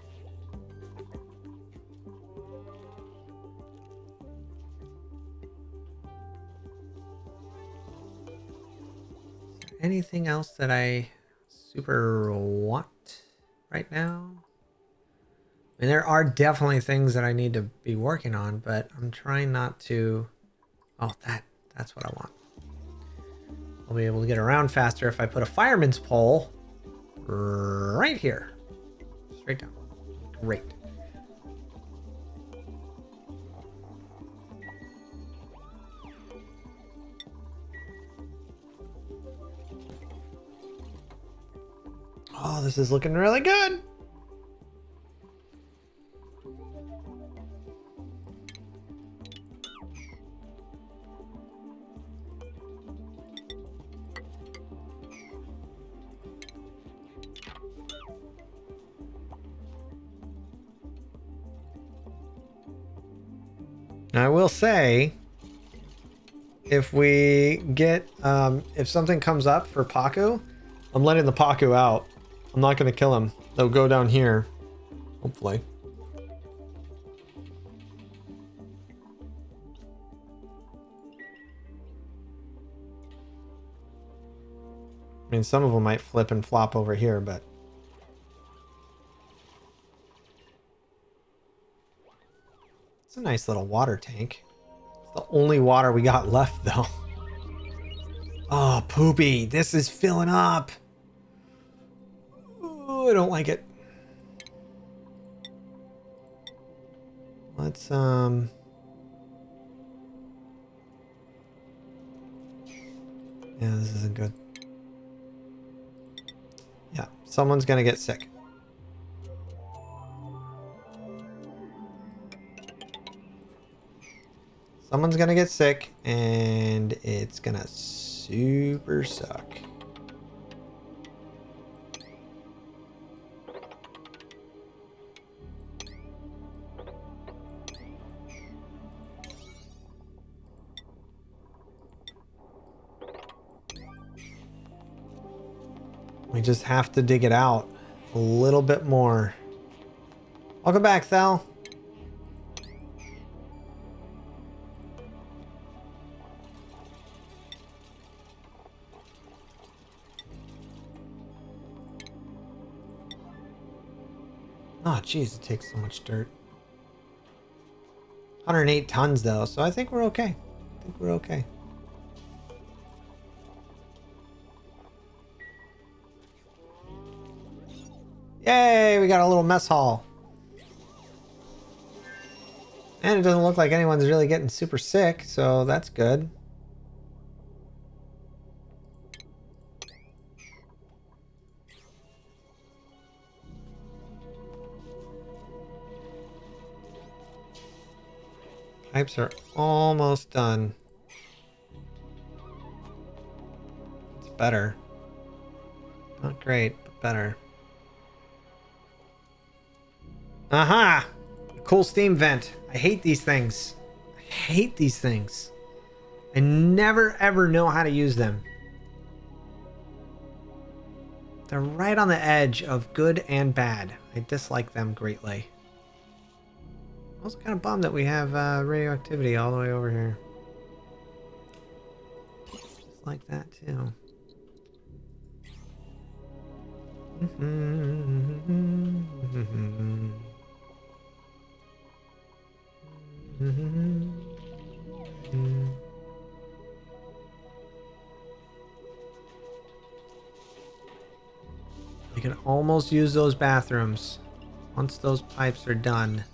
Is there anything else that I super want right now? I mean, there are definitely things that I need to be working on, but I'm trying not to... Oh, that's what I want. I'll be able to get around faster if I put a fireman's pole right here. Straight down. Great. Oh, this is looking really good. I will say, if we get, if something comes up for Paku, I'm letting the Paku out. I'm not going to kill him. They'll go down here, hopefully. I mean, some of them might flip and flop over here, but... It's a nice little water tank. It's the only water we got left, though. Oh, poopy. This is filling up. Oh, I don't like it. Let's, Yeah, this isn't good. Yeah, someone's gonna get sick. Someone's gonna get sick, and it's gonna super suck. We just have to dig it out a little bit more. Welcome back, Thal. Oh, jeez, it takes so much dirt. 108 tons, though, so I think we're okay. I think we're okay. Yay, we got a little mess hall. And it doesn't look like anyone's really getting super sick, so that's good. Pipes are almost done. It's better. Not great, but better. Aha! Cool steam vent. I hate these things. I hate these things. I never ever know how to use them. They're right on the edge of good and bad. I dislike them greatly. I'm also kind of bummed that we have radioactivity all the way over here. Just like that too. I can almost use those bathrooms once those pipes are done.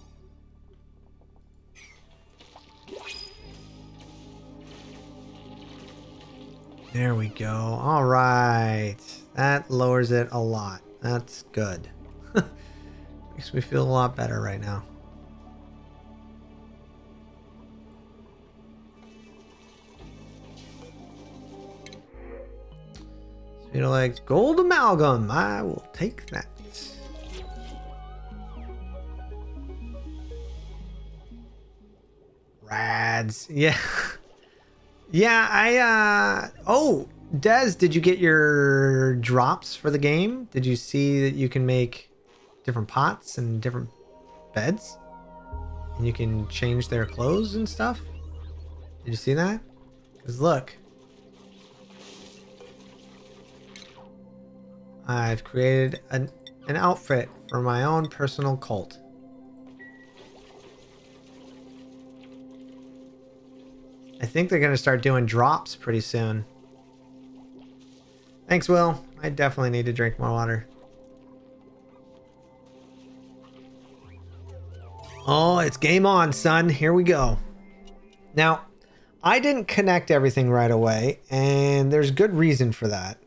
There we go. All right. That lowers it a lot. That's good. Makes me feel a lot better right now. Speedo legs, gold amalgam. I will take that. Rads. Yeah. Yeah, oh, Des, did you get your drops for the game? Did you see that you can make different pots and different beds? And you can change their clothes and stuff? Did you see that? Because look. I've created an outfit for my own personal cult. I think they're going to start doing drops pretty soon. Thanks, Will. I definitely need to drink more water. Oh, it's game on, son. Here we go. Now, I didn't connect everything right away, and there's good reason for that.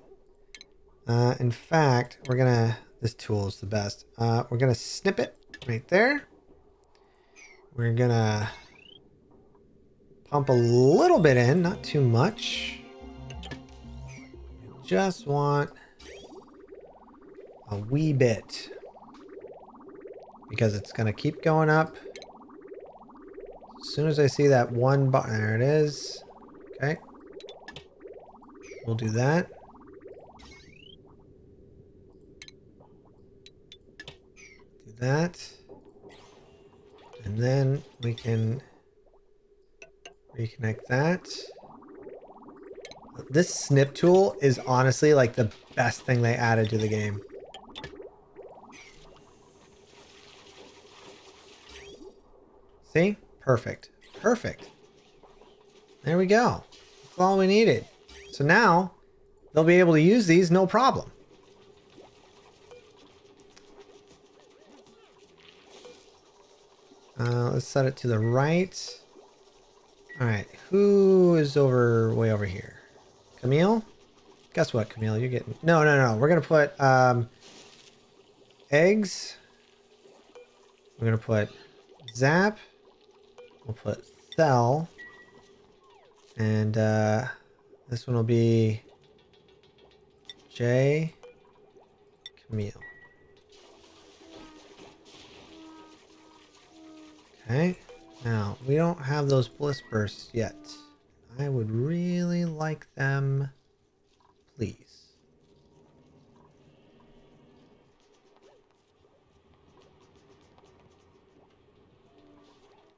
In fact, we're going to... This tool is the best. We're going to snip it right there. We're going to pump a little bit in, not too much. Just want a wee bit. Because it's going to keep going up. As soon as I see that one button, there it is. Okay. We'll do that. Do that. And then we can reconnect that. This snip tool is honestly like the best thing they added to the game. See? Perfect. Perfect. There we go. That's all we needed. So now they'll be able to use these no problem. Let's set it to the right. All right. Who is way over here? Camille? Guess what, Camille? You're getting... No. We're going to put eggs. We're going to put Zap. We'll put Cell. And this one will be J. Camille. Okay. Now, we don't have those bliss bursts yet. I would really like them, please.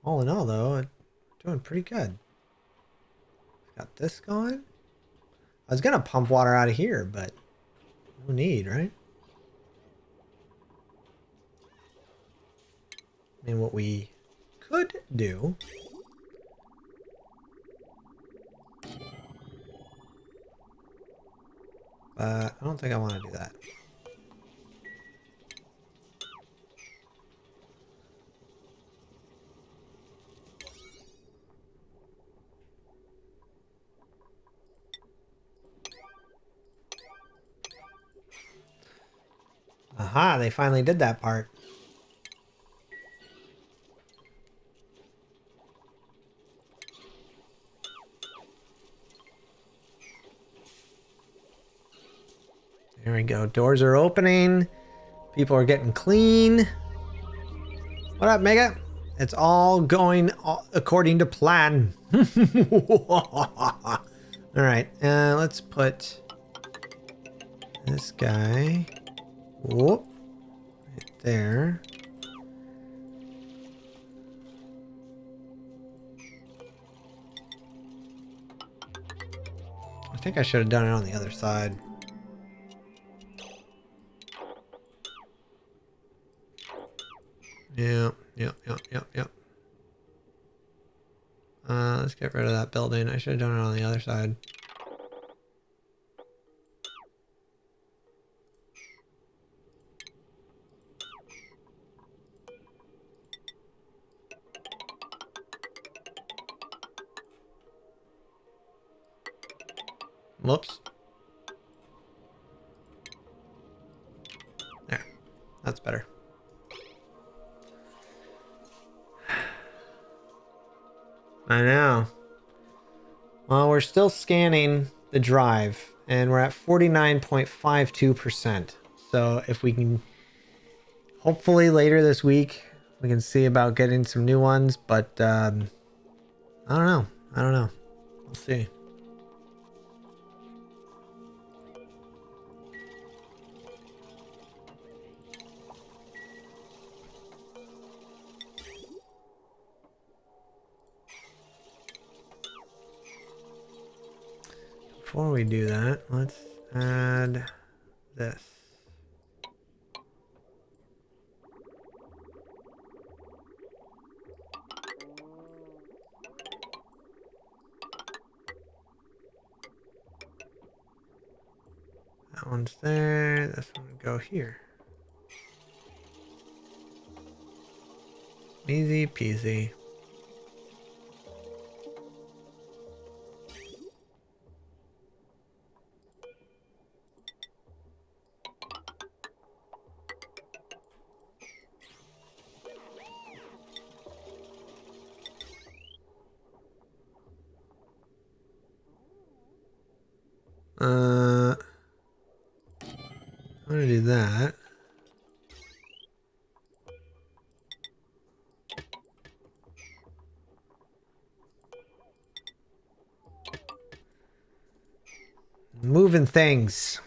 All in all, though, I'm doing pretty good. Got this going. I was gonna pump water out of here, but no need, right? I mean, what we could do... But I don't think I want to do that. Aha, they finally did that part. There we go. Doors are opening. People are getting clean. What up, Mega? It's all going according to plan. All right, let's put this guy right there. I think I should have done it on the other side. Yep. Let's get rid of that building. I should have done it on the other side. Whoops. There. That's better. I know. Well, we're still scanning the drive, and we're at 49.52%. So if we can, hopefully later this week, we can see about getting some new ones. But I don't know. I don't know. We'll see. Before we do that, let's add this. That one's there. This one would go here. Easy peasy. I'm gonna do that. Moving things.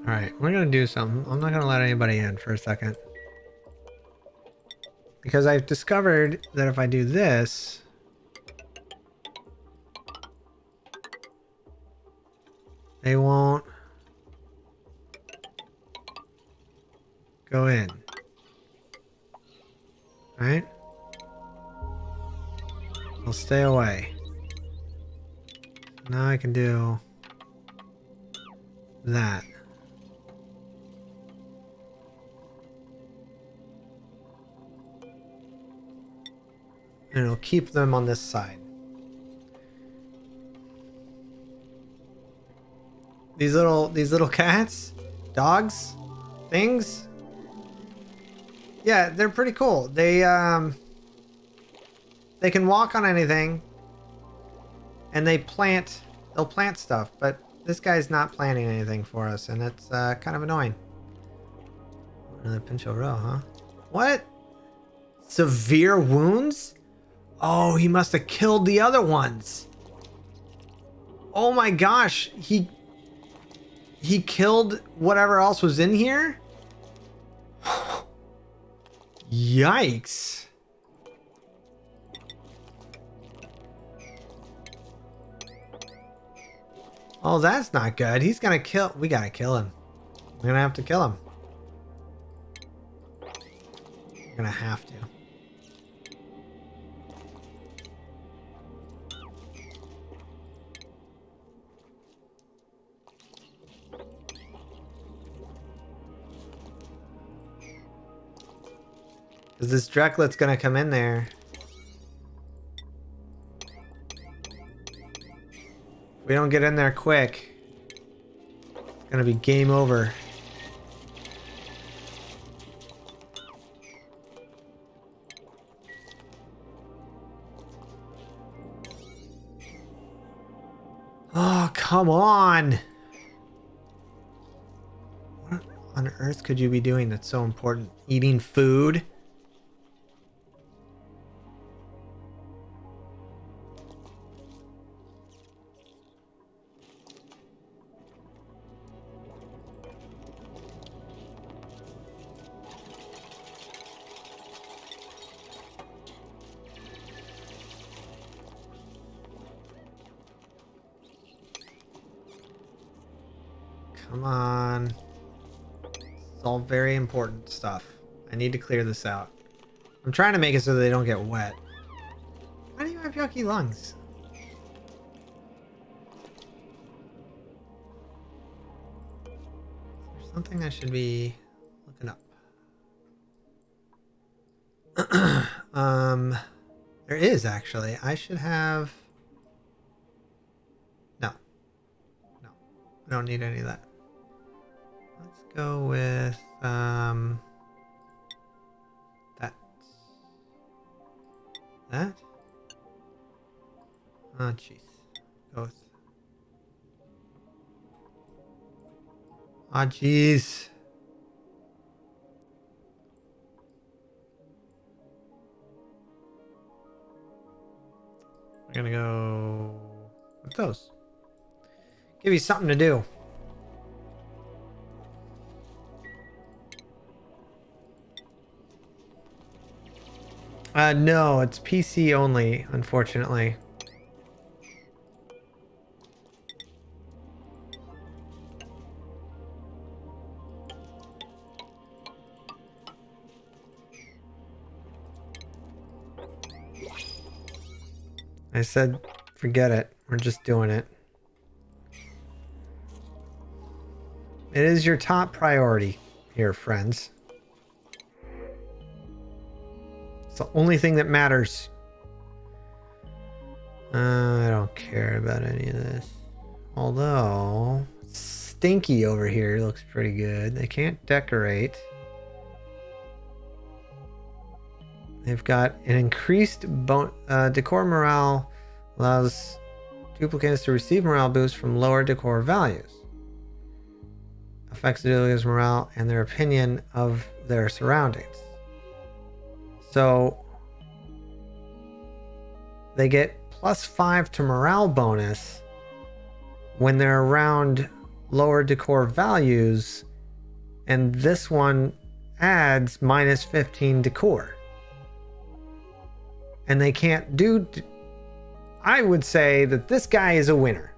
All right, we're gonna do something. I'm not gonna let anybody in for a second. Because I've discovered that if I do this, they won't go in. Right? They'll stay away. Now I can do that. And it'll keep them on this side. These little cats, dogs, things. Yeah, they're pretty cool. They can walk on anything, and they'll plant stuff, but this guy's not planting anything for us, and it's kind of annoying. Another Pincho Row, huh? What? Severe wounds? Oh, he must have killed the other ones. Oh my gosh, he killed whatever else was in here? Yikes. Oh, that's not good. He's gonna kill. We gotta kill him. We're gonna have to kill him. We're gonna have to. Because this Dreklet's gonna come in there. If we don't get in there quick, it's gonna be game over. Oh, come on! What on earth could you be doing that's so important? Eating food? Come on. It's all very important stuff. I need to clear this out. I'm trying to make it so they don't get wet. Why do you have yucky lungs? Is there something I should be looking up? There is actually. I should have... No. No. I don't need any of that. Let's go with, that. That? Oh, jeez. Go with... Oh, jeez. We're gonna go with those. Give you something to do. No, it's PC only, unfortunately. I said, forget it. We're just doing it. It is your top priority here, friends. It's the only thing that matters. I don't care about any of this. Although, Stinky over here looks pretty good. They can't decorate. They've got an increased decor morale, allows duplicates to receive morale boost from lower decor values. Affects the duplicate's morale and their opinion of their surroundings. So they get +5 to morale bonus when they're around lower decor values, and this one adds -15 decor. And they can't do... I would say that this guy is a winner.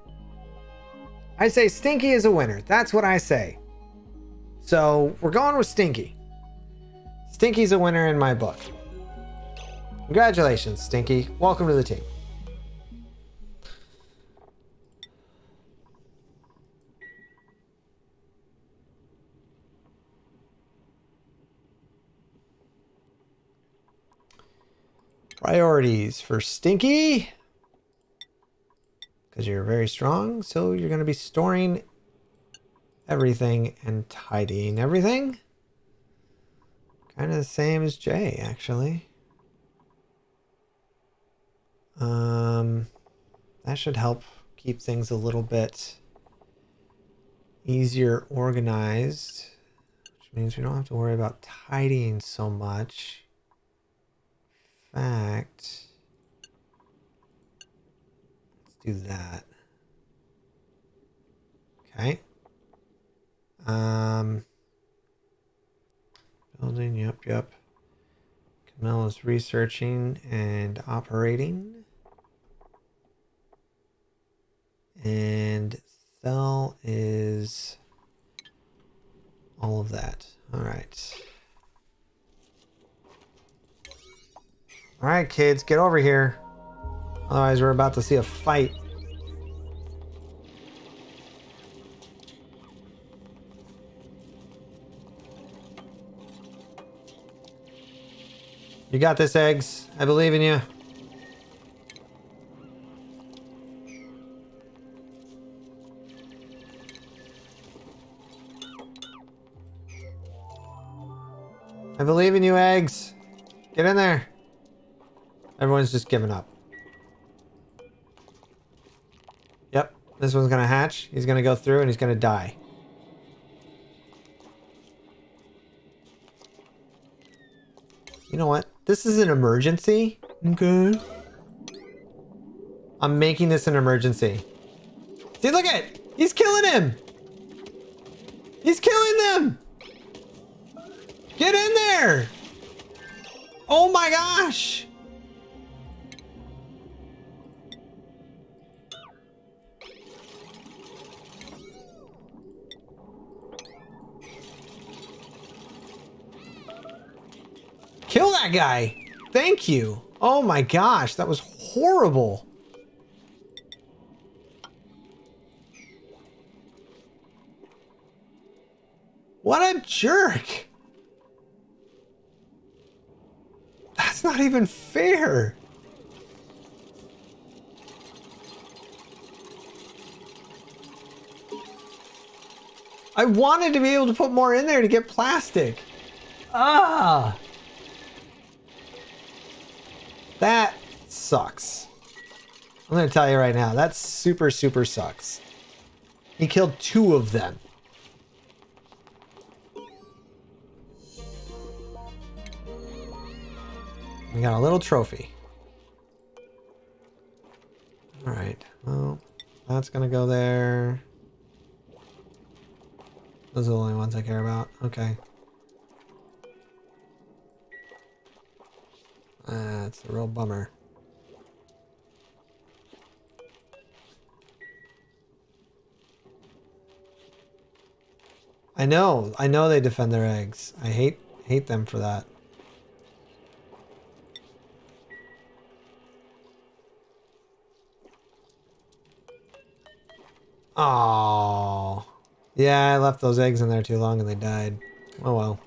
I say Stinky is a winner. That's what I say. So we're going with Stinky. Stinky's a winner in my book. Congratulations, Stinky. Welcome to the team. Priorities for Stinky. Because you're very strong, so you're going to be storing everything and tidying everything. Kind of the same as Jay, actually. That should help keep things a little bit easier organized, which means we don't have to worry about tidying so much. In fact, let's do that. Okay. Building, yep. Camille is researching and operating. And Thel is all of that. All right. All right, kids, get over here. Otherwise, we're about to see a fight. You got this, Eggs. I believe in you. I believe in you, Eggs. Get in there. Everyone's just giving up. Yep, this one's gonna hatch. He's gonna go through and he's gonna die. You know what? This is an emergency. Okay. I'm making this an emergency. See, look at it. He's killing him. He's killing them. Get in there. Oh my gosh. that guy. Thank you. Oh my gosh, that was horrible. What a jerk. That's not even fair. I wanted to be able to put more in there to get plastic. Ah. That sucks. I'm gonna tell you right now, that super sucks. He killed 2 of them. We got a little trophy. Alright, well, that's gonna go there. Those are the only ones I care about. Okay. That's a real bummer. I know they defend their eggs. I hate them for that. Oh. Yeah, I left those eggs in there too long and they died. Oh well.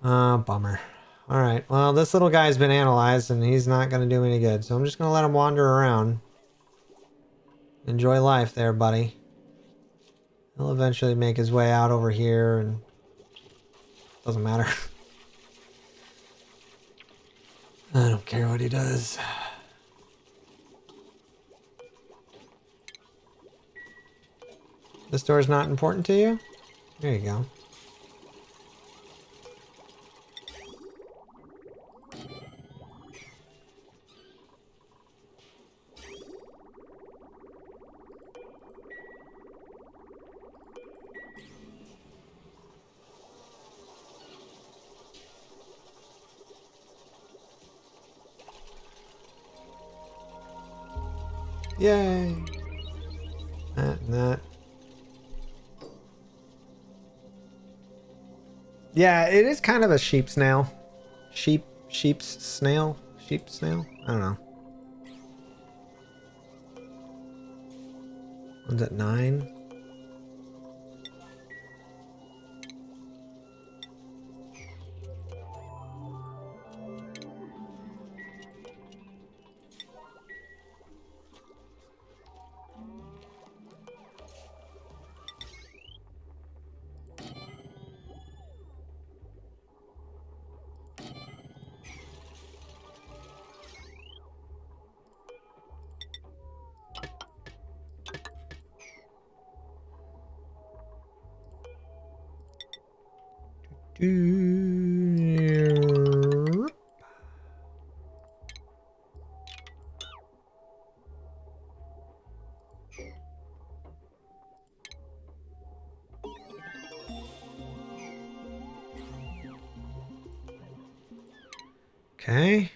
Bummer. Alright, well, this little guy's been analyzed and he's not going to do any good. So I'm just going to let him wander around. Enjoy life there, buddy. He'll eventually make his way out over here and... doesn't matter. I don't care what he does. This door's not important to you? There you go. Yay! That and that. Yeah, it is kind of a sheep snail. Sheep's snail? Sheep snail? I don't know. One's at 9. Okay.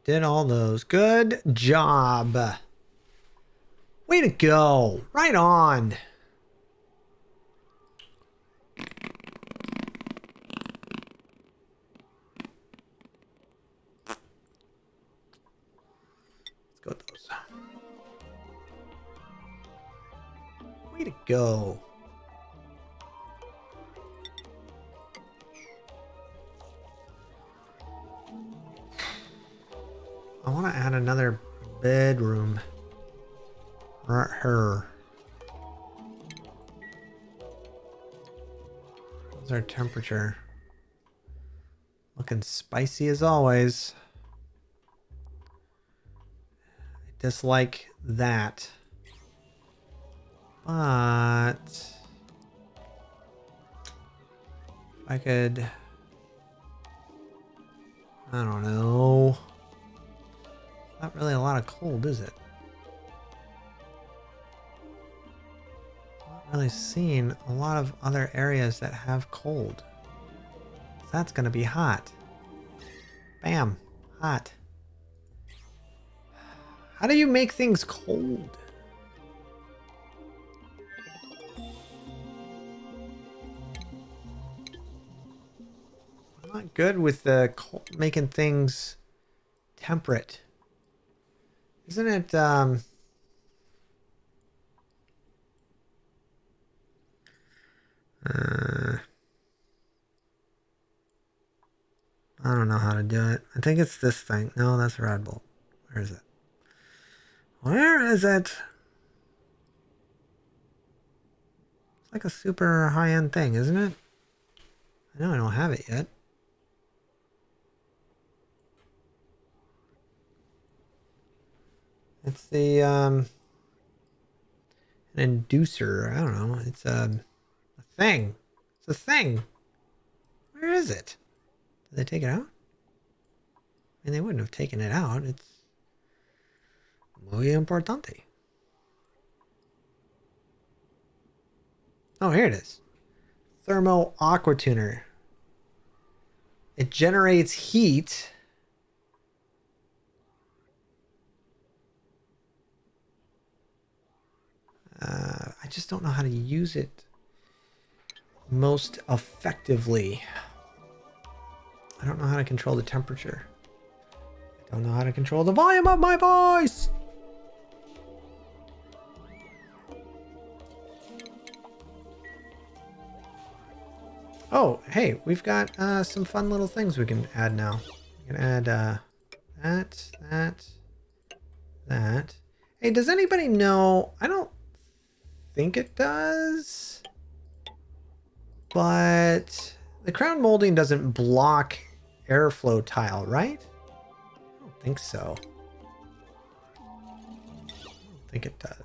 Did all those. Good job. Way to go. Right on. Let's go with those. Way to go. I want to add another bedroom. Right here. What's our temperature? Looking spicy as always. I dislike that. But if I could, I don't know. Not really a lot of cold, is it? Not really seeing a lot of other areas that have cold. That's gonna be hot. Bam, hot. How do you make things cold? I'm not good with the making things temperate. Isn't it, I don't know how to do it. I think it's this thing. No, that's Red Bull. Where is it? Where is it? It's like a super high-end thing, isn't it? I know I don't have it yet. It's the, an inducer. I don't know. It's a thing. It's a thing. Where is it? Did they take it out? I mean, they wouldn't have taken it out. It's muy importante. Oh, here it is. Thermo aqua tuner. It generates heat. I just don't know how to use it most effectively. I don't know how to control the temperature. I don't know how to control the volume of my voice. Oh, hey, we've got some fun little things we can add now. We can add that. Hey, does anybody know? I don't think it does. But the crown molding doesn't block airflow tile, right? I don't think so. I don't think it does.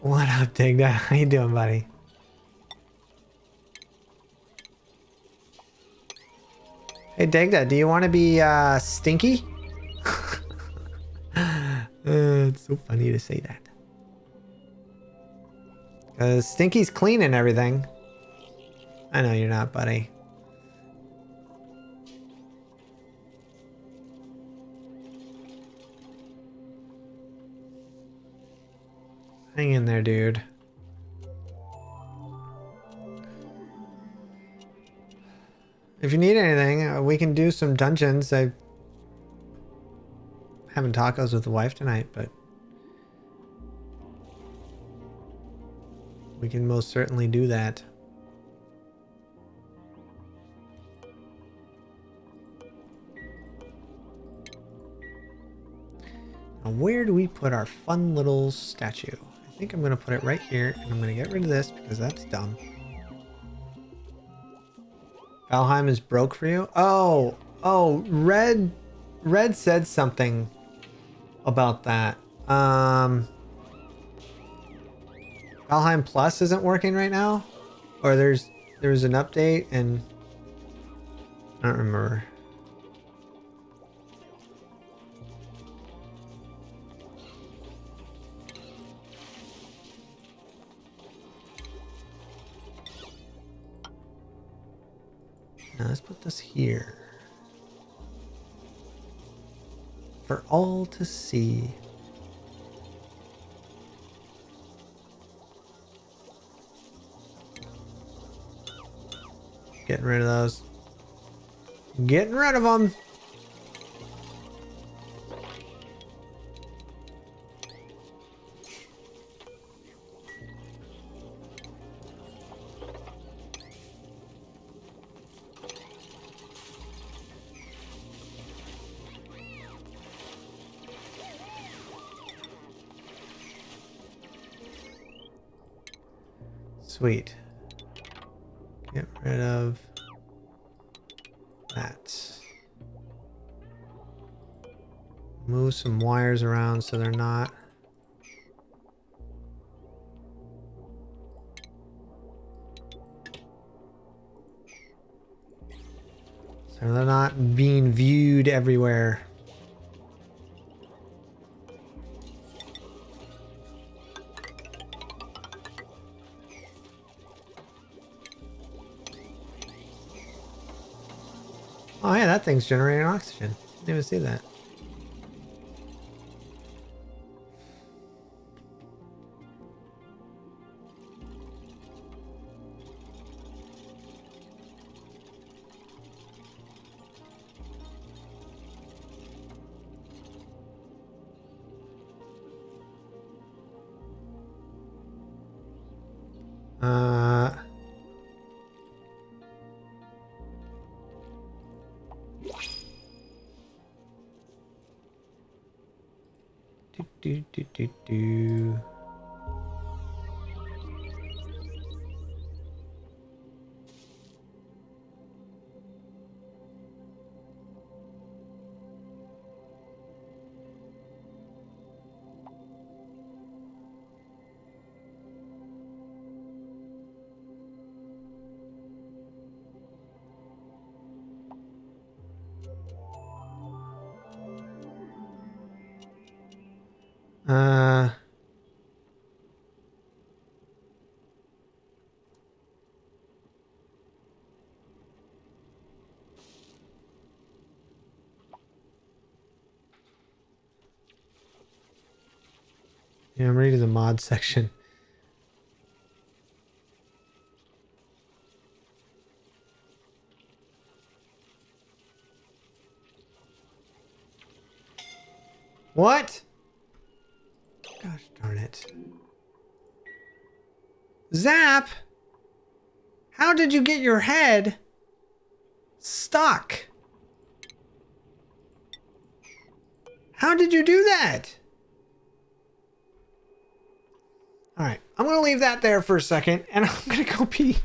What up, Digda? How you doing, buddy? Hey, Digda, do you want to be stinky? It's so funny to say that. Because Stinky's cleaning everything. I know you're not, buddy. Hang in there, dude. If you need anything, we can do some dungeons. I'm having tacos with the wife tonight, but we can most certainly do that. Now, where do we put our fun little statue? I think I'm going to put it right here, and I'm going to get rid of this because that's dumb. Valheim is broke for you? Oh, Red said something about that. Valheim Plus isn't working right now? Or there's an update and I don't remember. Now let's put this here. For all to see. Getting rid of those. Getting rid of them. Sweet. Get rid of that. Move some wires around so they're not. So they're not being viewed everywhere. Oh yeah, that thing's generating oxygen. Didn't even see that. Uh... Do. Uh... Yeah, I'm ready to the mod section. What? Gosh darn it. Zap! How did you get your head stuck? How did you do that? Alright, I'm gonna leave that there for a second, and I'm gonna go pee.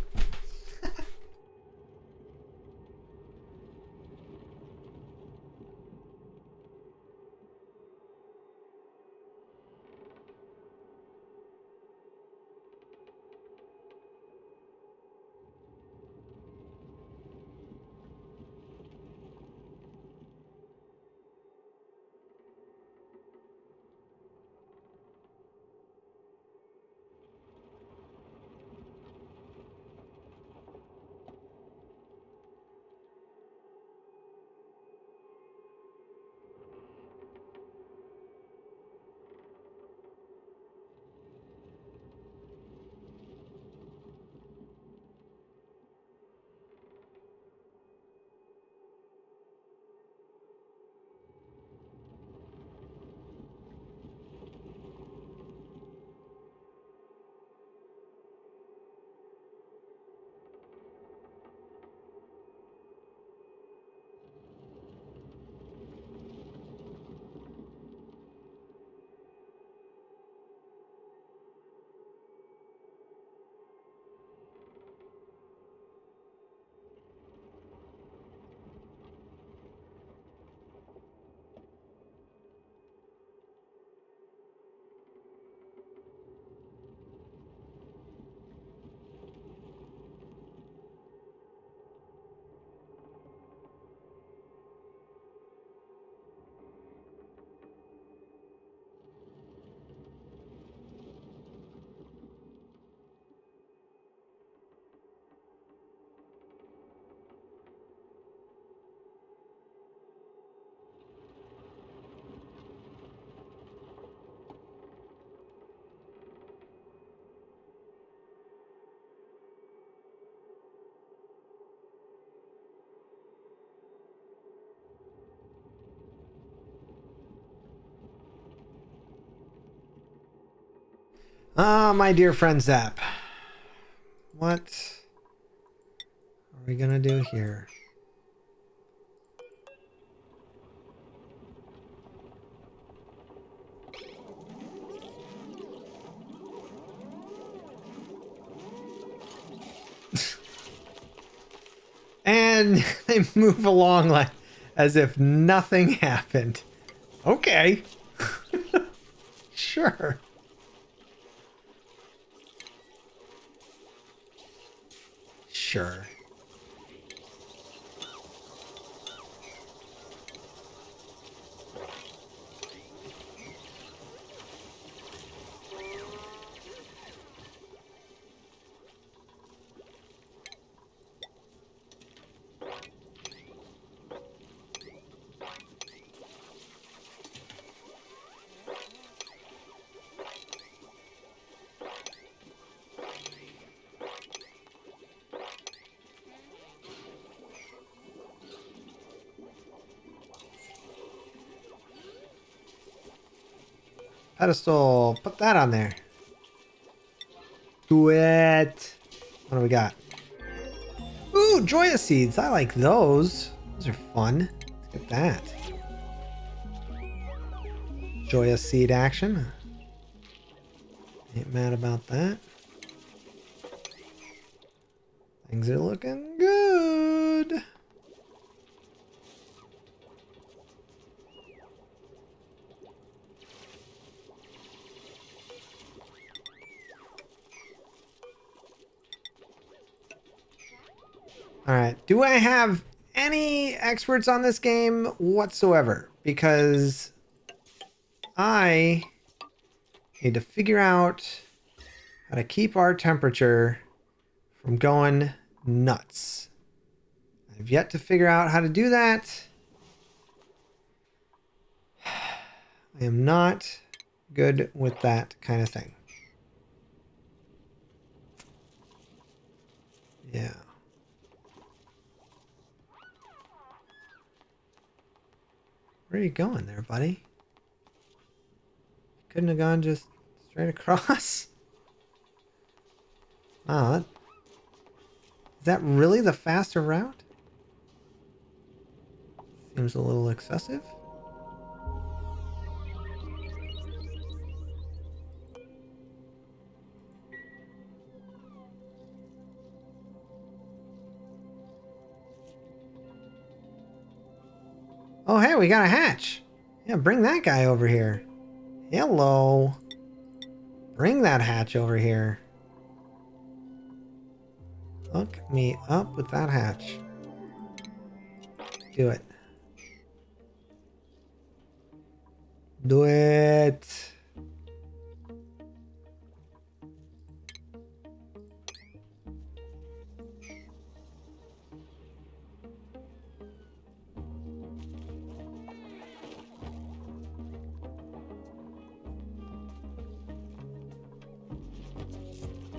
Ah, my dear friend Zap. What are we gonna do here? And they move along like as if nothing happened. Okay. Sure. Sure. Pedestal. Put that on there. Do it. What do we got? Ooh, Joya seeds. I like those. Those are fun. Look at that. Joya seed action. Ain't mad about that. Things are looking good. All right. Do I have any experts on this game whatsoever? Because I need to figure out how to keep our temperature from going nuts. I've yet to figure out how to do that. I am not good with that kind of thing. Yeah. Where are you going there, buddy? Couldn't have gone just straight across? Wow, is that really the faster route? Seems a little excessive. Oh, hey, we got a hatch. Yeah, bring that guy over here. Hello. Bring that hatch over here. Hook me up with that hatch. Do it. Do it.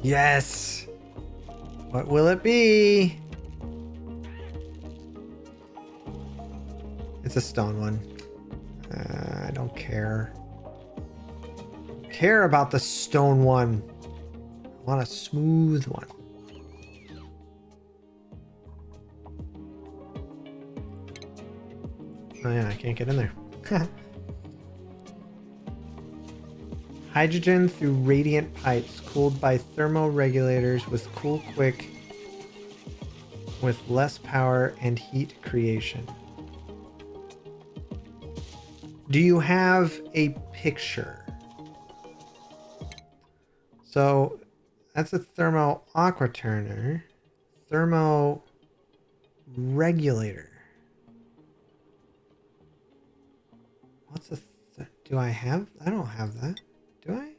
Yes. What will it be? It's a stone one. I don't care. Care about the stone one. I want a smooth one. Oh yeah, I can't get in there. Hydrogen through radiant pipes cooled by thermoregulators with cool quick with less power and heat creation. Do you have a picture? So that's a thermo aqua turner. Thermo regulator. What's a do I have? I don't have that. Do I?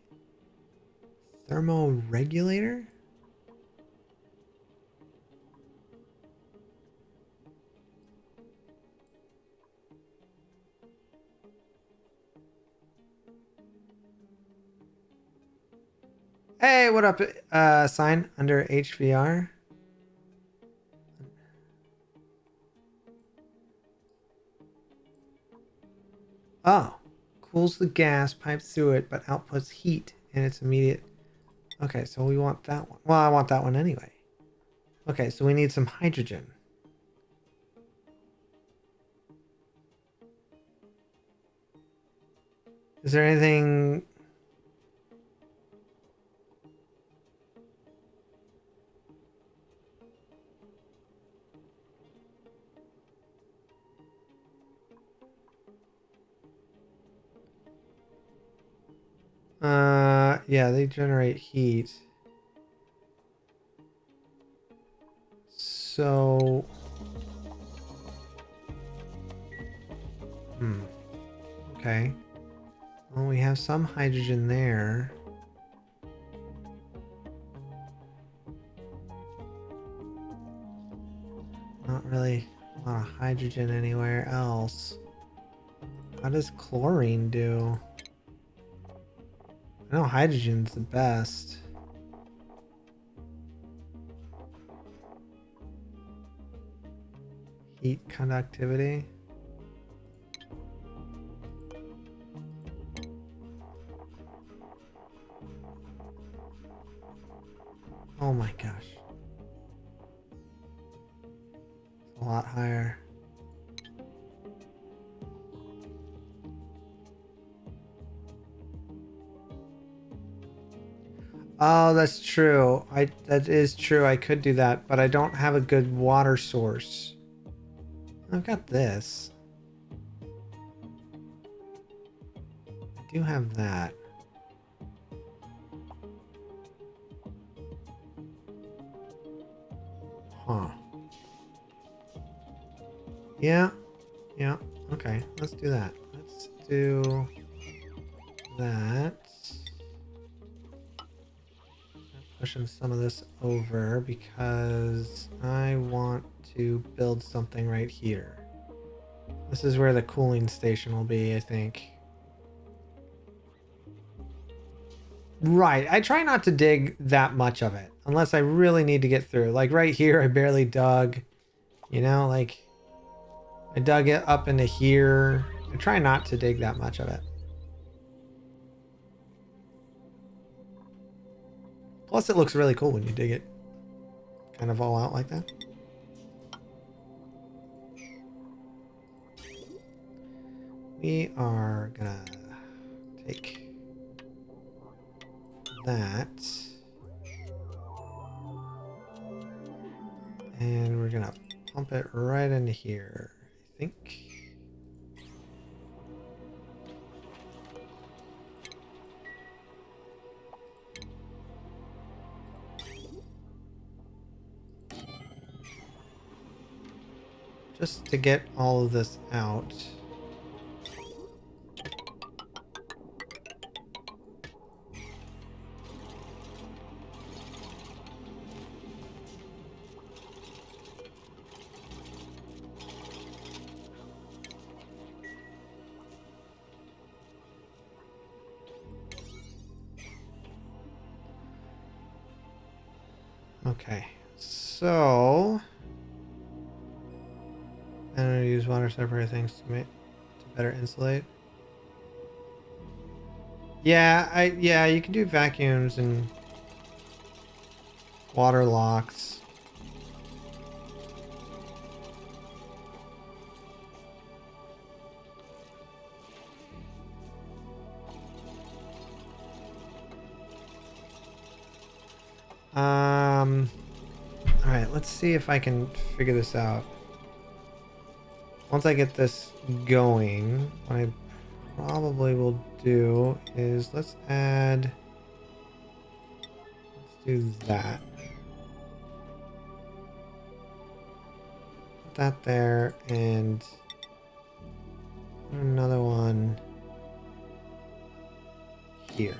Thermo regulator? Hey, what up? Sign under HVR. Oh, cools the gas, pipes through it, but outputs heat in its immediate. Okay, so we want that one. Well, I want that one anyway. Okay, so we need some hydrogen. Is there anything? Yeah, they generate heat. So, okay. Well, we have some hydrogen there. Not really a lot of hydrogen anywhere else. How does chlorine do? I know hydrogen's the best. Heat conductivity. Oh my gosh. A lot higher. Oh, that's true. That is true. I could do that, but I don't have a good water source. I've got this. I do have that. Huh. Yeah. Yeah. Okay. Let's do that. Let's do that. Pushing some of this over because I want to build something right here. This is where the cooling station will be, I think. Right. I try not to dig that much of it unless I really need to get through. Like right here, I barely dug. You know, like I dug it up into here. I try not to dig that much of it. Plus, it looks really cool when you dig it kind of all out like that. We are gonna take that. And we're gonna pump it right into here, I think. Just to get all of this out. Okay, so I'm gonna use water separator things to better insulate. Yeah, you can do vacuums and water locks. All right, let's see if I can figure this out. Once I get this going, what I probably will do is let's do that. Put that there and another one here.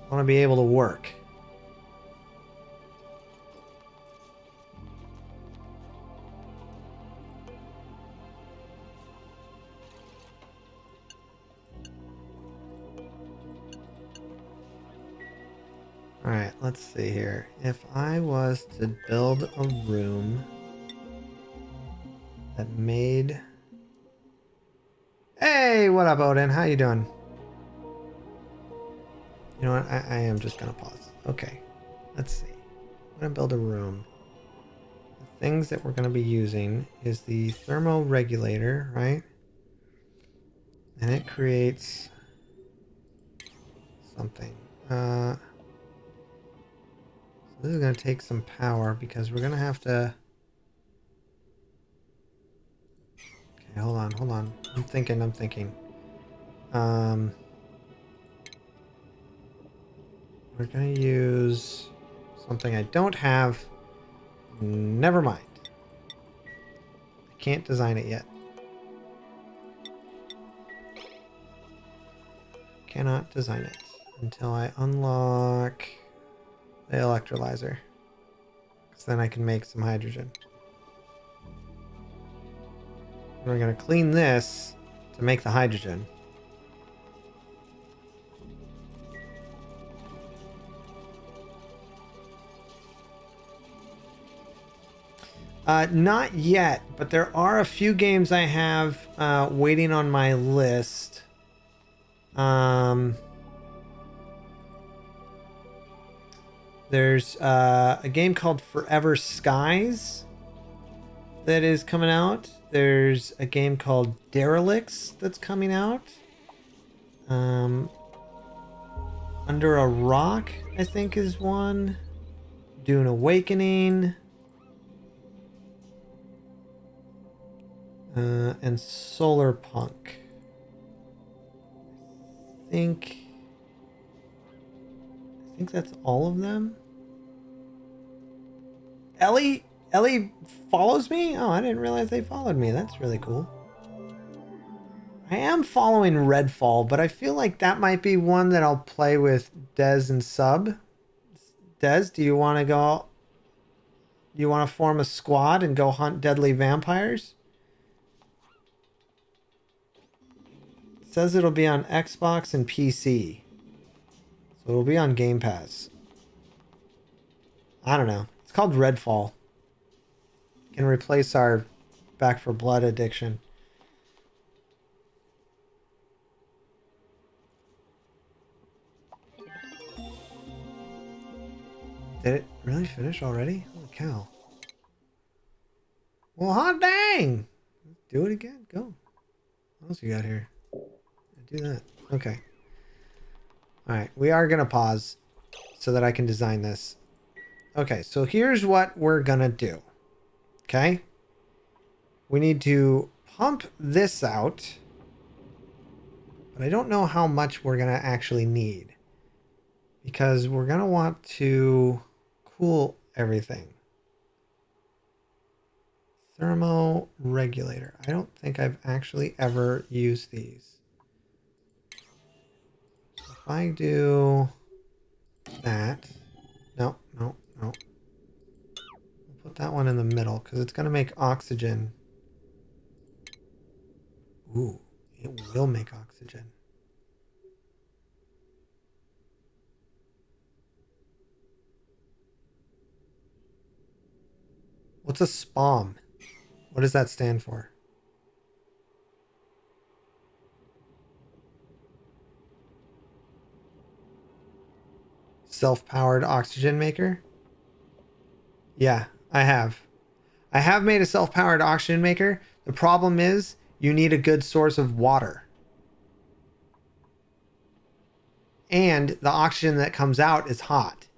I want to be able to work. All right, let's see here. If I was to build a room that made... Hey, what up, Odin? How you doing? You know what? I am just gonna pause. Okay, let's see. I'm gonna build a room. The things that we're gonna be using is the thermoregulator, right? And it creates something. So this is gonna take some power because we're gonna have to. Okay, hold on. I'm thinking. We're gonna use something I don't have. Never mind. I can't design it yet. Cannot design it until I unlock the electrolyzer. Because then I can make some hydrogen. We're gonna clean this to make the hydrogen. Not yet, but there are a few games I have waiting on my list There's a game called Forever Skies that is coming out. There's a game called Derelicts that's coming out. Under a Rock, I think, is one. Dune Awakening. And Solar Punk. I think that's all of them. Ellie follows me? Oh, I didn't realize they followed me. That's really cool. I am following Redfall, but I feel like that might be one that I'll play with Dez and Sub. Dez, do you want to go? Do you want to form a squad and go hunt deadly vampires? It says it'll be on Xbox and PC. So it'll be on Game Pass. I don't know. It's called Redfall. Can replace our Back for Blood addiction. Did it really finish already? Holy cow. Well, hot dang! Do it again. Go. What else you got here? Do that. Okay. Alright, we are going to pause so that I can design this. Okay, so here's what we're going to do. Okay? We need to pump this out. But I don't know how much we're going to actually need. Because we're going to want to cool everything. Thermoregulator. I don't think I've actually ever used these. So if I do that. No. We'll put that one in the middle because it's going to make oxygen. Ooh, it will make oxygen. What's a SPOM? What does that stand for? Self-powered oxygen maker? Yeah, I have. I have made a self-powered oxygen maker. The problem is you need a good source of water. And the oxygen that comes out is hot.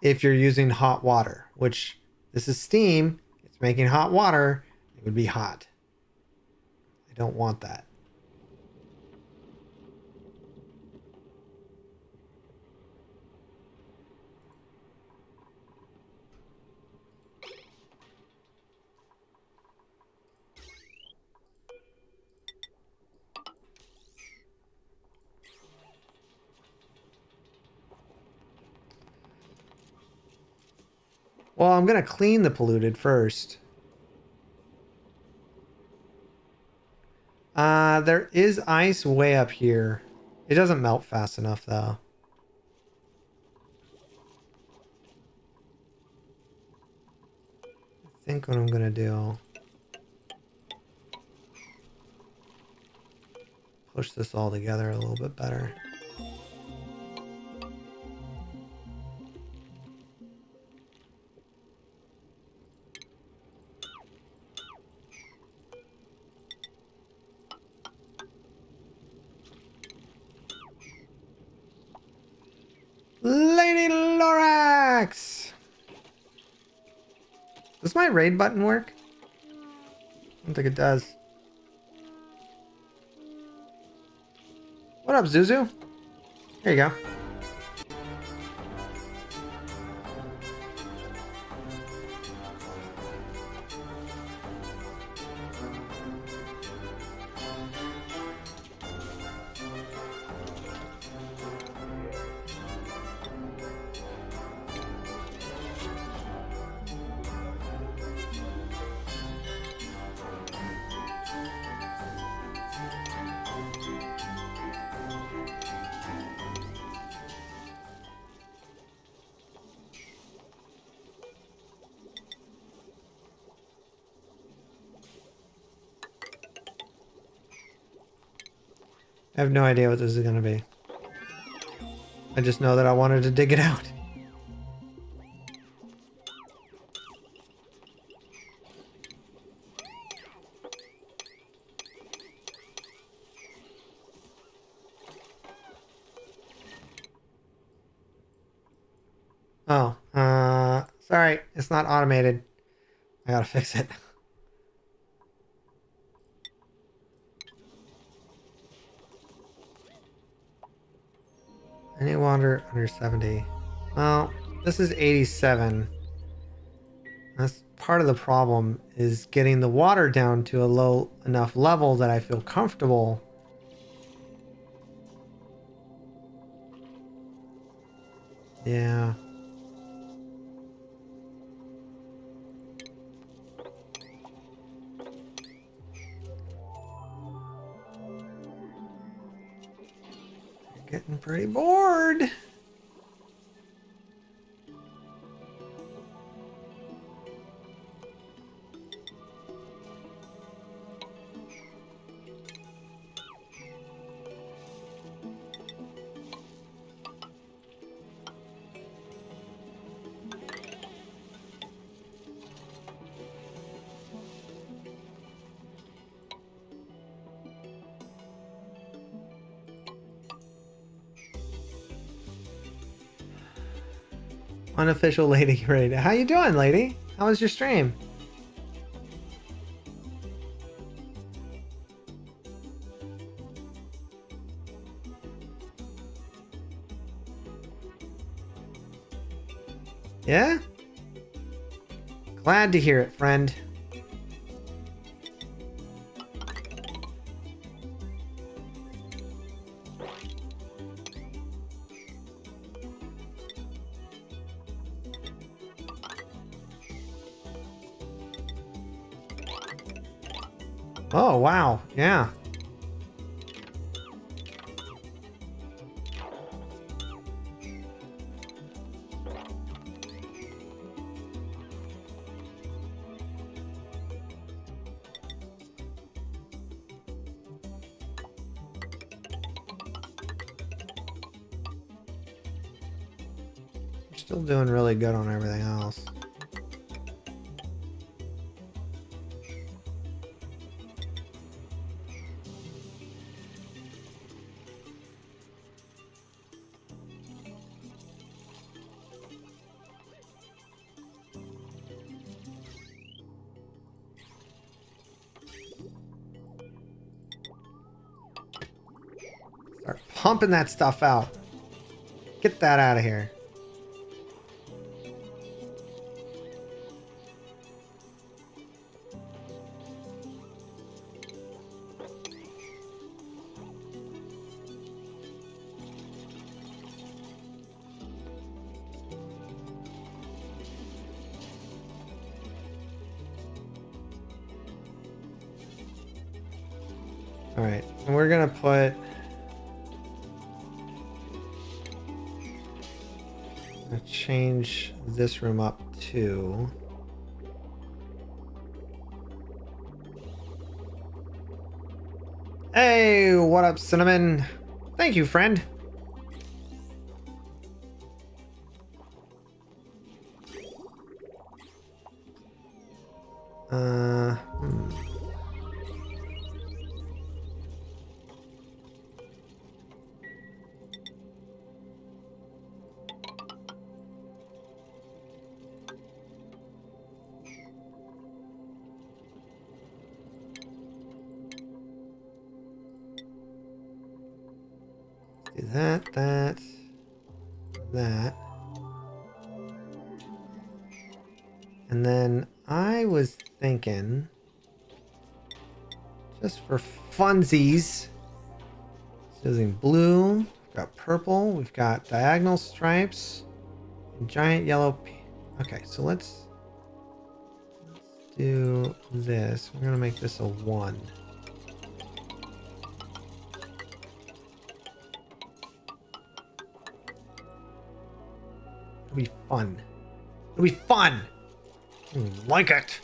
If you're using hot water, which this is steam, it's making hot water, it would be hot. I don't want that. Well, I'm going to clean the polluted first. There is ice way up here. It doesn't melt fast enough, though. I think what I'm going to do... push this all together a little bit better. Lady Lorax! Does my raid button work? I don't think it does. What up, Zuzu? There you go. I have no idea what this is gonna be. I just know that I wanted to dig it out. Oh, sorry, it's not automated. I gotta fix it. Any water under 70. Well, this is 87. That's part of the problem, is getting the water down to a low enough level that I feel comfortable. Yeah. Getting pretty bored. Unofficial lady raid. How you doing, lady? How was your stream? Yeah? Glad to hear it, friend. Oh, wow. Yeah. You're still doing really good on everything else. Start pumping that stuff out. Get that out of here. All right, and we're gonna put change this room up to hey, what up, Cinnamon? Thank you, friend. Hmm. Do that, that. And then I was thinking, just for funsies, using blue, we've got purple, we've got diagonal stripes, and giant yellow. Okay, so let's do this. We're gonna make this a 1. It'll be fun. It'll be fun. Like it.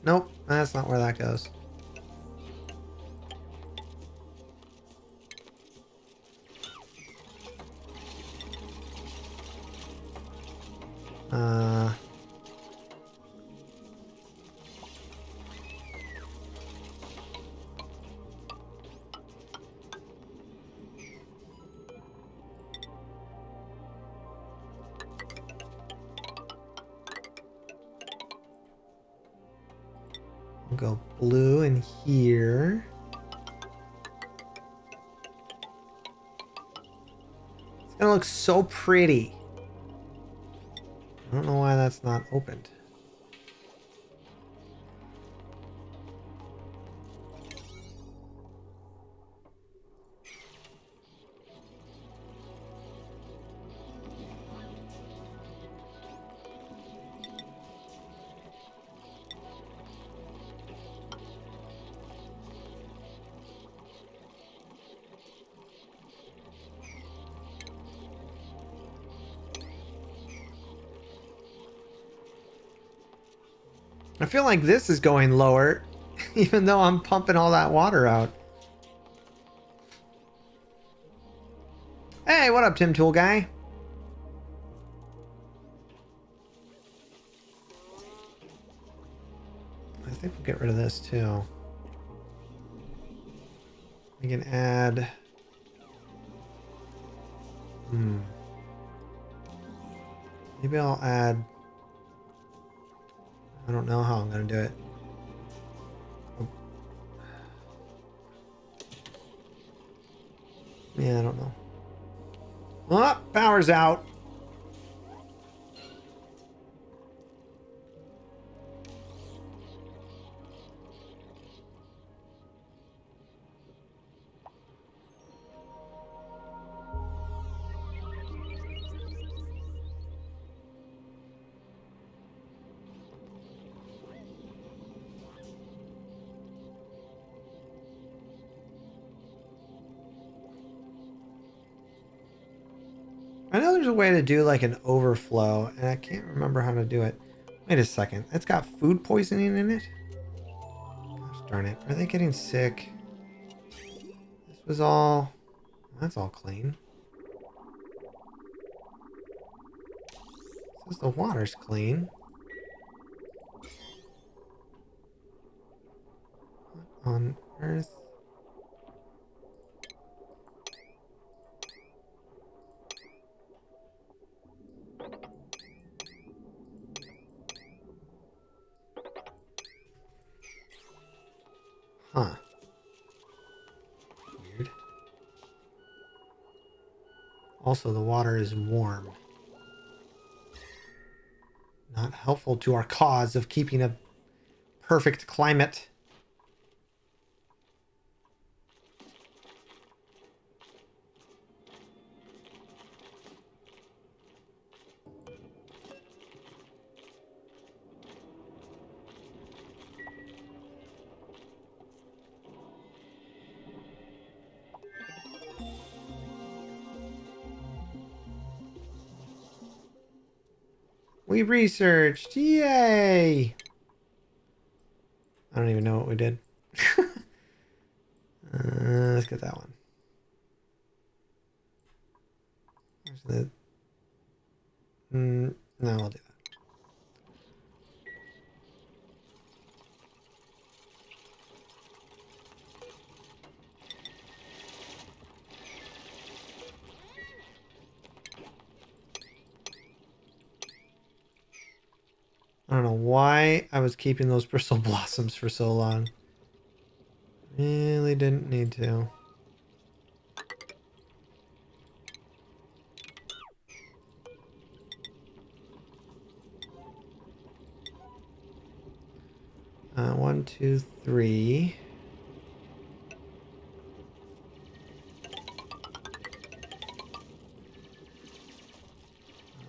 Nope, that's not where that goes. Uh... We'll go blue in here. It's gonna look so pretty. I don't know why that's not opened. I feel like this is going lower, even though I'm pumping all that water out. Hey, what up, Tim Tool Guy? I think we'll get rid of this too. We can add... Maybe I'll add... I don't know how I'm going to do it. Yeah, I don't know. Oh, power's out. I know there's a way to do like an overflow, and I can't remember how to do it. Wait a second. It's got food poisoning in it? Gosh darn it. Are they getting sick? This was all... That's all clean. Says the water's clean. What on earth? Huh. Weird. Also, the water is warm. Not helpful to our cause of keeping a perfect climate. We researched! Yay! I don't even know what we did. Let's get that one. Where's the... no, I'll do that. I don't know why I was keeping those bristle blossoms for so long. Really didn't need to. One, two, three.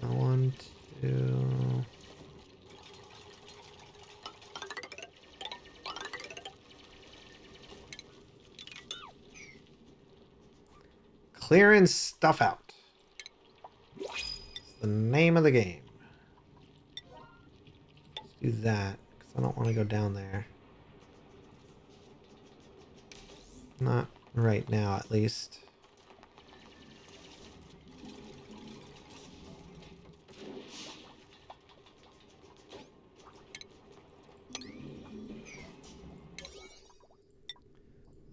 One, two. Clearing stuff out. It's the name of the game. Let's do that, because I don't want to go down there. Not right now, at least.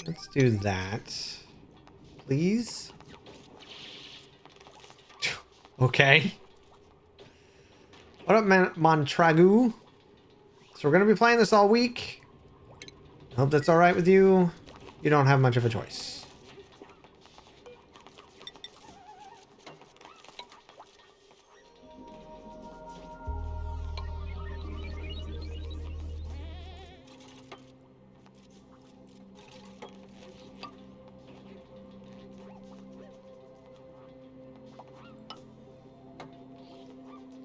Let's do that. Please? Okay. What up, Montragu? So we're going to be playing this all week. I hope that's alright with you. You don't have much of a choice.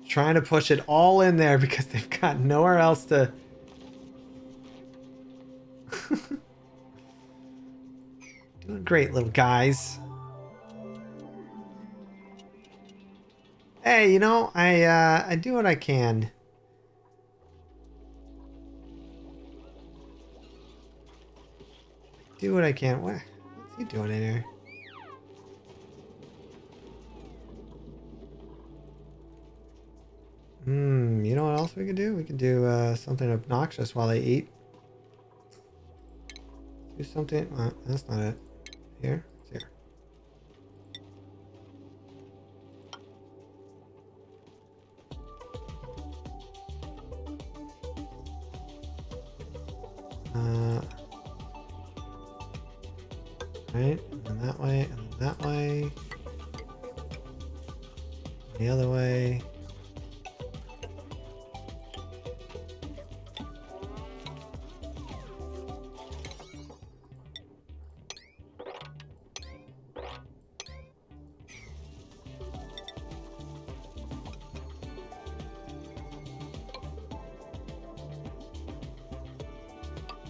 Trying to push it all in there because they've got nowhere else to... Doing great, little guys. Hey, you know, I do what I can. Do what I can. What's he doing in here? You know what else we could do? We could do something obnoxious while they eat. Do something. That's not it. Here? It's here. Right? And then that way, and then that way. The other way.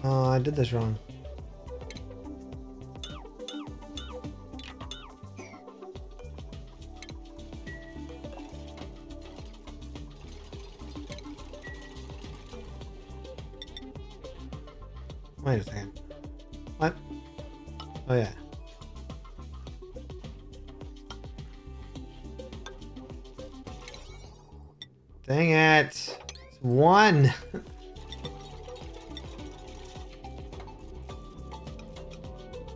Oh, I did this wrong. Wait a second. What? Oh, yeah. Dang it. It's one.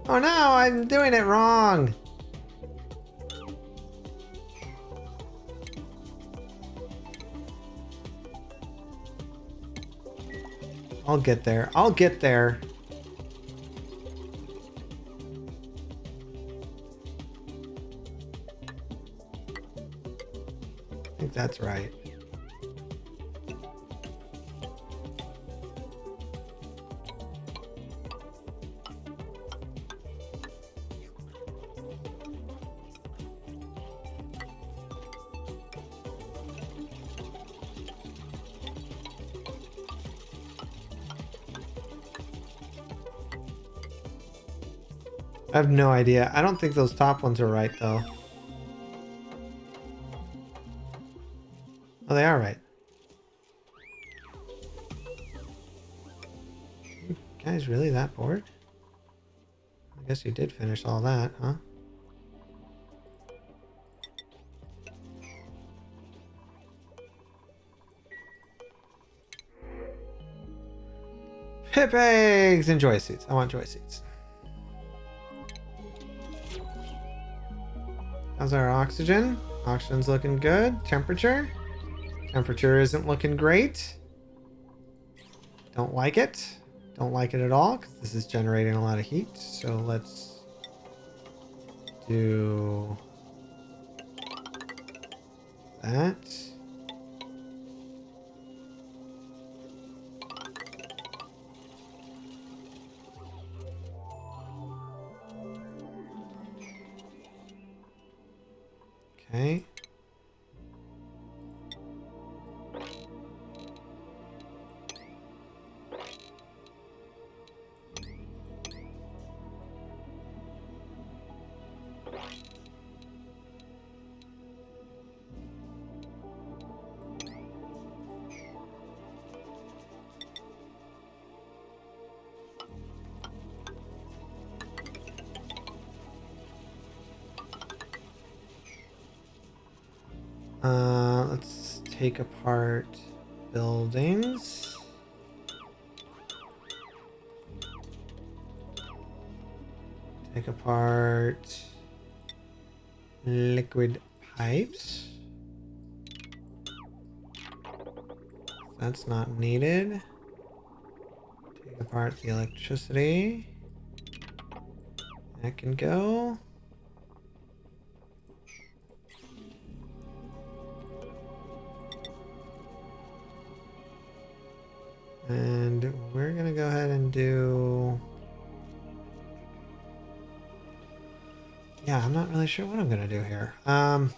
Oh no, I'm doing it wrong. I'll get there. I'll get there. I think that's right. I have no idea. I don't think those top ones are right, though. Oh, they are right. You guys really that bored? I guess you did finish all that, huh? Pip eggs and joy seeds. I want joy seeds. How's our oxygen? Oxygen's looking good. Temperature? Temperature isn't looking great. Don't like it. Don't like it at all because this is generating a lot of heat. So let's do that. Okay. Let's take apart buildings. Take apart liquid pipes. That's not needed. Take apart the electricity. That can go. And we're gonna go ahead and do... Yeah, I'm not really sure what I'm gonna do here. All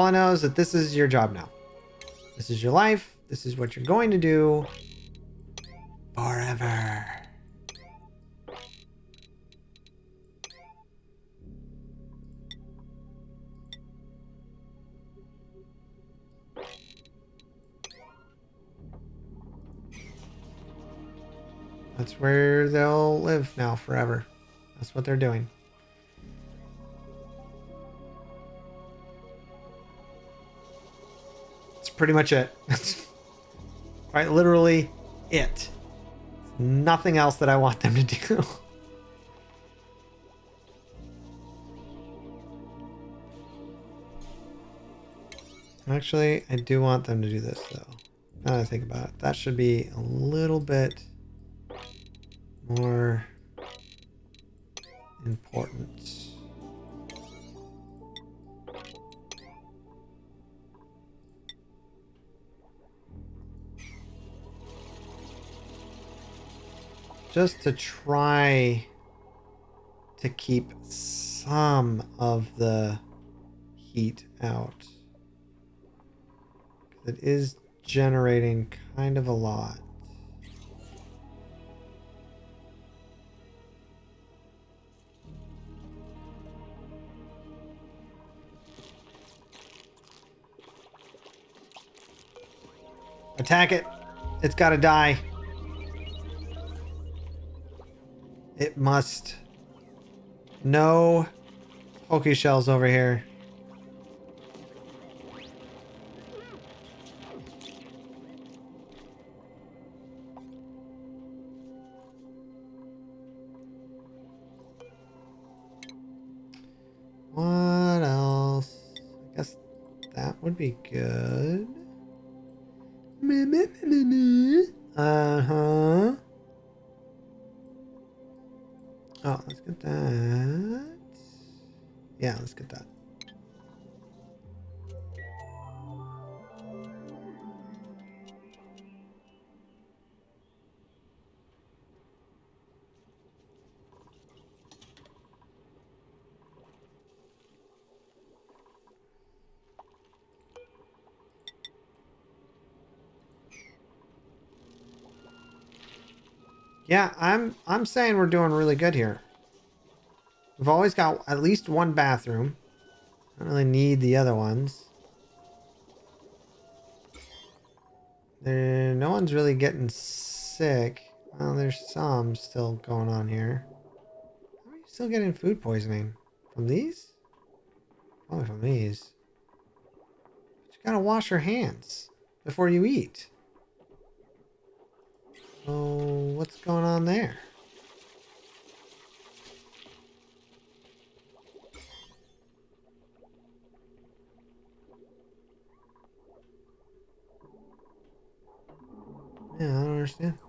I know is that this is your job now. This is your life. This is what you're going to do forever. That's where they'll live now forever. That's what they're doing. That's pretty much it. That's quite literally it. Nothing else that I want them to do. Actually, I do want them to do this though. Now that I think about it, that should be a little bit more important. Just to try to keep some of the heat out. It is generating kind of a lot. Attack it. It's got to die. It must. No poke shells over here. What else? I guess that would be good. Uh-huh. Oh, let's get that. Yeah, let's get that. Yeah, I'm saying we're doing really good here. We've always got at least one bathroom. I don't really need the other ones. No one's really getting sick. Well, there's some still going on here. How are you still getting food poisoning? From these? Probably from these. But you gotta wash your hands before you eat. Oh, what's going on there? Yeah, I don't understand.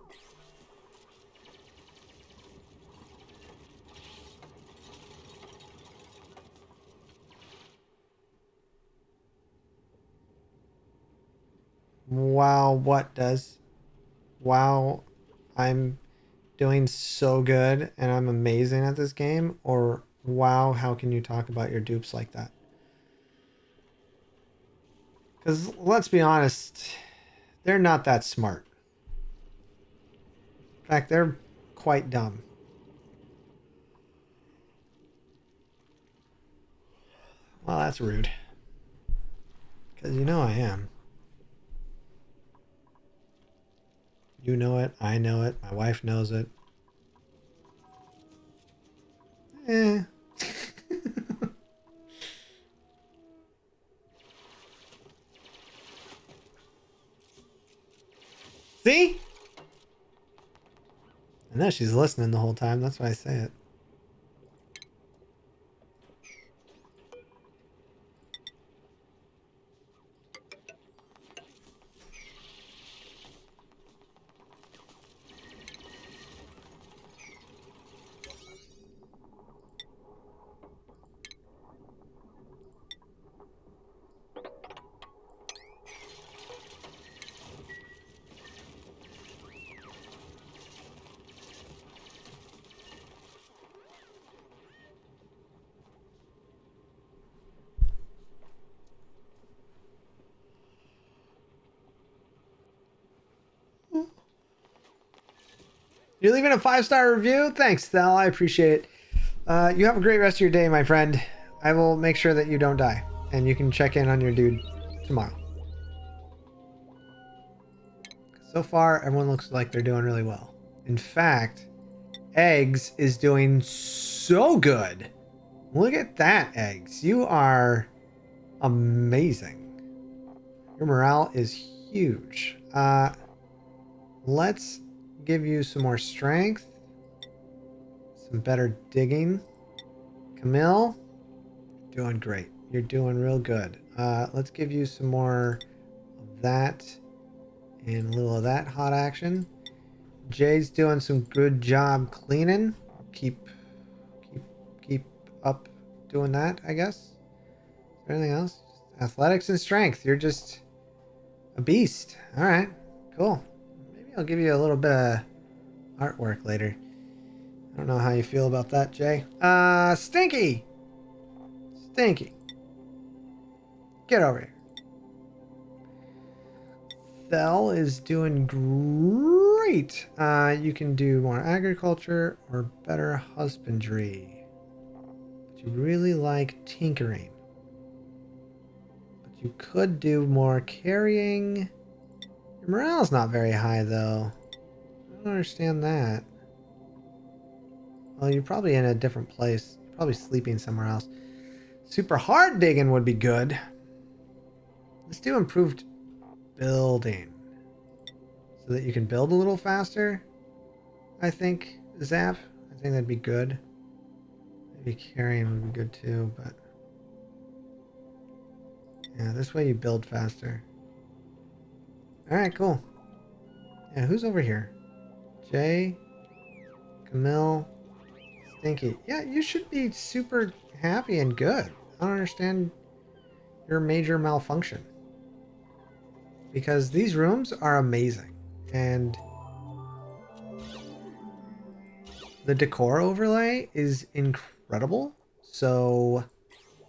Wow, what does? Wow, I'm doing so good and I'm amazing at this game? Or wow, how can you talk about your dupes like that? Because let's be honest, they're not that smart. In fact, they're quite dumb. Well, that's rude. Because you know I am. You know it. I know it. My wife knows it. Eh. See? I know she's listening the whole time. That's why I say it. You're leaving a 5-star review? Thanks, Thel. I appreciate it. You have a great rest of your day, my friend. I will make sure that you don't die. And you can check in on your dude tomorrow. So far, everyone looks like they're doing really well. In fact, Eggs is doing so good. Look at that, Eggs. You are amazing. Your morale is huge. Let's give you some more strength. Some better digging. Camille, doing great. You're doing real good. Let's give you some more of that and a little of that hot action. Jay's doing some good job cleaning. Keep up doing that, I guess. Is there anything else? Athletics and strength. You're just a beast. All right, cool. Maybe I'll give you a little bit of artwork later. I don't know how you feel about that, Jay. Stinky. Get over here. Thel is doing great. You can do more agriculture or better husbandry. But you really like tinkering. But you could do more carrying. Your morale's not very high, though. I don't understand that. Well, you're probably in a different place. You're probably sleeping somewhere else. Super hard digging would be good. Let's do improved building. So that you can build a little faster. I think, Zap. I think that'd be good. Maybe carrying would be good too, but... yeah, this way you build faster. Alright, cool. Yeah, who's over here? Jay, Camille, Stinky. Yeah, you should be super happy and good. I don't understand your major malfunction. Because these rooms are amazing. And the decor overlay is incredible. So,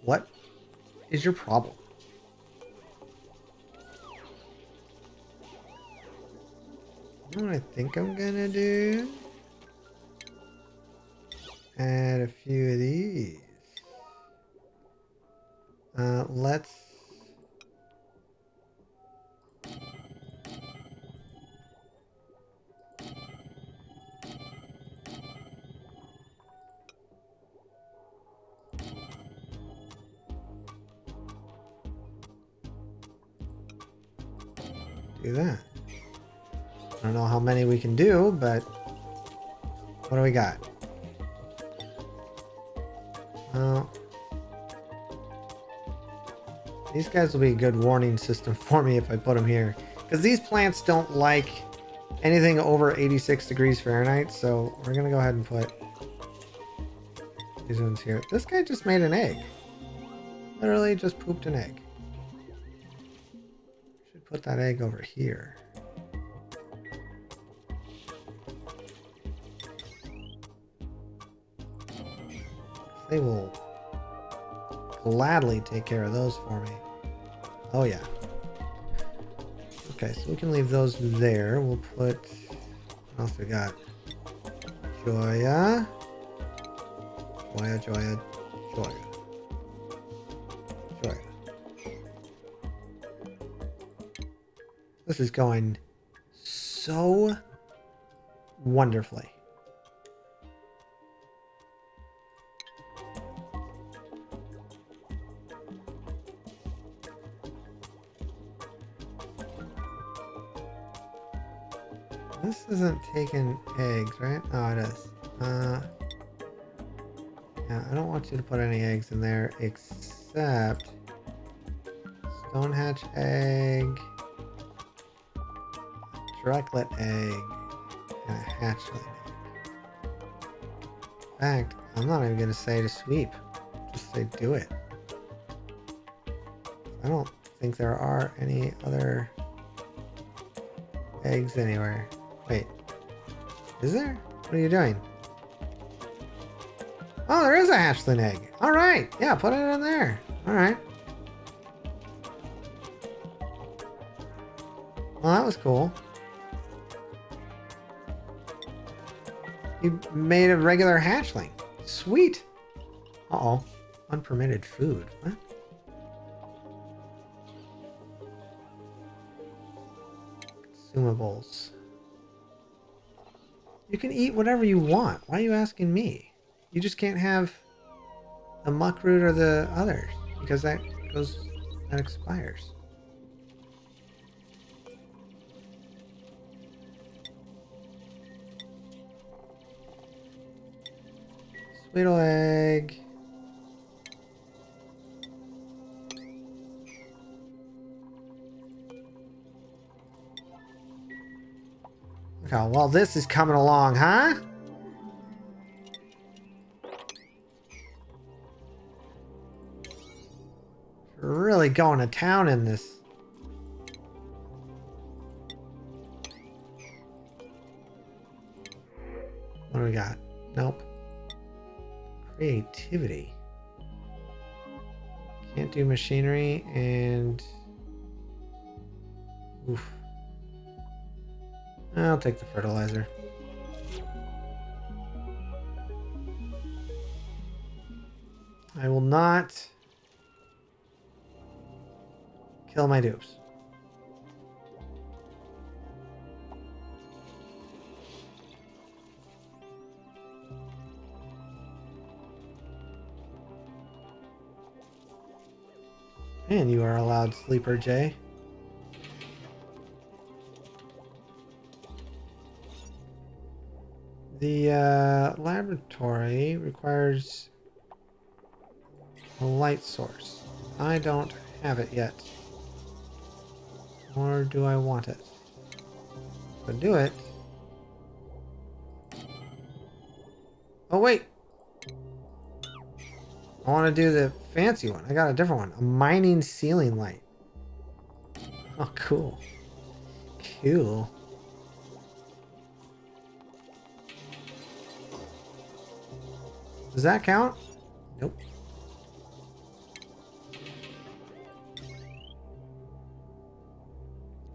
what is your problem? You know what I think I'm gonna do? Add a few of these. Let's... do that. I don't know how many we can do, but what do we got? Well, these guys will be a good warning system for me if I put them here. Because these plants don't like anything over 86 degrees Fahrenheit, so we're going to go ahead and put these ones here. This guy just made an egg. Literally just pooped an egg. Should put that egg over here. They will gladly take care of those for me. Oh yeah. Okay, so we can leave those there. We'll put... what else we got? Joya. Joya. This is going so wonderfully. This isn't taking eggs, right? Oh, it is. Yeah, I don't want you to put any eggs in there except stone hatch egg, directlet egg, and a hatchling egg. In fact, I'm not even gonna say to sweep. Just say do it. I don't think there are any other eggs anywhere. Wait, is there? What are you doing? Oh, there is a hatchling egg. All right, yeah, put it in there. All right. Well, that was cool. You made a regular hatchling. Sweet. Uh-oh. Unpermitted food. What? Consumables. You can eat whatever you want. Why are you asking me? You just can't have the muckroot or the others because that expires. Sweetle egg. Look how well this is coming along, huh? We're really going to town in this. What do we got? Nope. Creativity. Can't do machinery and... Oof. I'll take the fertilizer. I will not kill my dupes. And you are allowed Sleeper J. The laboratory requires a light source. I don't have it yet. Or do I want it? So do it. Oh wait! I want to do the fancy one. I got a different one. A mining ceiling light. Oh, cool. Cool. Does that count? Nope.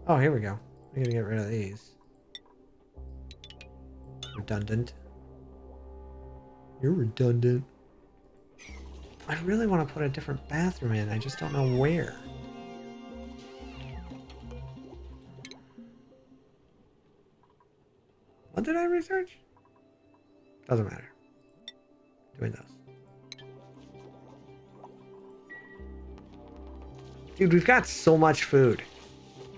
Oh, here we go. I'm gonna get rid of these. Redundant. You're redundant. I really want to put a different bathroom in. I just don't know where. What did I research? Doesn't matter. Doing those. Dude, we've got so much food.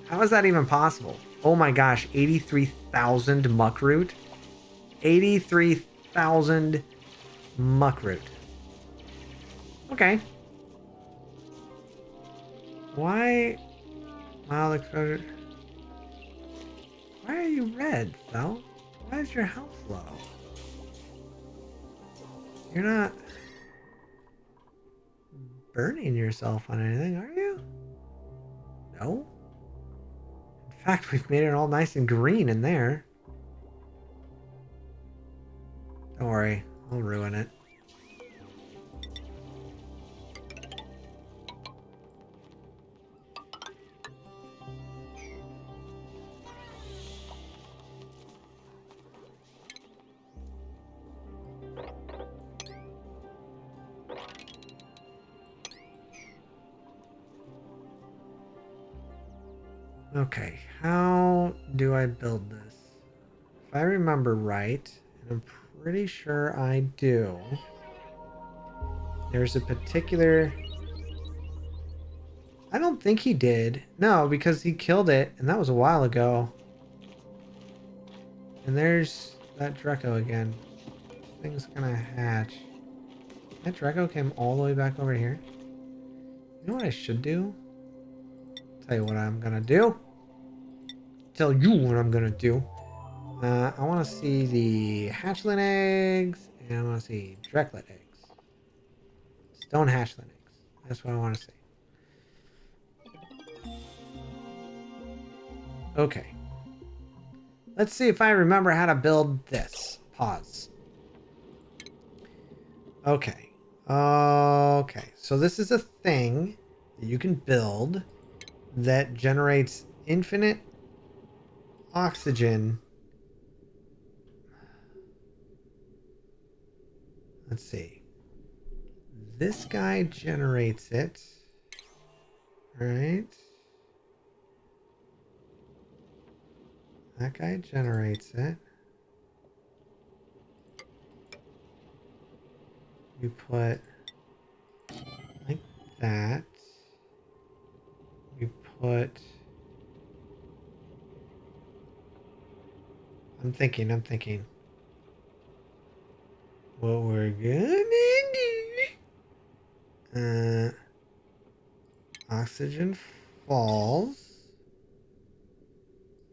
How is that even possible? Oh my gosh, 83,000 muckroot. 83,000 muckroot. Okay. Why? Wow, the code. Why are you red, though? Why is your health low? You're not burning yourself on anything, are you? No? In fact, we've made it all nice and green in there. Don't worry, I'll ruin it. Okay, how do I build this? If I remember right, and I'm pretty sure I do, there's a particular... I don't think he did. No, because he killed it, and that was a while ago. And there's that Draco again. This thing's gonna hatch. That Draco came all the way back over here. You know what I should do? Tell you what I'm gonna do. Tell you what I'm gonna do. I want to see the hatchling eggs, and I want to see Dreklet eggs. Stone hatchling eggs. That's what I want to see. Okay. Let's see if I remember how to build this. Pause. Okay. Okay. So this is a thing that you can build that generates infinite oxygen. Let's see. This guy generates it. Right? That guy generates it. You put like that. You put... I'm thinking. What we're gonna do... oxygen falls.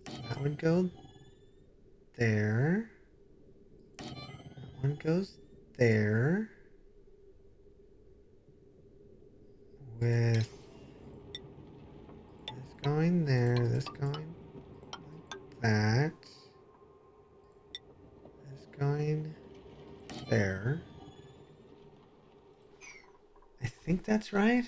That would go there. That one goes there. With this going there, this going like that. This going there. I think that's right.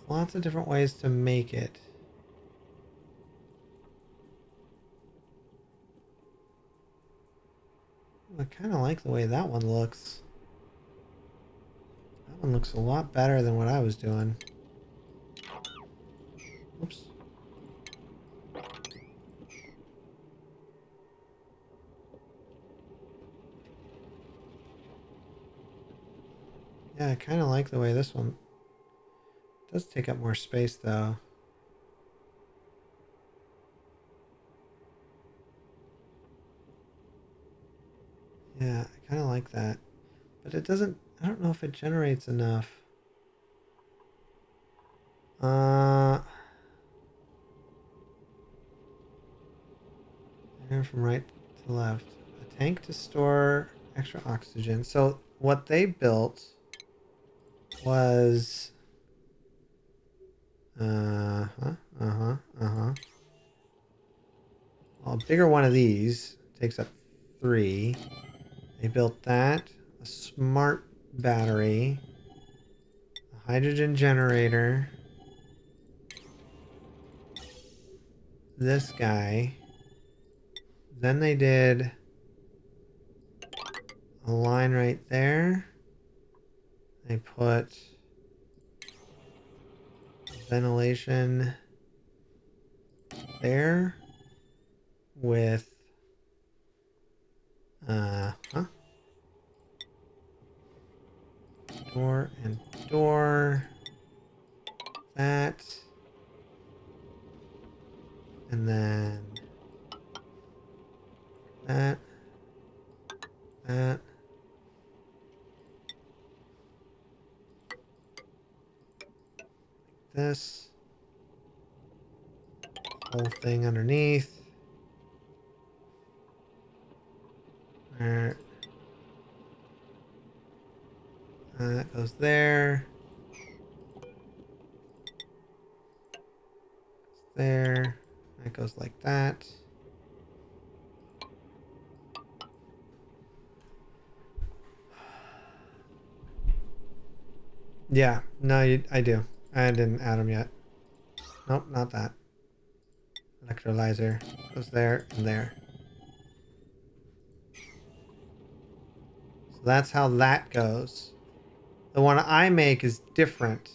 Lots of different ways to make it. I kind of like the way that one looks. That one looks a lot better than what I was doing. Oops. Yeah, I kind of like the way this one... It does take up more space, though. Yeah, I kind of like that. But it doesn't... I don't know if it generates enough. And from right to left. A tank to store extra oxygen. So what they built was... Well, a bigger one of these takes up 3. They built that. A smart battery. A hydrogen generator. This guy. Then they did a line right there. They put ventilation there with door and door. That. And then that. That. This. Whole thing underneath. There. That goes there. There. That goes like that. Yeah, no, I do. I didn't add them yet. Nope, not that. Electrolyzer goes there and there. So that's how that goes. The one I make is different.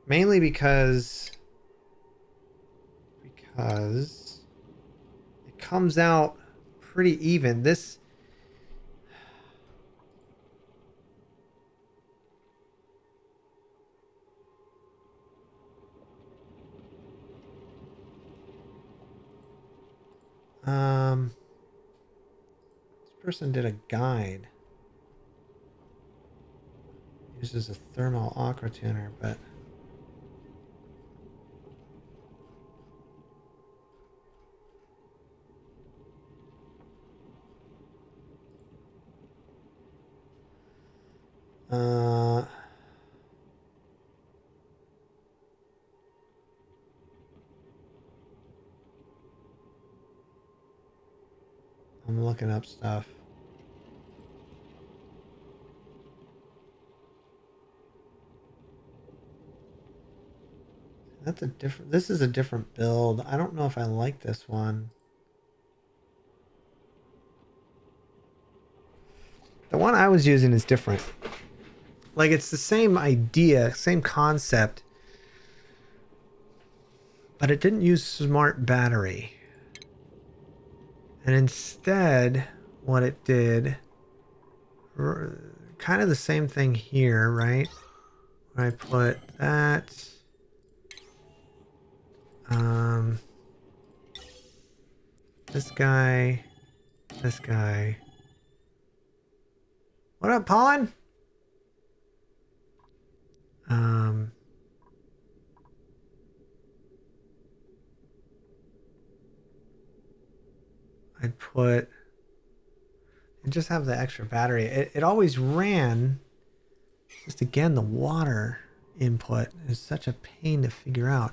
Mainly because because it comes out pretty even. This this person did a guide. Uses a thermal aqua tuner, but I'm looking up stuff. That's a different. This is a different build. I don't know if I like this one. The one I was using is different. Like it's the same idea, same concept, but it didn't use smart battery. And instead, what it did, kind of the same thing here, right? Where I put that. This guy. This guy. What up, Pollen? I'd put and just have the extra battery. It always ran. Just again, the water input is such a pain to figure out.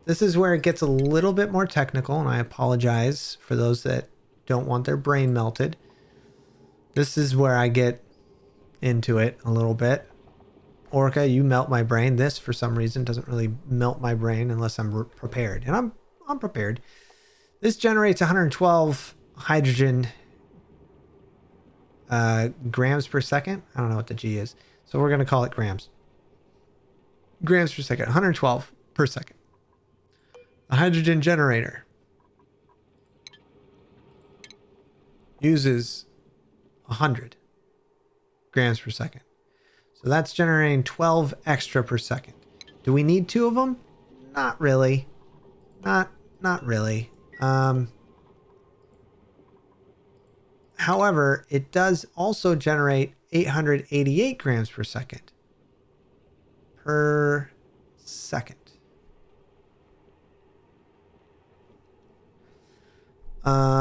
This is where it gets a little bit more technical, and I apologize for those that don't want their brain melted. This is where I get into it a little bit. Orca, you melt my brain. This, for some reason, doesn't really melt my brain unless I'm prepared, and I'm prepared. This generates 112 hydrogen grams per second. I don't know what the G is, so we're going to call it grams. Grams per second, 112 per second. A hydrogen generator uses 100 grams per second. So that's generating 12 extra per second. Do we need two of them? Not really. Not really. However, it does also generate 888 grams per second. Per second.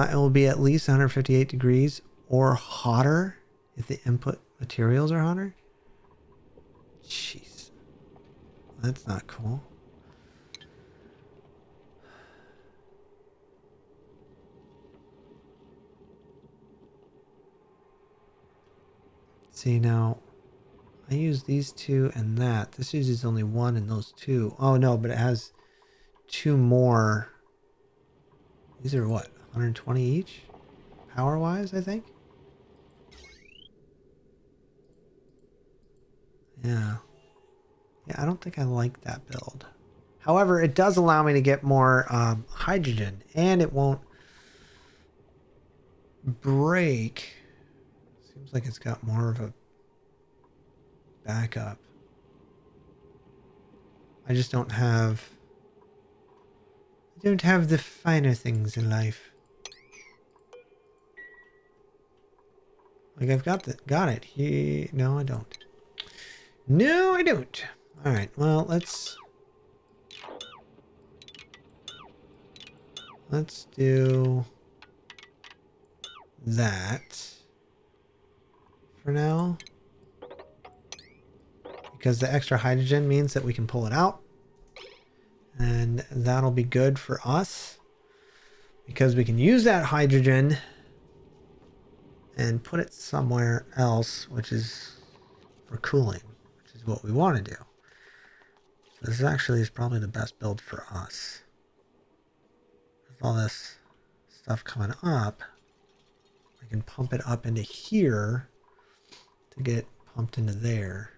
It will be at least 158 degrees or hotter if the input materials are hotter. Jeez. That's not cool. See, now I use these two and that. This uses only one and those two. Oh no, but it has two more. These are what, 120 each? Power wise, I think. Yeah. Yeah, I don't think I like that build. However, it does allow me to get more hydrogen, and it won't break. Seems like it's got more of a backup. I just don't have... I don't have the finer things in life. Like I've got it. Here. No, I don't. No, I don't. All right. Well, let's do that for now, because the extra hydrogen means that we can pull it out, and that'll be good for us because we can use that hydrogen and put it somewhere else, which is for cooling, which is what we want to do. This actually is probably the best build for us. With all this stuff coming up, I can pump it up into here to get pumped into there.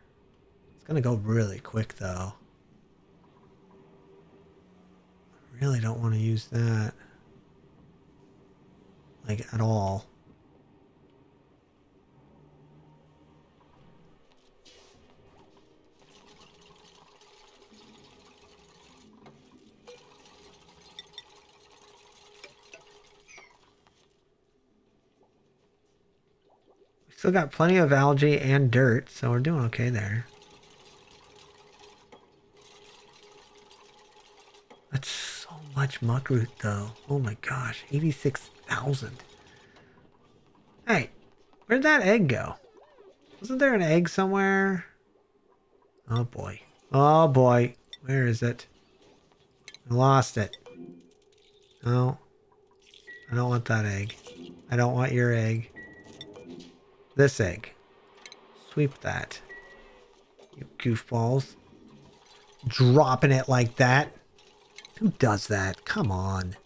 It's going to go really quick though. really don't want to use that. Like, at all. We still got plenty of algae and dirt, so we're doing okay there. That's so much muckroot, though. Oh my gosh, 86,000. Hey, where'd that egg go? Wasn't there an egg somewhere? Oh boy. Oh boy. Where is it? I lost it. No. I don't want that egg. I don't want your egg. This egg. Sweep that. You goofballs. Dropping it like that. Who does that? Come on.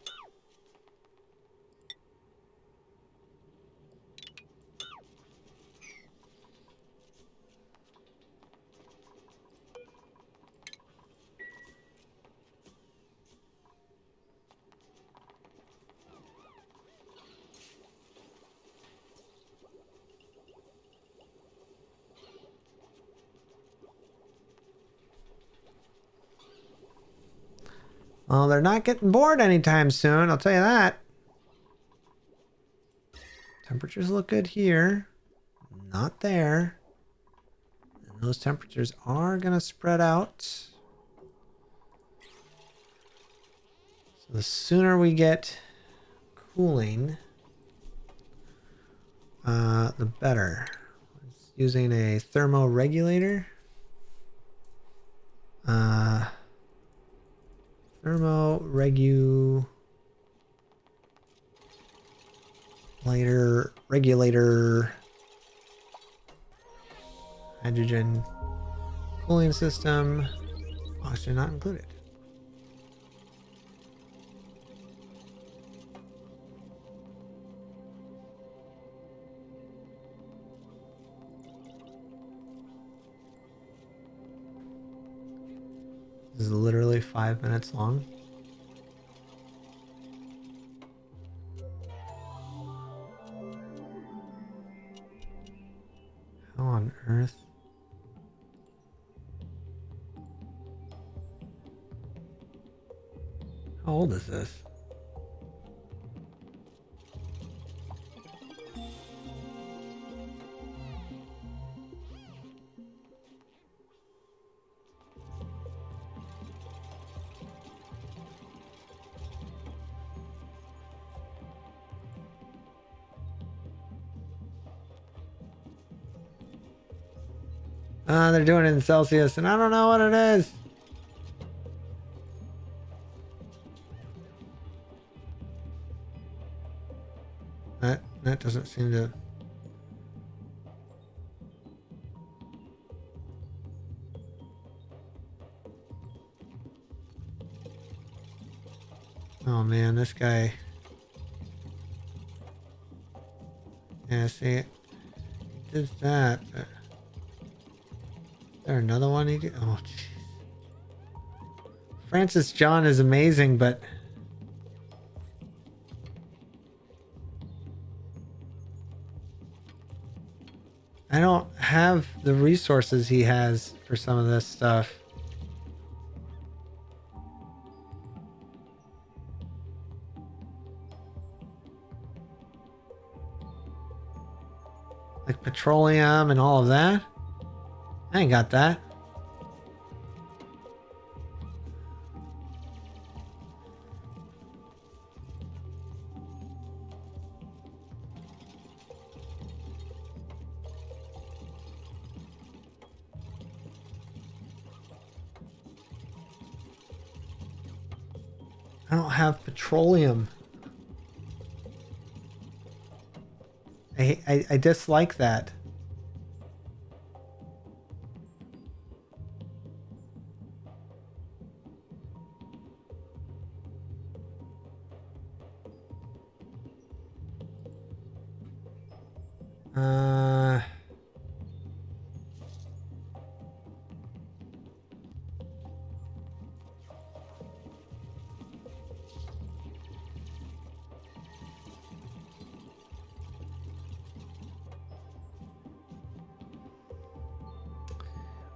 Well, they're not getting bored anytime soon, I'll tell you that. Temperatures look good here. Not there. And those temperatures are going to spread out. So the sooner we get cooling, the better. Using a thermoregulator. Regulator, hydrogen cooling system, oxygen not included. This is literally 5 minutes long. How on earth? How old is this? They're doing it in Celsius, and I don't know what it is. That doesn't seem to. Oh man, this guy. Yeah, see, it did that. But... Is there another one he did? Oh, jeez. Francis John is amazing, but I don't have the resources he has for some of this stuff. Like petroleum and all of that. I ain't got that. I don't have petroleum. I dislike that. Uh,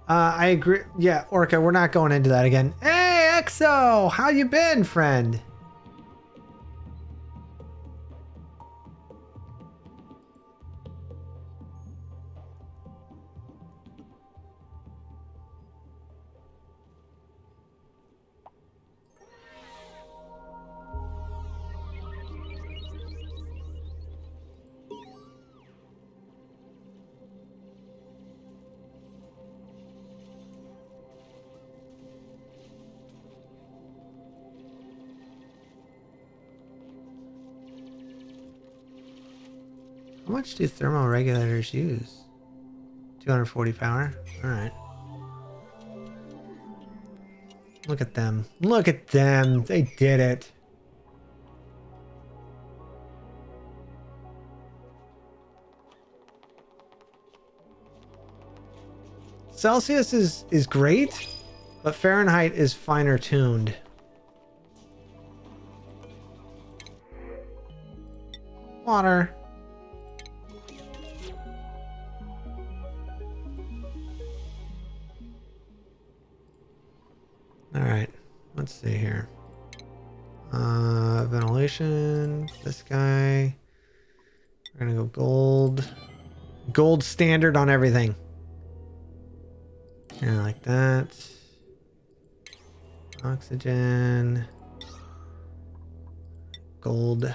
I agree. Yeah, Orca, we're not going into that again. Hey, Exo! How you been, friend? How much do thermal regulators use? 240 power. All right. Look at them. Look at them. They did it. Celsius is great, but Fahrenheit is finer tuned. Water. All right. Let's see here. Ventilation. This guy. We're gonna go gold. Gold standard on everything. Yeah, like that. Oxygen. Gold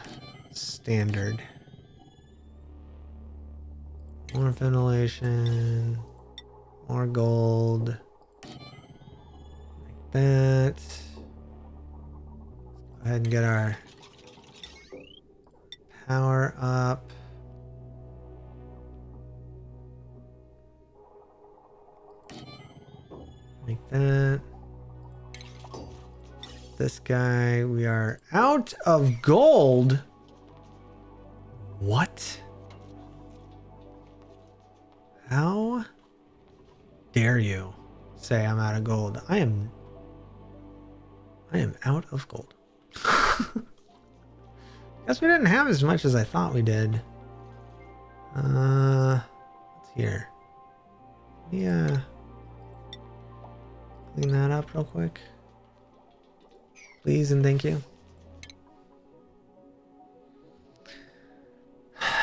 standard. More ventilation. More gold. Like that. Go ahead and get our power up. Like that. This guy, we are out of gold. What? How dare you say I'm out of gold? I am out of gold. Guess we didn't have as much as I thought we did. What's here? Yeah. Clean that up real quick. Please and thank you.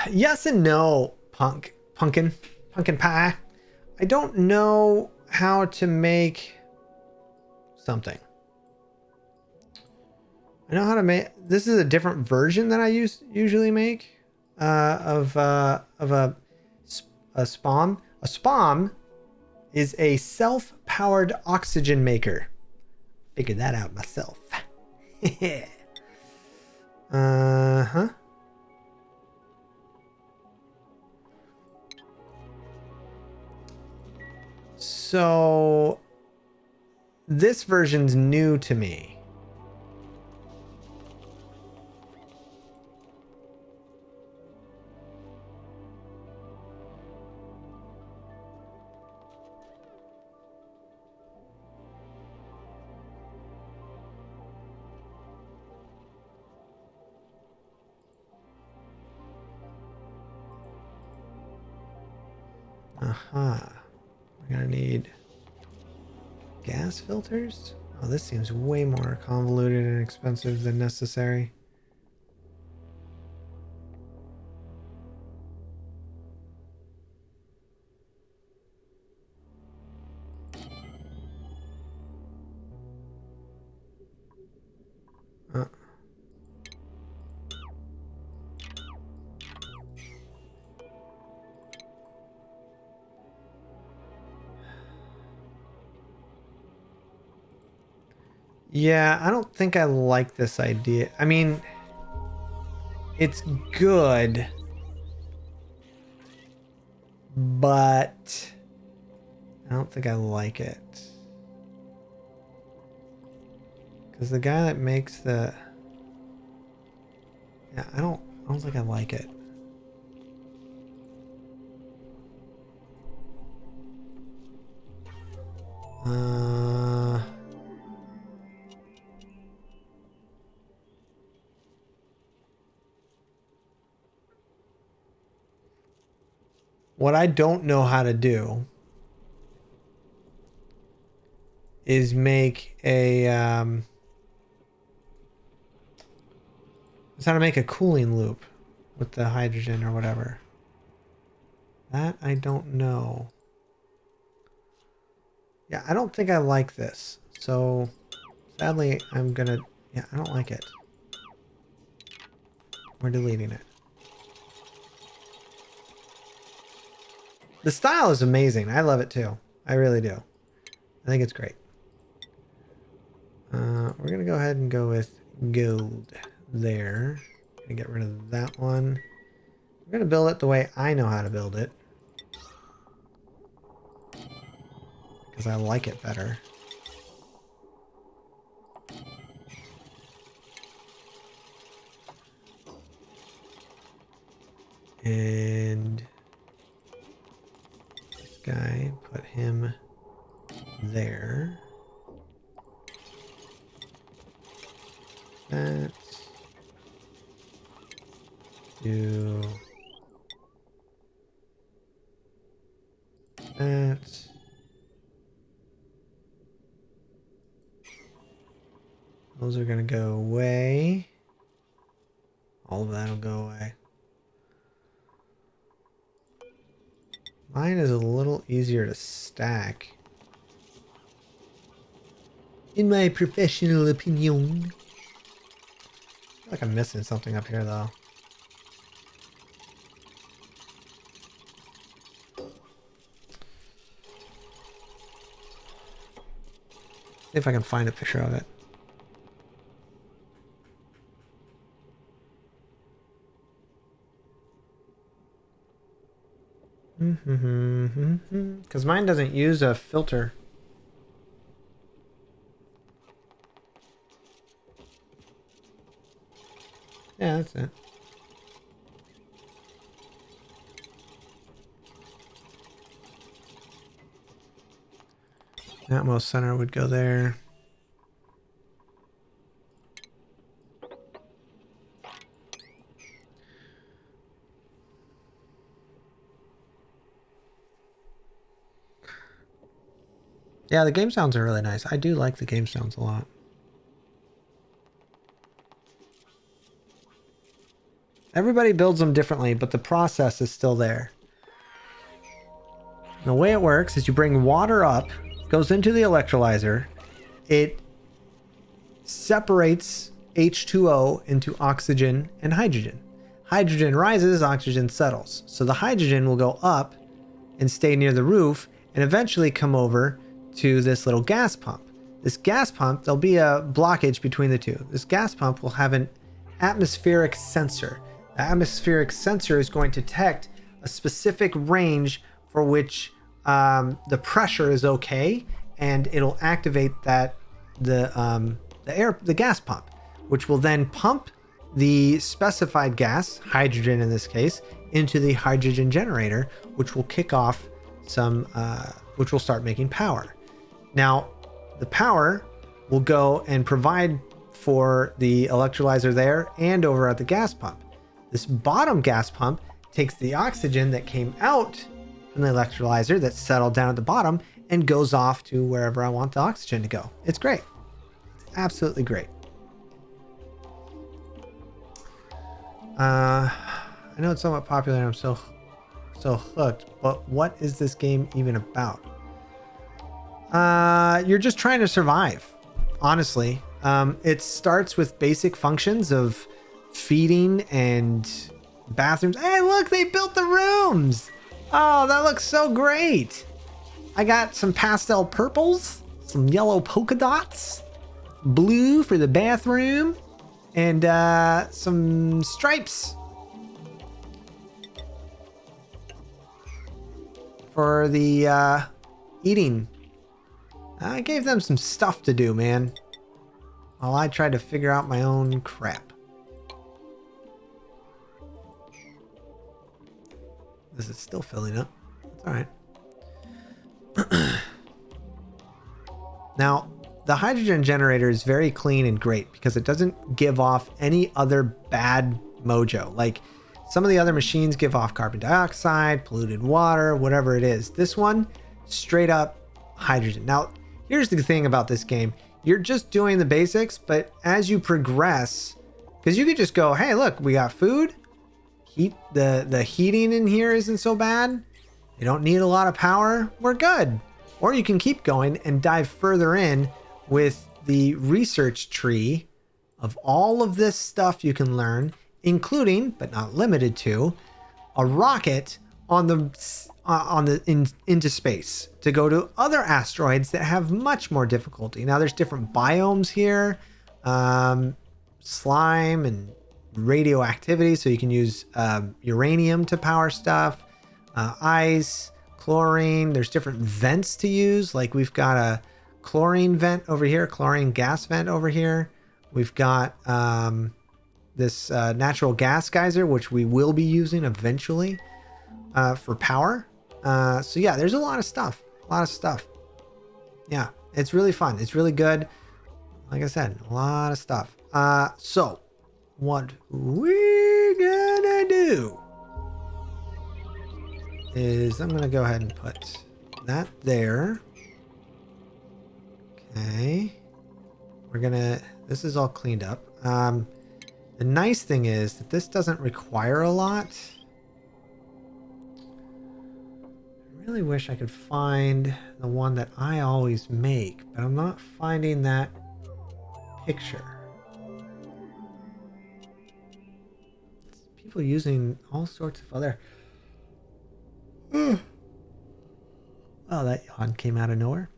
Yes and no, pumpkin pie. I don't know how to make something. I know how to make. This is a different version that I usually make of a spom. A spom is a self-powered oxygen maker. Figured that out myself. Uh-huh. So this version's new to me. Aha. We're gonna need gas filters? Oh, this seems way more convoluted and expensive than necessary. Uh, yeah, I don't think I like this idea. I mean, it's good, but I don't think I like it. Because the guy that makes the... Yeah, I don't think I like it. What I don't know how to do is make a is how to make a cooling loop with the hydrogen or whatever. That I don't know. Yeah, I don't think I like this. So sadly, I'm gonna, yeah, I don't like it. We're deleting it. The style is amazing. I love it too. I really do. I think it's great. We're gonna go ahead and go with gold there. Gonna get rid of that one. We're gonna build it the way I know how to build it, because I like it better. And this guy, put him there. That. Do that. Those are gonna go away. All of that will go away. Mine is a little easier to stack, in my professional opinion. I feel like I'm missing something up here though. See if I can find a picture of it. Because mine doesn't use a filter. Yeah, that's it. Atmos center would go there. Yeah, the game sounds are really nice. I do like the game sounds a lot. Everybody builds them differently, but the process is still there. And the way it works is you bring water up, goes into the electrolyzer, it separates H2O into oxygen and hydrogen. Hydrogen rises, oxygen settles. So the hydrogen will go up and stay near the roof and eventually come over to this little gas pump. This gas pump, there'll be a blockage between the two. This gas pump will have an atmospheric sensor. The atmospheric sensor is going to detect a specific range for which the pressure is okay, and it'll activate that the gas pump, which will then pump the specified gas, hydrogen in this case, into the hydrogen generator, which will kick off some, which will start making power. Now, the power will go and provide for the electrolyzer there and over at the gas pump. This bottom gas pump takes the oxygen that came out from the electrolyzer that settled down at the bottom and goes off to wherever I want the oxygen to go. It's great. It's absolutely great. I know it's somewhat popular and I'm so hooked, but what is this game even about? You're just trying to survive, honestly. It starts with basic functions of feeding and bathrooms. Hey, look, they built the rooms. Oh, that looks so great. I got some pastel purples, some yellow polka dots, blue for the bathroom, and some stripes for the eating. I gave them some stuff to do, man, while I tried to figure out my own crap. This is still filling up. It's all right. Now, the hydrogen generator is very clean and great because it doesn't give off any other bad mojo. Like some of the other machines give off carbon dioxide, polluted water, whatever it is. This one, straight up hydrogen. Now, Here's the thing about this game. You're just doing the basics, but as you progress, because you could just go, hey, look, we got food. The heating in here isn't so bad. You don't need a lot of power. We're good. Or you can keep going and dive further in with the research tree of all of this stuff you can learn, including, but not limited to, a rocket into space to go to other asteroids that have much more difficulty. Now there's different biomes here, slime and radioactivity, so you can use uranium to power stuff, ice, chlorine. There's different vents to use, like we've got a chlorine vent over here, chlorine gas vent over here. We've got this natural gas geyser, which we will be using eventually for power. So yeah, there's a lot of stuff. Yeah, it's really fun. It's really good. Like I said, a lot of stuff. So what we're gonna do is I'm gonna go ahead and put that there. Okay. This is all cleaned up. The nice thing is that this doesn't require a lot. I really wish I could find the one that I always make, but I'm not finding that picture. People using all sorts of other... Well, that yawn came out of nowhere.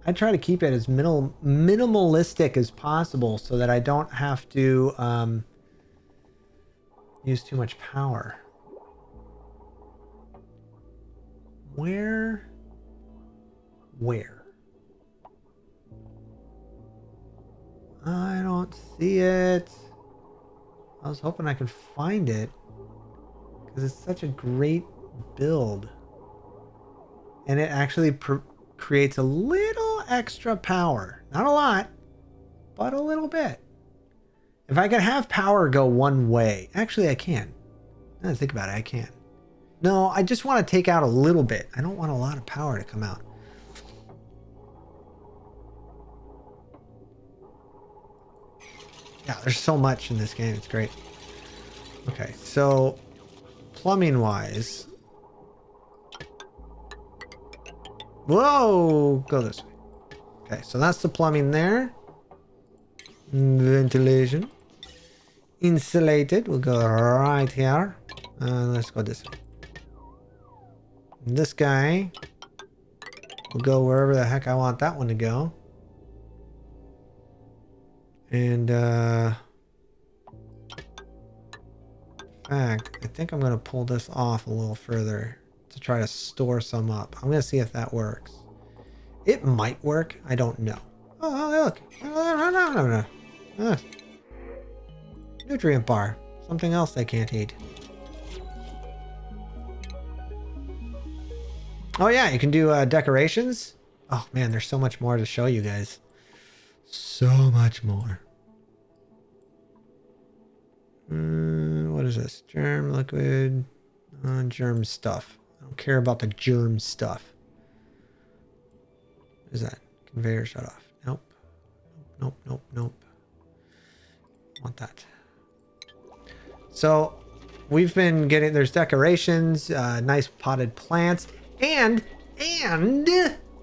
I try to keep it as minimalistic as possible so that I don't have to use too much power. Where? I don't see it. I was hoping I could find it because it's such a great build. And it actually creates a little extra power. Not a lot, but a little bit. If I could have power go one way, actually I can. Now that I think about it, I can. No, I just want to take out a little bit. I don't want a lot of power to come out. Yeah, there's so much in this game. It's great. Okay, so plumbing wise. Whoa, go this way. Okay, so that's the plumbing there. Ventilation. Insulated. We'll go right here. Let's go this way. And this guy will go wherever the heck I want that one to go. And in fact, I think I'm going to pull this off a little further to try to store some up. I'm going to see if that works. It might work. I don't know. Oh, look. Nutrient bar. Something else they can't eat. Oh yeah, you can do decorations. Oh man, there's so much more to show you guys. So much more. What is this? Germ, liquid, germ stuff. I don't care about the germ stuff. What is that? Conveyor shut off. Nope. Nope. Want that. So we've been getting, there's decorations, nice potted plants, and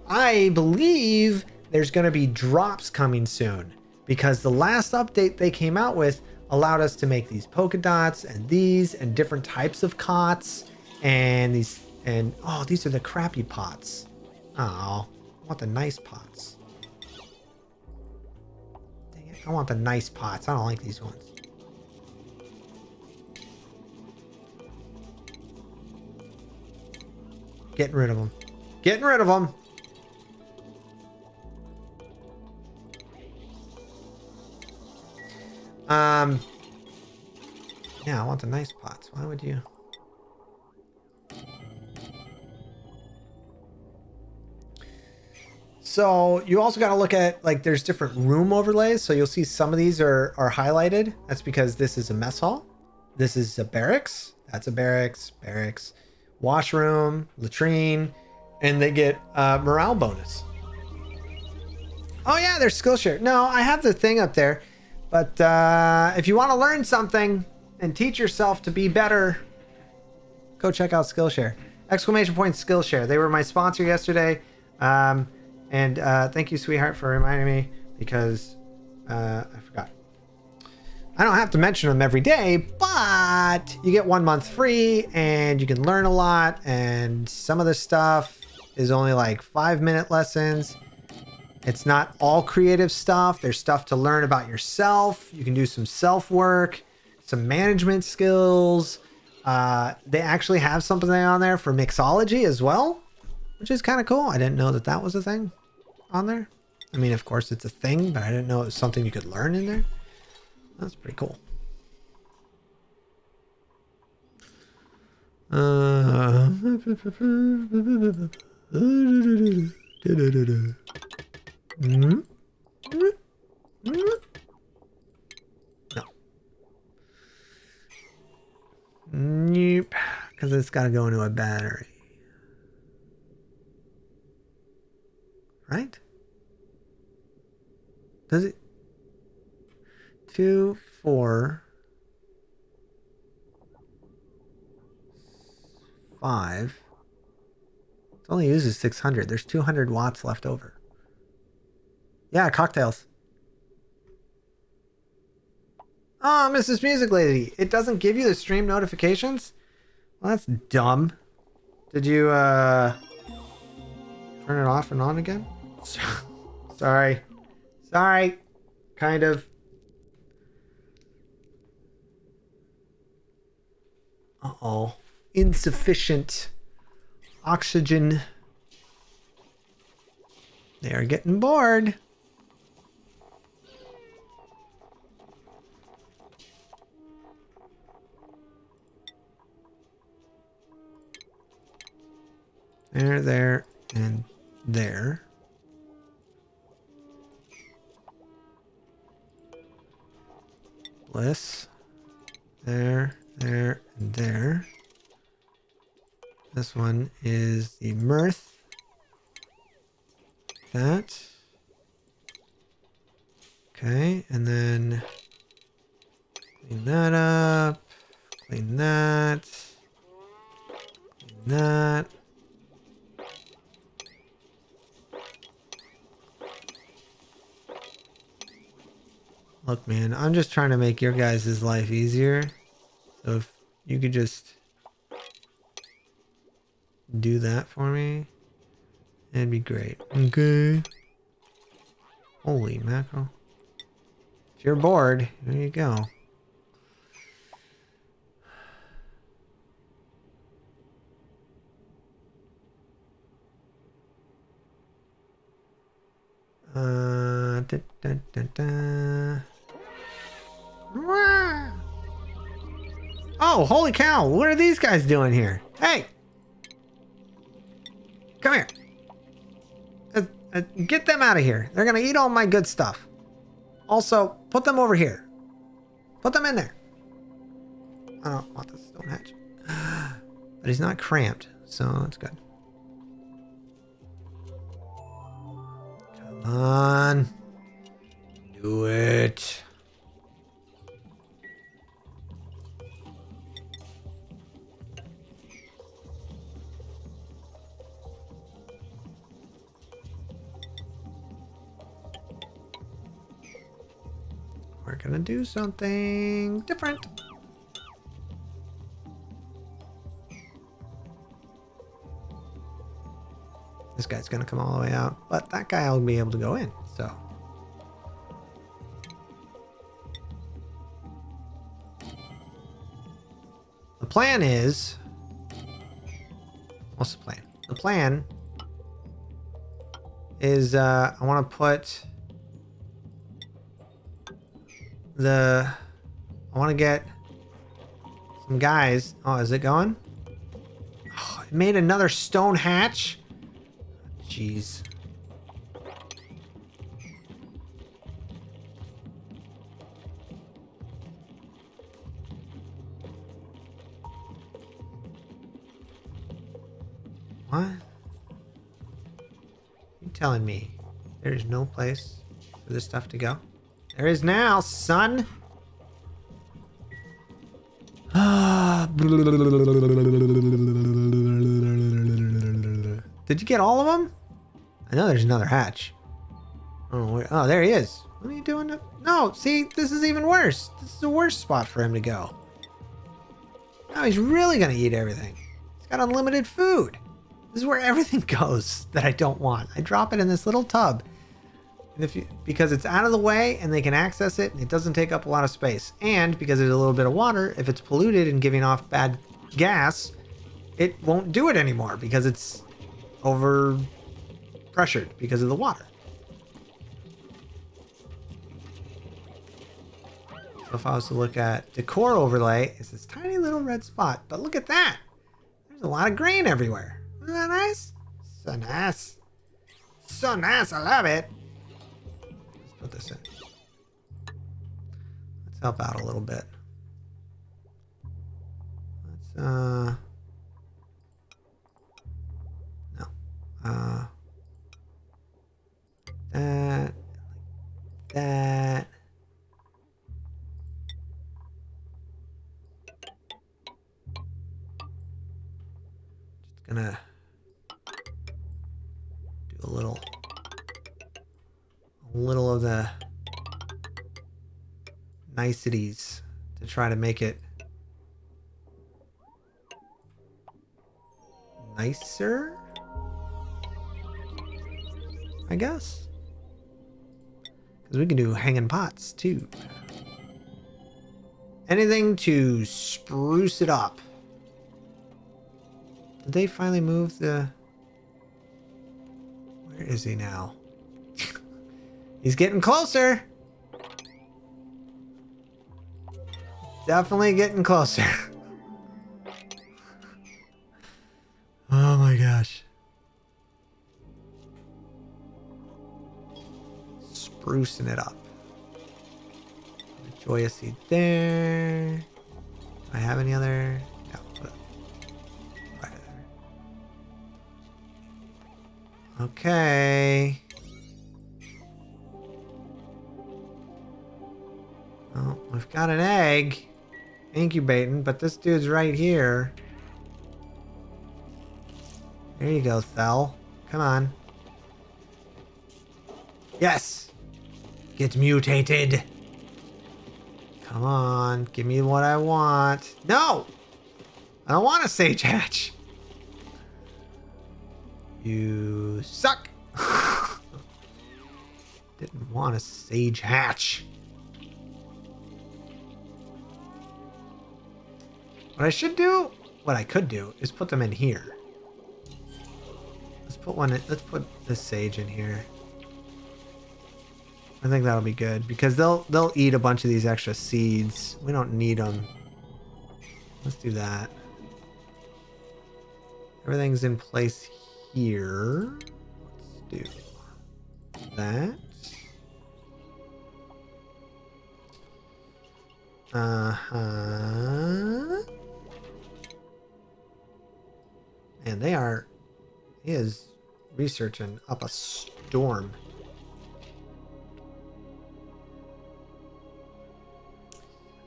I believe there's going to be drops coming soon because the last update they came out with allowed us to make these polka dots and these and different types of cots and these, and oh, these are the crappy pots. Oh, I want the nice pots. Dang it, I want the nice pots. I don't like these ones. Getting rid of them. Getting rid of them. Yeah, I want the nice pots. Why would you? So you also got to look at, like, there's different room overlays. So you'll see some of these are highlighted. That's because this is a mess hall. This is a barracks. That's a barracks. Washroom, latrine. and they get morale bonus. Oh yeah, there's Skillshare. No, I have the thing up there, but if you want to learn something and teach yourself to be better, go check out Skillshare. Exclamation point Skillshare. They were my sponsor yesterday, and thank you, sweetheart, for reminding me because I forgot. I don't have to mention them every day, but you get 1 month free and you can learn a lot. And some of the stuff is only like 5-minute lessons. It's not all creative stuff. There's stuff to learn about yourself. You can do some self work, some management skills. They actually have something on there for mixology as well, which is kind of cool. I didn't know that that was a thing on there. I mean, of course it's a thing, but I didn't know it was something you could learn in there. That's pretty cool. No. Nope. Because it's got to go into a battery. Right? Does it? 2, 4, 5. It only uses 600. There's 200 watts left over. Yeah, cocktails. Oh, Mrs. Music Lady. It doesn't give you the stream notifications? Well, that's dumb. Did you turn it off and on again? Sorry. Sorry. Kind of. Uh-oh. Insufficient oxygen. They are getting bored. There, and there. Bliss. There, and there. This one is the mirth. That. Okay, and then clean that up. Clean that. Clean that. Look, man, I'm just trying to make your guys' life easier. So if you could just do that for me, it'd be great. Okay. Holy mackerel. If you're bored, there you go. Da, da, da, da. Oh, holy cow. What are these guys doing here? Hey. Come here. Get them out of here. They're going to eat all my good stuff. Also, put them over here. Put them in there. I don't want this stone hatch. But he's not cramped, so that's good. Come on. Do it. We're gonna do something different. This guy's gonna come all the way out, but that guy will be able to go in, so. The plan is... What's the plan? The plan is I want to put I want to get some guys. Oh, is it going? Oh, it made another stone hatch. Jeez. What? telling me there's no place for this stuff to go? There is now, son. Did you get all of them? I know there's another hatch. Oh, there he is. What are you doing? No, see, this is even worse. This is a worse spot for him to go. Now he's really gonna eat everything. He's got unlimited food. This is where everything goes that I don't want. I drop it in this little tub. And because it's out of the way and they can access it, and it doesn't take up a lot of space. And because there's a little bit of water, if it's polluted and giving off bad gas, it won't do it anymore because it's over pressured because of the water. So if I was to look at decor overlay, it's this tiny little red spot. But look at that. There's a lot of grain everywhere. Isn't that nice? So nice. So nice. I love it. Let's put this in. Let's help out a little bit. Let's, no. That. Just gonna do a little of the niceties to try to make it nicer, I guess. Because we can do hanging pots too. Anything to spruce it up. Did they finally move the... Where is he now? He's getting closer. Definitely getting closer. Oh my gosh. Sprucing it up. Enjoy a seed there. Do I have any other? No. Put it right there. Okay. Oh, we've got an egg incubating, but this dude's right here. There you go, Thel. Come on. Yes! Get mutated. Come on, give me what I want. No! I don't want a sage hatch. You suck. Didn't want a sage hatch. What I should do, what I could do, is put them in here. Let's put one in, let's put this sage in here. I think that'll be good because they'll eat a bunch of these extra seeds. We don't need them. Let's do that. Everything's in place here. Let's do that. And he is researching up a storm.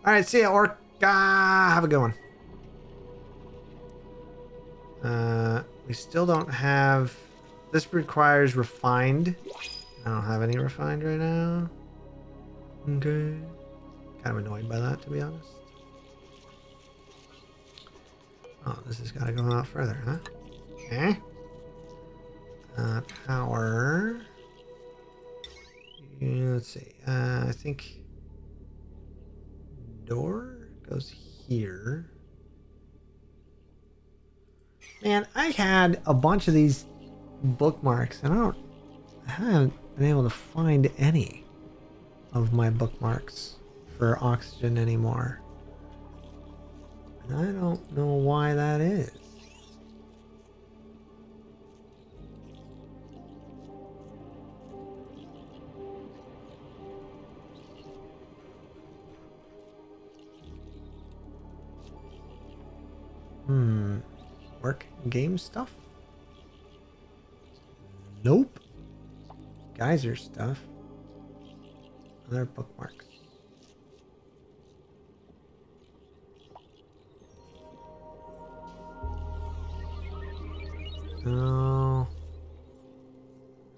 All right, see ya, Orca. Have a good one. We still don't have... This requires refined. I don't have any refined right now. Okay. Kind of annoyed by that, to be honest. Oh, this has got to go out further, huh? Okay. Power. Let's see. I think... door goes here. Man, I had a bunch of these bookmarks and I haven't been able to find any of my bookmarks for oxygen anymore. And I don't know why that is. Work game stuff? Nope. geyser stuff. Other bookmarks. Oh.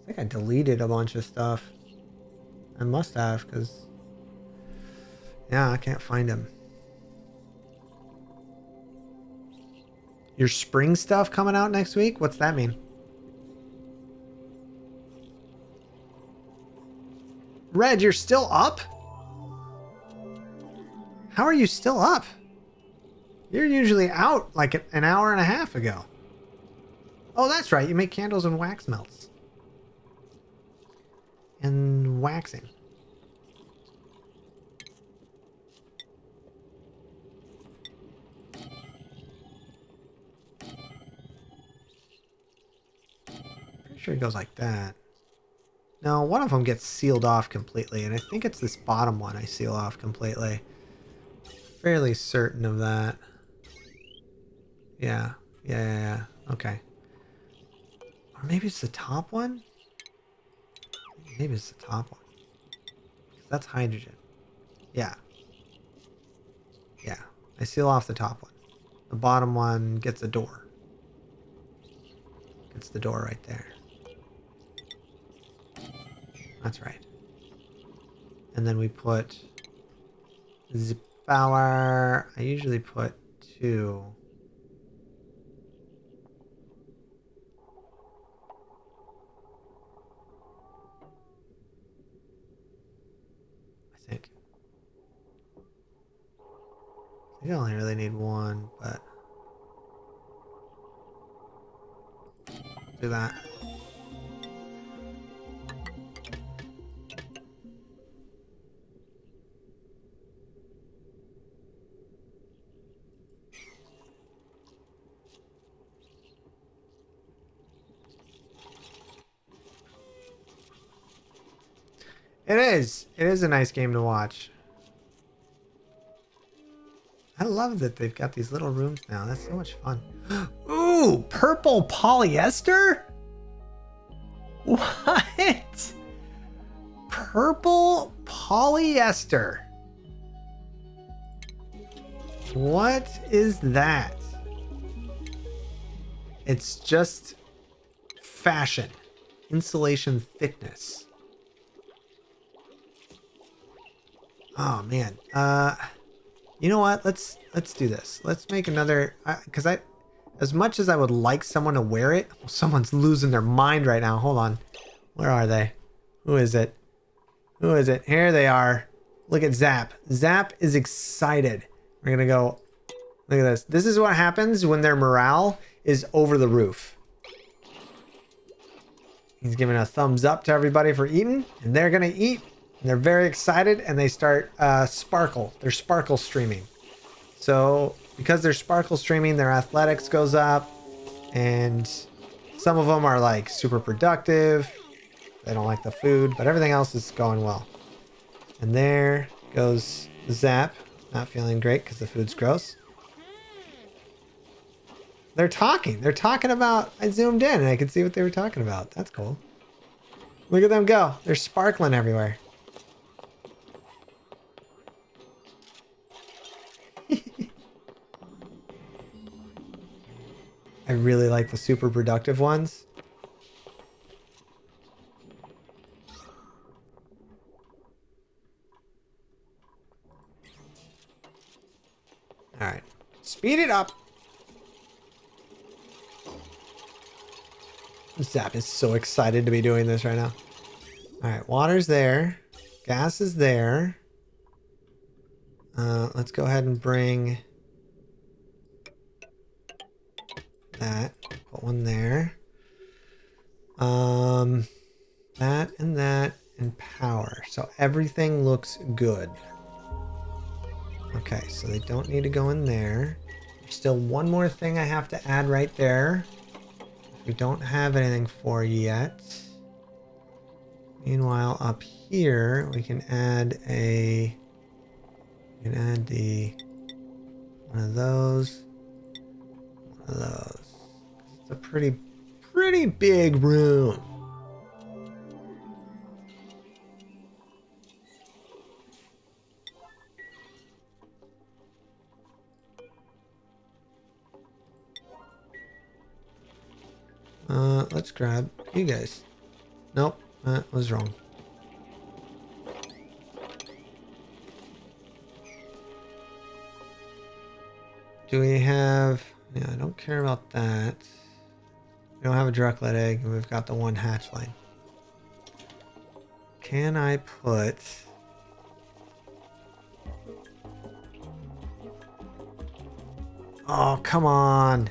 I think I deleted a bunch of stuff. I must have, because... yeah, I can't find them. Your spring stuff coming out next week? What's that mean? Red, you're still up? How are you still up? You're usually out like an hour and a half ago. Oh, that's right. You make candles and wax melts. And waxing. Pretty sure it goes like that. No, one of them gets sealed off completely, and I think it's this bottom one I seal off completely. Fairly certain of that. Yeah. Yeah. Okay. Or maybe it's the top one? Maybe it's the top one. That's hydrogen. Yeah. Yeah. I seal off the top one. The bottom one gets a door. Gets the door right there. That's right. And then we put zip power. I usually put 2. I think I only really need 1, but do that. It is. It is a nice game to watch. I love that they've got these little rooms now. That's so much fun. Ooh, purple polyester? What? Purple polyester. What is that? It's just fashion. Insulation thickness. Oh man. You know what? Let's do this. Let's make another, because as much as I would like someone to wear it, someone's losing their mind right now. Hold on. Where are they? Who is it? Who is it? Here they are. Look at Zap. Zap is excited. We're gonna go. Look at this. This is what happens when their morale is over the roof. He's giving a thumbs up to everybody for eating, and they're gonna eat. And they're very excited, and they start sparkle. They're sparkle streaming. So because they're sparkle streaming, their athletics goes up, and some of them are like super productive. They don't like the food, but everything else is going well. And there goes Zap, not feeling great because the food's gross. They're talking. They're talking about. I zoomed in and I could see what they were talking about. That's cool. Look at them go. They're sparkling everywhere. I really like the super productive ones. All right, speed it up. Zap is so excited to be doing this right now. All right, water's there. Gas is there. Let's go ahead and bring that. Put one there. That and power. So everything looks good. Okay, so they don't need to go in there. There's still one more thing I have to add right there. We don't have anything for yet. Meanwhile, up here we can add a. We can add the one of those. One of those. It's a pretty big room. Let's grab you guys. Nope, that was wrong. Do we have... Yeah, I don't care about that. We don't have a drunklet egg, and we've got the one hatchling. Can I put... Oh, come on.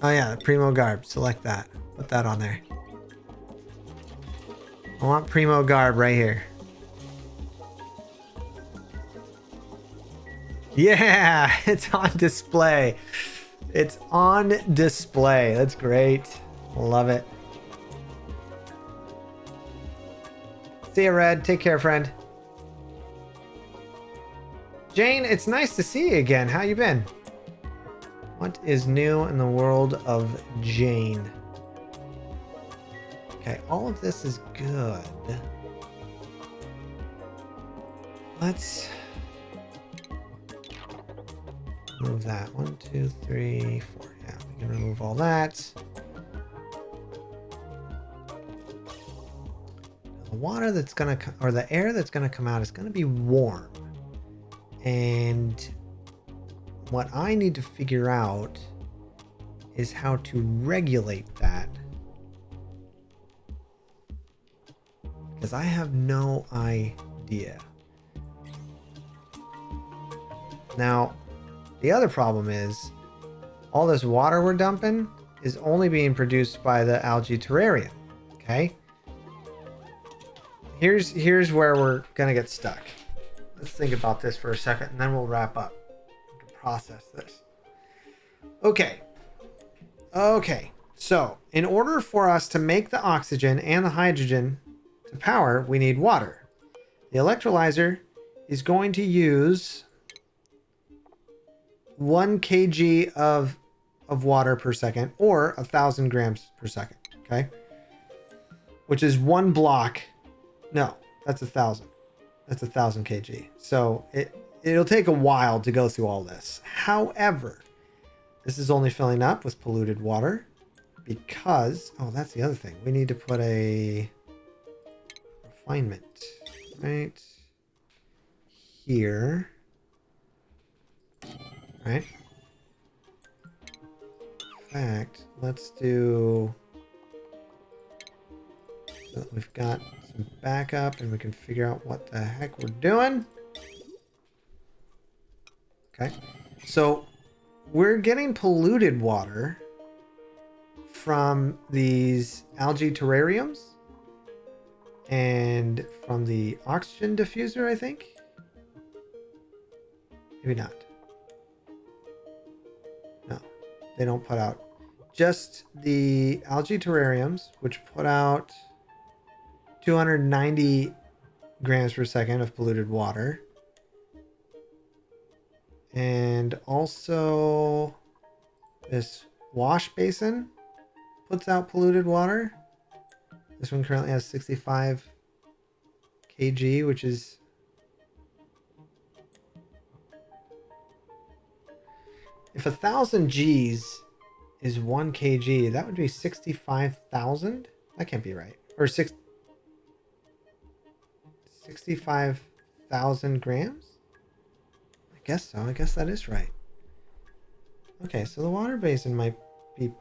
Oh yeah, Primo Garb. Select that. Put that on there. I want Primo Garb right here. Yeah, it's on display. It's on display. That's great. Love it. See you, Red. Take care, friend. Jane, it's nice to see you again. How you been? What is new in the world of Jane? Okay, all of this is good. Let's remove that. 1, 2, 3, 4. Yeah, we can remove all that. The water that's gonna come, or the air that's gonna come out is gonna be warm. And what I need to figure out is how to regulate that. Because I have no idea. Now, the other problem is all this water we're dumping is only being produced by the algae terrarium. Okay? Here's where we're gonna get stuck. Let's think about this for a second and then we'll wrap up. We can process this. Okay. So, in order for us to make the oxygen and the hydrogen to power, we need water. The electrolyzer is going to use 1 kg of water per second, or 1,000 grams per second. Okay? Which is one block. No, that's 1,000. That's 1,000 kg. So it'll take a while to go through all this. However, this is only filling up with polluted water because, oh, that's the other thing. We need to put a refinement right here. Right? In fact, let's do... So we've got some backup and we can figure out what the heck we're doing. Okay. So we're getting polluted water from these algae terrariums and from the oxygen diffuser, I think. Maybe not. No, they don't put out. Just the algae terrariums, which put out 290 grams per second of polluted water. And also this wash basin puts out polluted water. This one currently has 65 kg, which is... If 1,000 Gs is 1 kg, that would be 65,000? That can't be right. Or 65,000 grams? I guess so. I guess that is right. Okay, so the water basin might be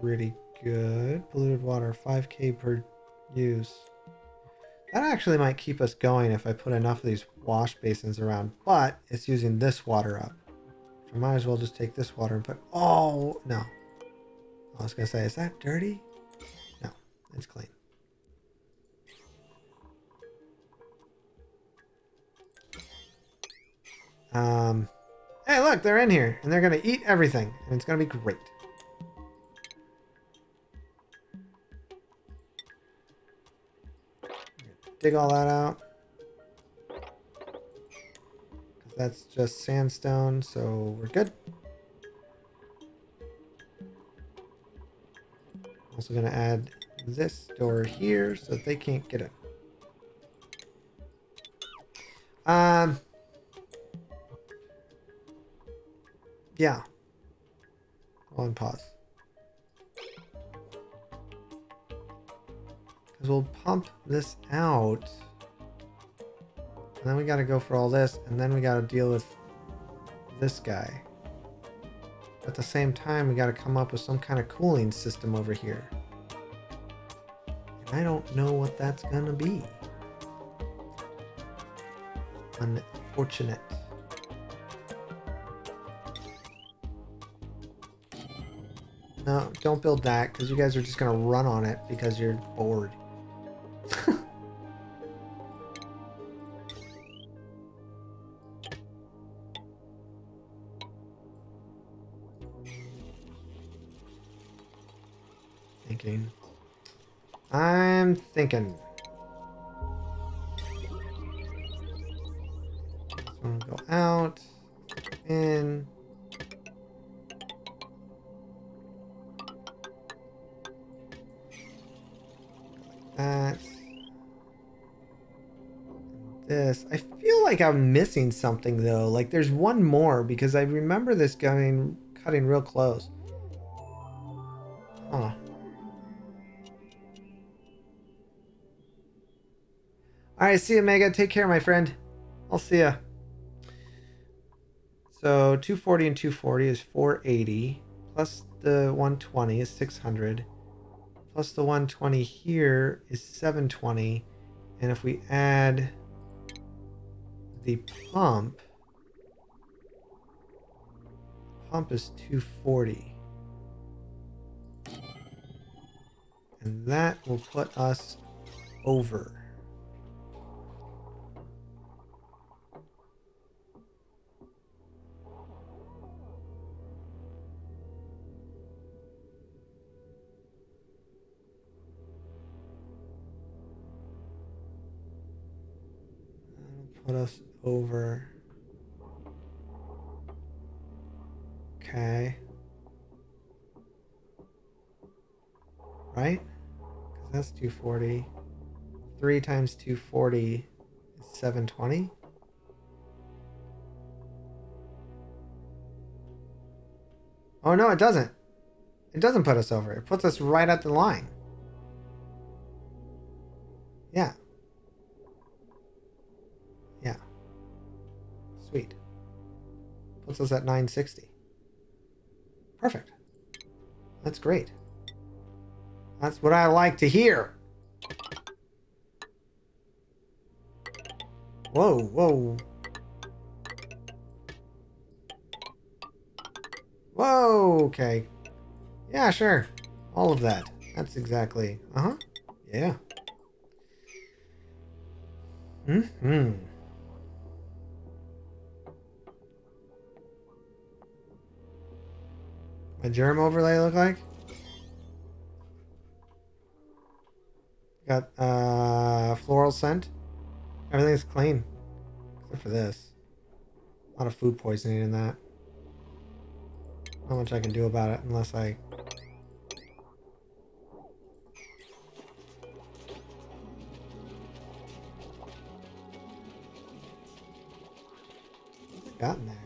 pretty good. Polluted water, 5k per use. That actually might keep us going if I put enough of these wash basins around, but it's using this water up. I might as well just take this water and put... Oh, no. I was going to say, is that dirty? No, it's clean. Hey, look, they're in here, and they're going to eat everything, and it's going to be great. Dig all that out. That's just sandstone, so we're good. Also going to add this door here so that they can't get in. Yeah. Hold on, pause. Because we'll pump this out. And then we got to go for all this. And then we got to deal with this guy. At the same time, we got to come up with some kind of cooling system over here. And I don't know what that's going to be. Unfortunate. No, don't build that, because you guys are just going to run on it because you're bored. Thinking. I'm thinking. This one will go out. In. That. This. I feel like I'm missing something though. Like there's one more because I remember this cutting real close. Huh. Alright, see you, Mega. Take care, my friend. I'll see ya. So 240 and 240 is 480. Plus the 120 is 600. Plus the 120 here is 720. And if we add the pump is 240. And that will put us over. Put us over. Okay. Right? Because that's 240. 3 times 240 is 720. Oh no, it doesn't. It doesn't put us over. It puts us right at the line. Yeah. Yeah. Sweet. Puts us at 960. Perfect. That's great. That's what I like to hear. Whoa, whoa. Whoa, okay. Yeah, sure. All of that. That's exactly. Uh-huh. Yeah. Mm-hmm. A germ overlay look like? Got floral scent. Everything's clean. Except for this. A lot of food poisoning in that. Not much I can do about it unless I... What's got in there?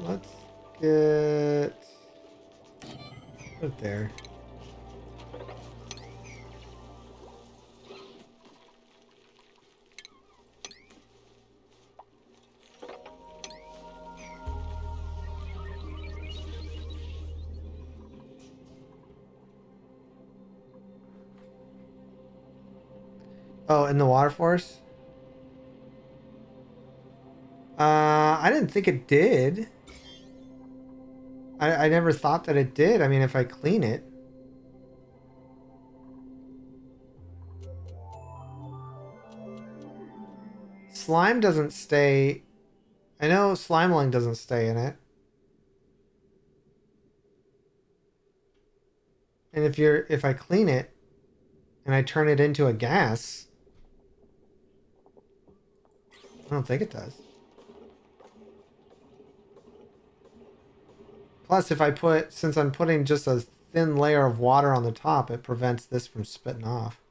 Let's get... Put it there. Oh, in the water force? I didn't think it did. I never thought that it did. I mean, if I clean it. Slime doesn't stay... I know slimeling doesn't stay in it. And if I clean it and I turn it into a gas, I don't think it does. Plus, since I'm putting just a thin layer of water on the top, it prevents this from spitting off.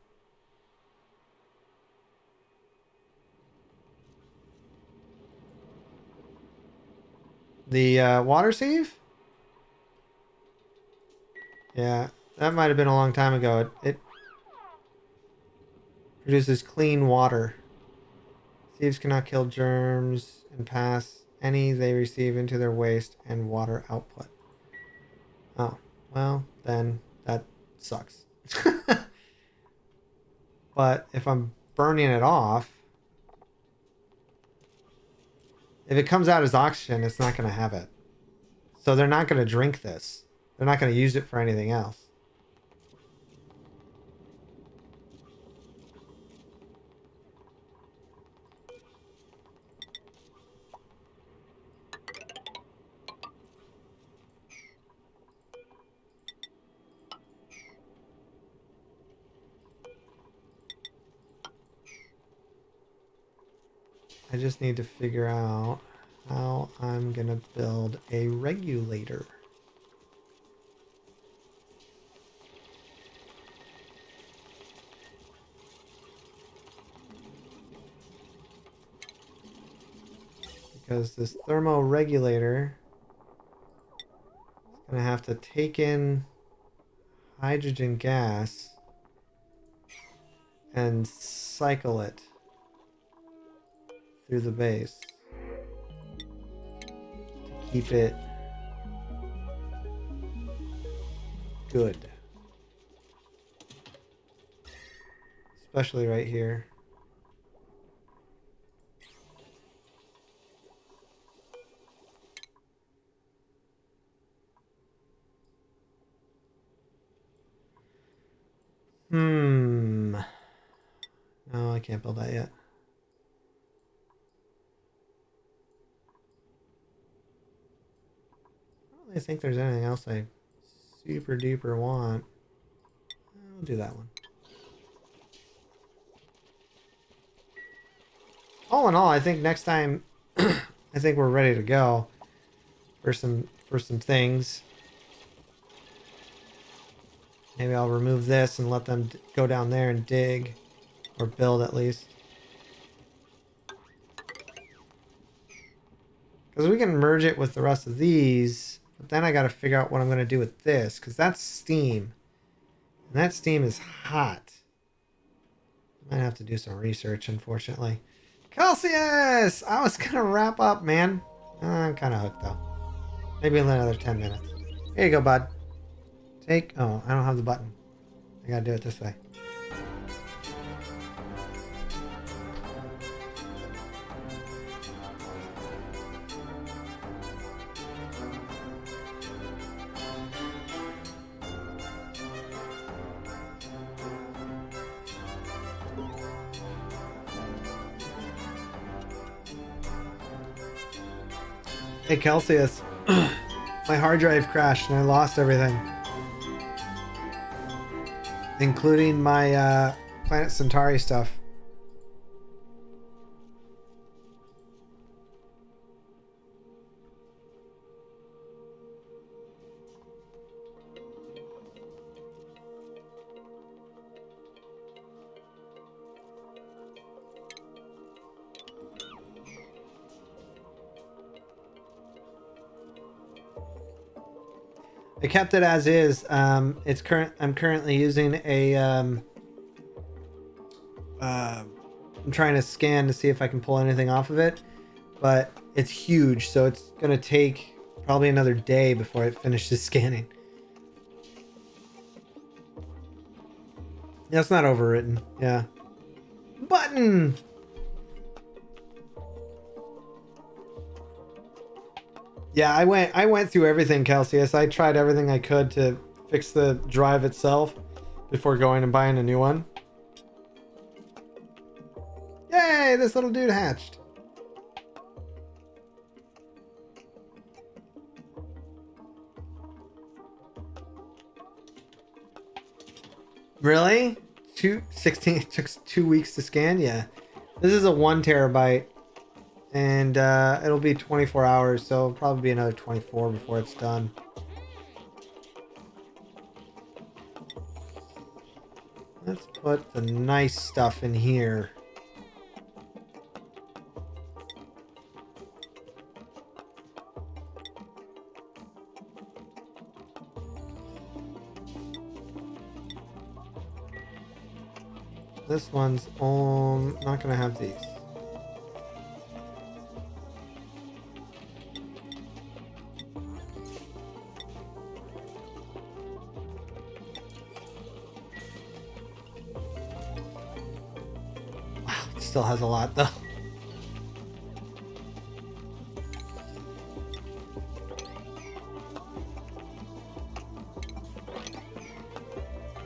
The water sieve? Yeah, that might have been a long time ago. It produces clean water. Sieves cannot kill germs and pass any they receive into their waste and water output. Oh, well, then that sucks. But if I'm burning it off, if it comes out as oxygen, it's not going to have it. So they're not going to drink this. They're not going to use it for anything else. I just need to figure out how I'm going to build a regulator. Because this thermoregulator is going to have to take in hydrogen gas and cycle it through the base to keep it good. Especially right here. No, I can't build that yet. I don't really think there's anything else I super duper want. I'll do that one. All in all, I think next time I think we're ready to go for some things. Maybe I'll remove this and let them go down there and dig. Or build at least. Because we can merge it with the rest of these. But then I got to figure out what I'm going to do with this. Because that's steam. And that steam is hot. I might have to do some research, unfortunately. Celsius! I was going to wrap up, man. I'm kind of hooked, though. Maybe another 10 minutes. Here you go, bud. Take... Oh, I don't have the button. I got to do it this way. Hey, Celsius. My hard drive crashed and I lost everything. Including my Planet Centauri stuff. I kept it as is. I'm currently using a. I'm trying to scan to see if I can pull anything off of it, but it's huge, so it's gonna take probably another day before it finishes scanning. That's not overwritten. Yeah. Button. Yeah, I went through everything, Celsius. I tried everything I could to fix the drive itself before going and buying a new one. Yay, this little dude hatched. Really? 16 it took 2 weeks to scan? Yeah. This is a 1 terabyte. And it'll be 24 hours, so it'll probably be another 24 before it's done. Let's put the nice stuff in here. This one's not gonna have these. Wow, it still has a lot though.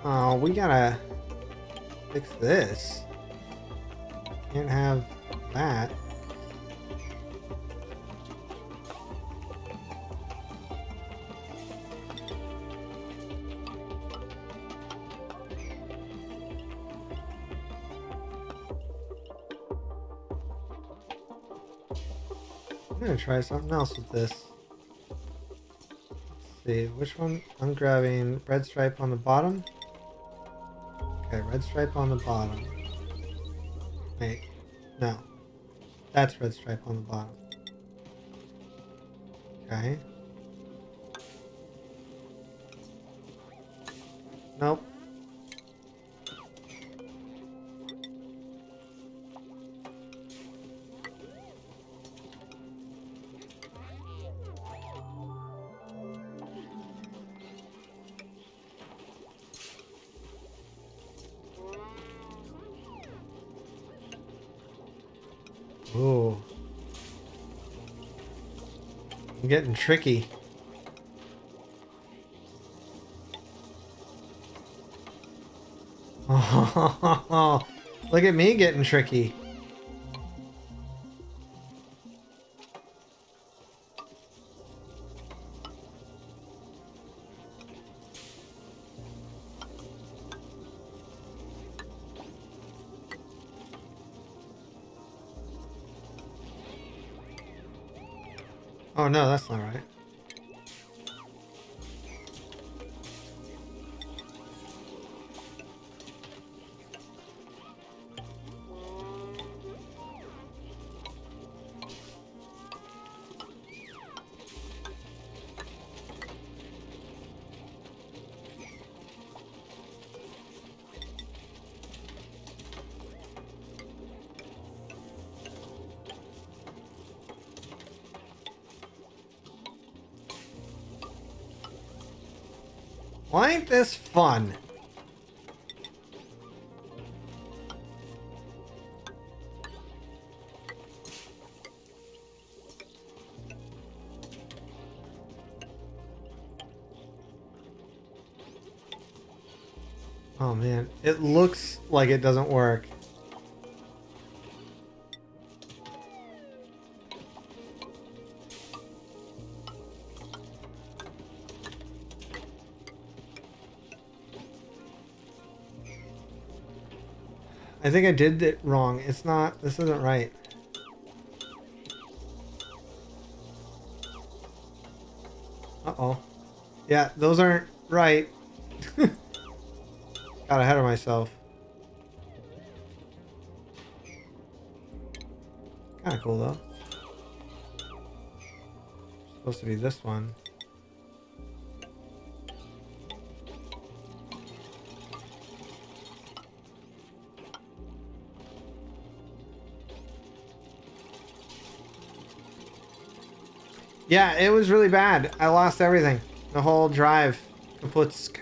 Oh, we gotta fix this. Can't have that. I'm gonna try something else with this. Let's see, which one? I'm grabbing red stripe on the bottom. Okay, red stripe on the bottom. Wait, no. That's red stripe on the bottom. Okay. Nope. Ooh. I'm getting tricky. Oh, look at me getting tricky. Oh no, that's not right. Why ain't this fun? Oh man, it looks like it doesn't work. I think I did it wrong. It's not, this isn't right. Uh-oh. Yeah, those aren't right. Got ahead of myself. Kind of cool though. Supposed to be this one. Yeah, it was really bad. I lost everything. The whole drive. Kaputsk.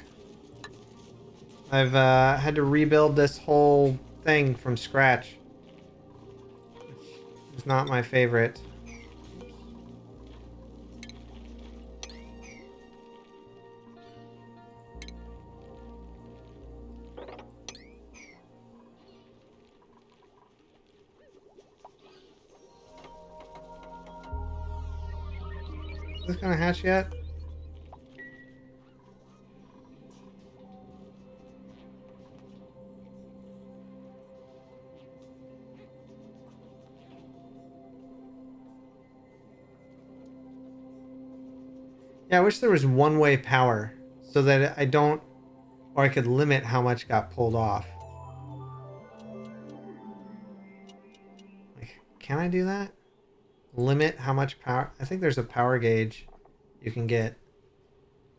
I've had to rebuild this whole thing from scratch. It's not my favorite. Is this gonna hatch yet? Yeah, I wish there was one-way power so that I don't Or I could limit how much got pulled off. Like, can I do that? Limit how much power? I think there's a power gauge you can get,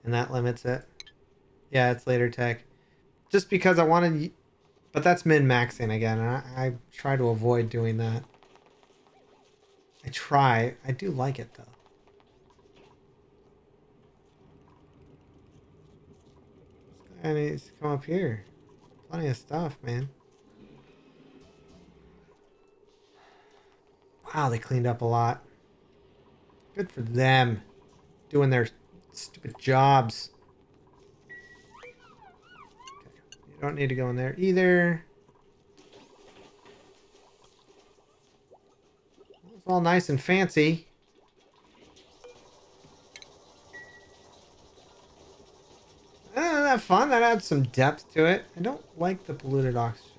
and that limits it. Yeah, it's later tech. Just because I wanted, but that's min-maxing again, and I try to avoid doing that. I try. I do like it though. This guy needs to come up here. Plenty of stuff, man. Wow, they cleaned up a lot. Good for them. Doing their stupid jobs. Okay. You don't need to go in there either. It's all nice and fancy. Isn't that fun? That adds some depth to it. I don't like the polluted oxygen.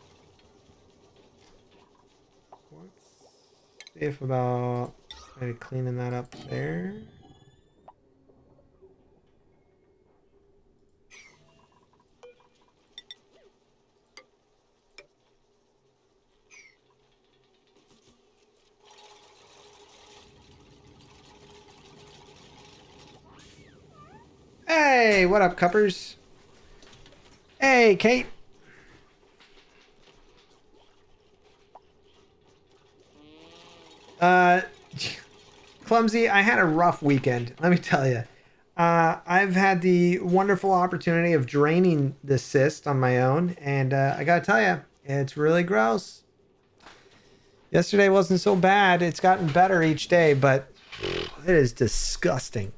Let's see if about maybe cleaning that up there. Hey, what up, cuppers? Hey, Kate. Uh, Clumsy, I had a rough weekend, let me tell you. I've had the wonderful opportunity of draining the cyst on my own, and I gotta tell you, it's really gross. Yesterday wasn't so bad. It's gotten better each day, but it is disgusting.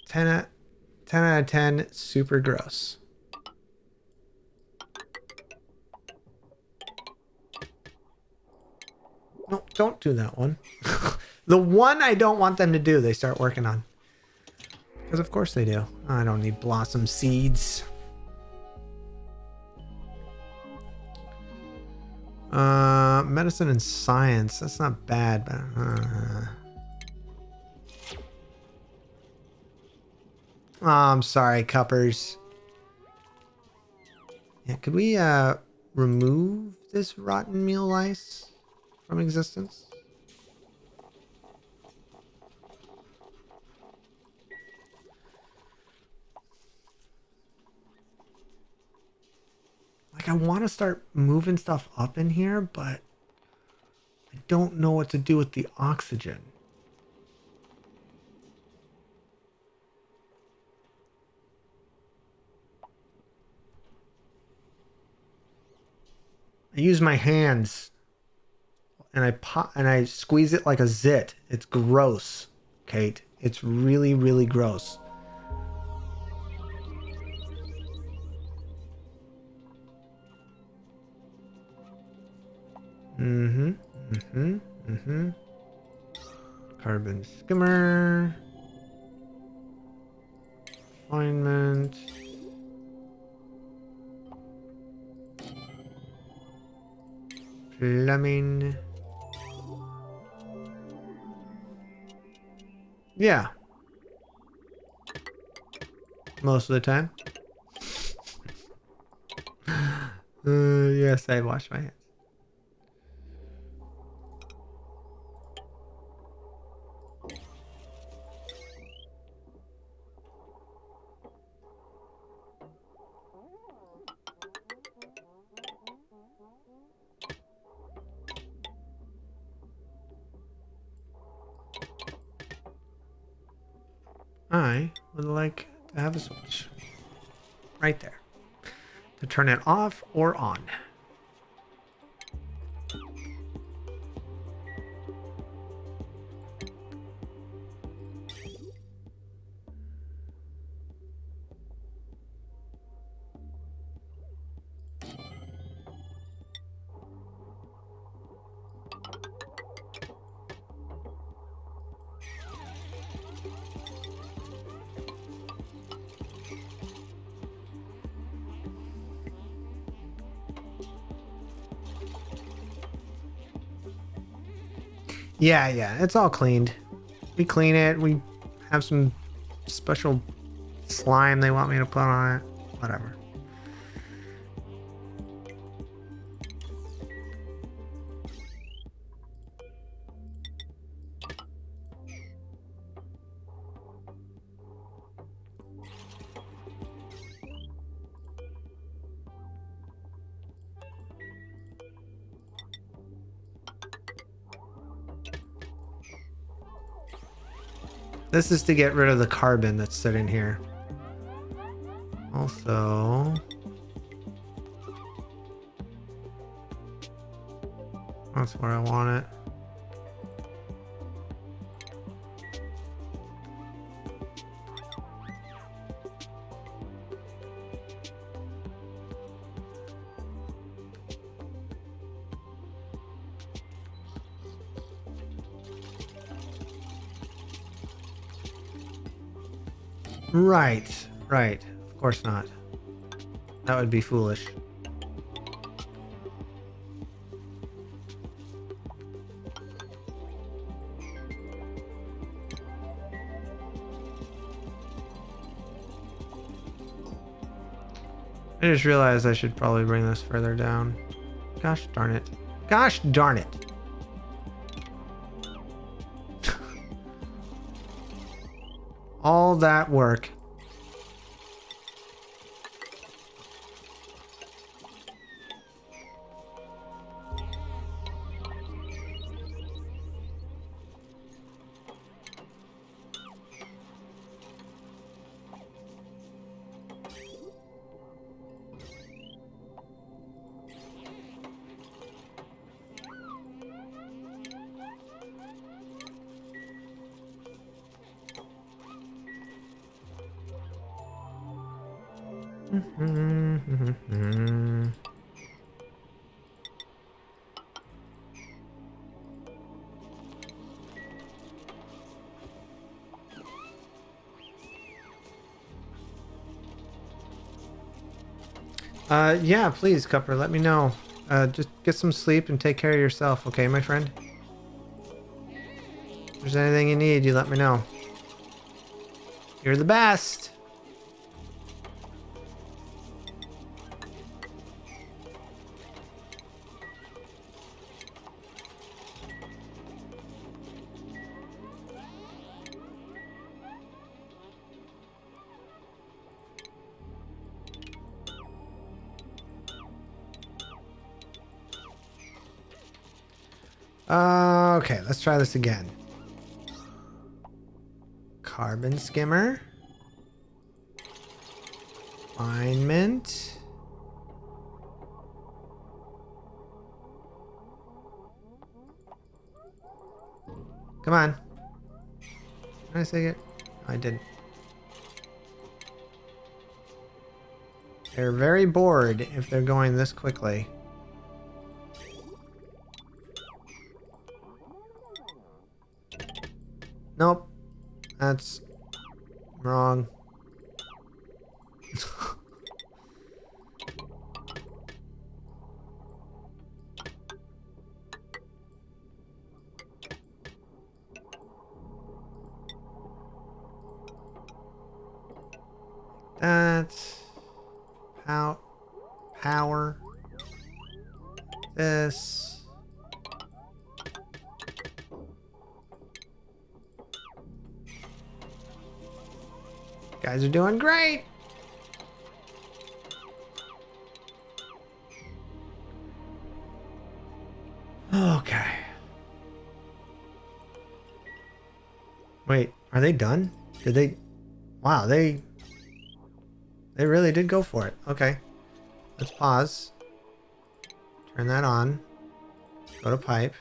10 out of 10, super gross. No, don't do that one. The one I don't want them to do, they start working on. Because of course they do. I don't need blossom seeds. Medicine and science. That's not bad, but oh, I'm sorry, cuppers. Yeah, could we remove this rotten meal lice from existence? Like, I want to start moving stuff up in here, but I don't know what to do with the oxygen. I use my hands and I squeeze it like a zit. It's gross, Kate. It's really, really gross. Carbon skimmer. Refinement. Plumbing. Yeah. Most of the time. Yes, I wash my hands. I would like to have a switch right there to turn it off or on. Yeah, it's all cleaned. We clean it. We have some special slime they want me to put on it. Whatever. This is to get rid of the carbon that's sitting here. Also, that's where I want it. Right, right. Of course not. That would be foolish. I just realized I should probably bring this further down. Gosh darn it. Gosh darn it. All that work. Yeah, please, Cupper, let me know. Just get some sleep and take care of yourself, okay, my friend? If there's anything you need, you let me know. You're the best. Okay, let's try this again. Carbon skimmer. Alignment. Come on. Did I say it? I didn't. They're very bored if they're going this quickly. Nope. That's wrong. That's power. This. Guys are doing great. Okay. Wait, are they done? Did they? Wow, they really did go for it. Okay. Let's pause. Turn that on. Go to pipe.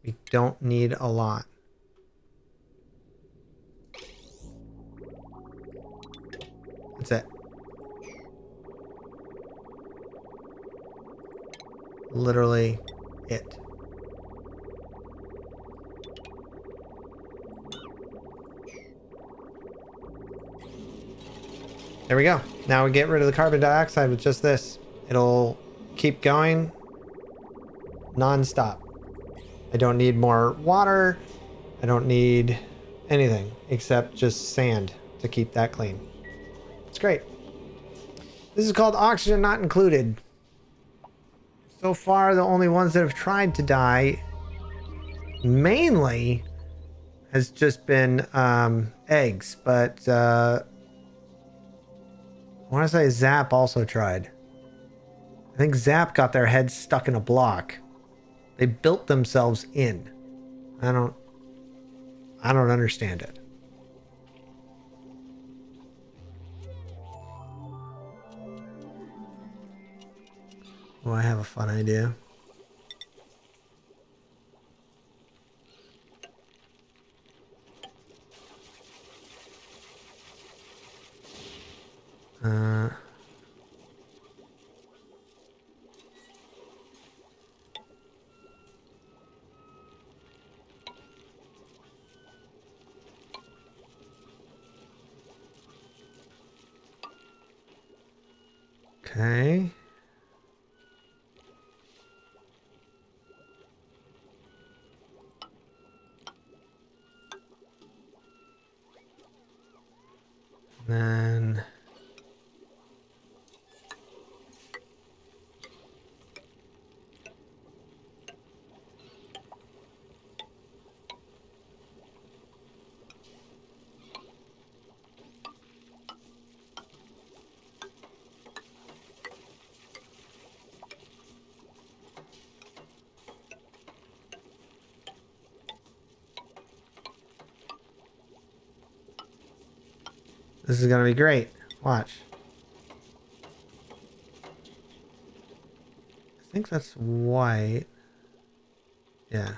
We don't need a lot. That's it. Literally it. There we go. Now we get rid of the carbon dioxide with just this. It'll keep going non-stop. I don't need more water. I don't need anything except just sand to keep that clean. It's great. This is called oxygen not included. So far, the only ones that have tried to die mainly has just been eggs, but I want to say Zap also tried. I think Zap got their heads stuck in a block. They built themselves in. I don't understand it. Oh, I have a fun idea. Okay. Then this is gonna be great. Watch. I think that's white. Yeah.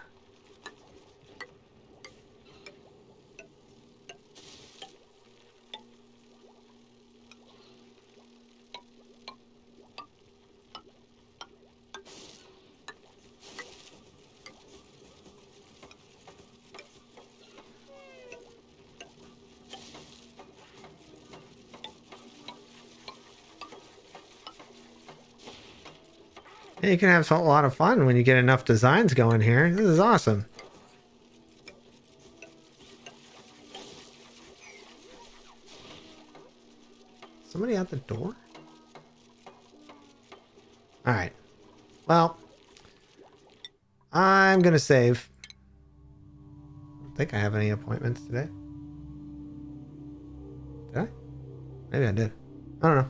Yeah, you can have a lot of fun when you get enough designs going here. This is awesome. Somebody at the door? All right. Well, I'm going to save. I don't think I have any appointments today. Did I? Maybe I did. I don't know.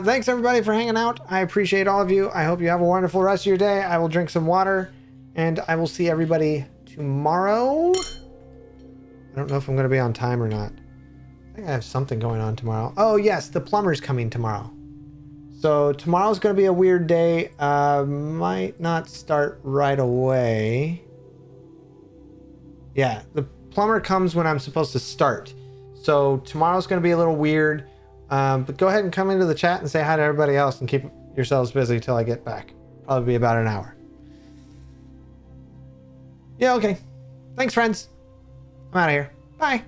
Thanks everybody for hanging out. I appreciate all of you. I hope you have a wonderful rest of your day. I will drink some water and I will see everybody tomorrow. I don't know if I'm going to be on time or not. I think I have something going on tomorrow. Oh yes, the plumber's coming tomorrow. So tomorrow's going to be a weird day. Might not start right away. Yeah, the plumber comes when I'm supposed to start. So tomorrow's going to be a little weird. But go ahead and come into the chat and say hi to everybody else and keep yourselves busy till I get back. Probably be about an hour. Yeah, okay. Thanks, friends. I'm out of here. Bye.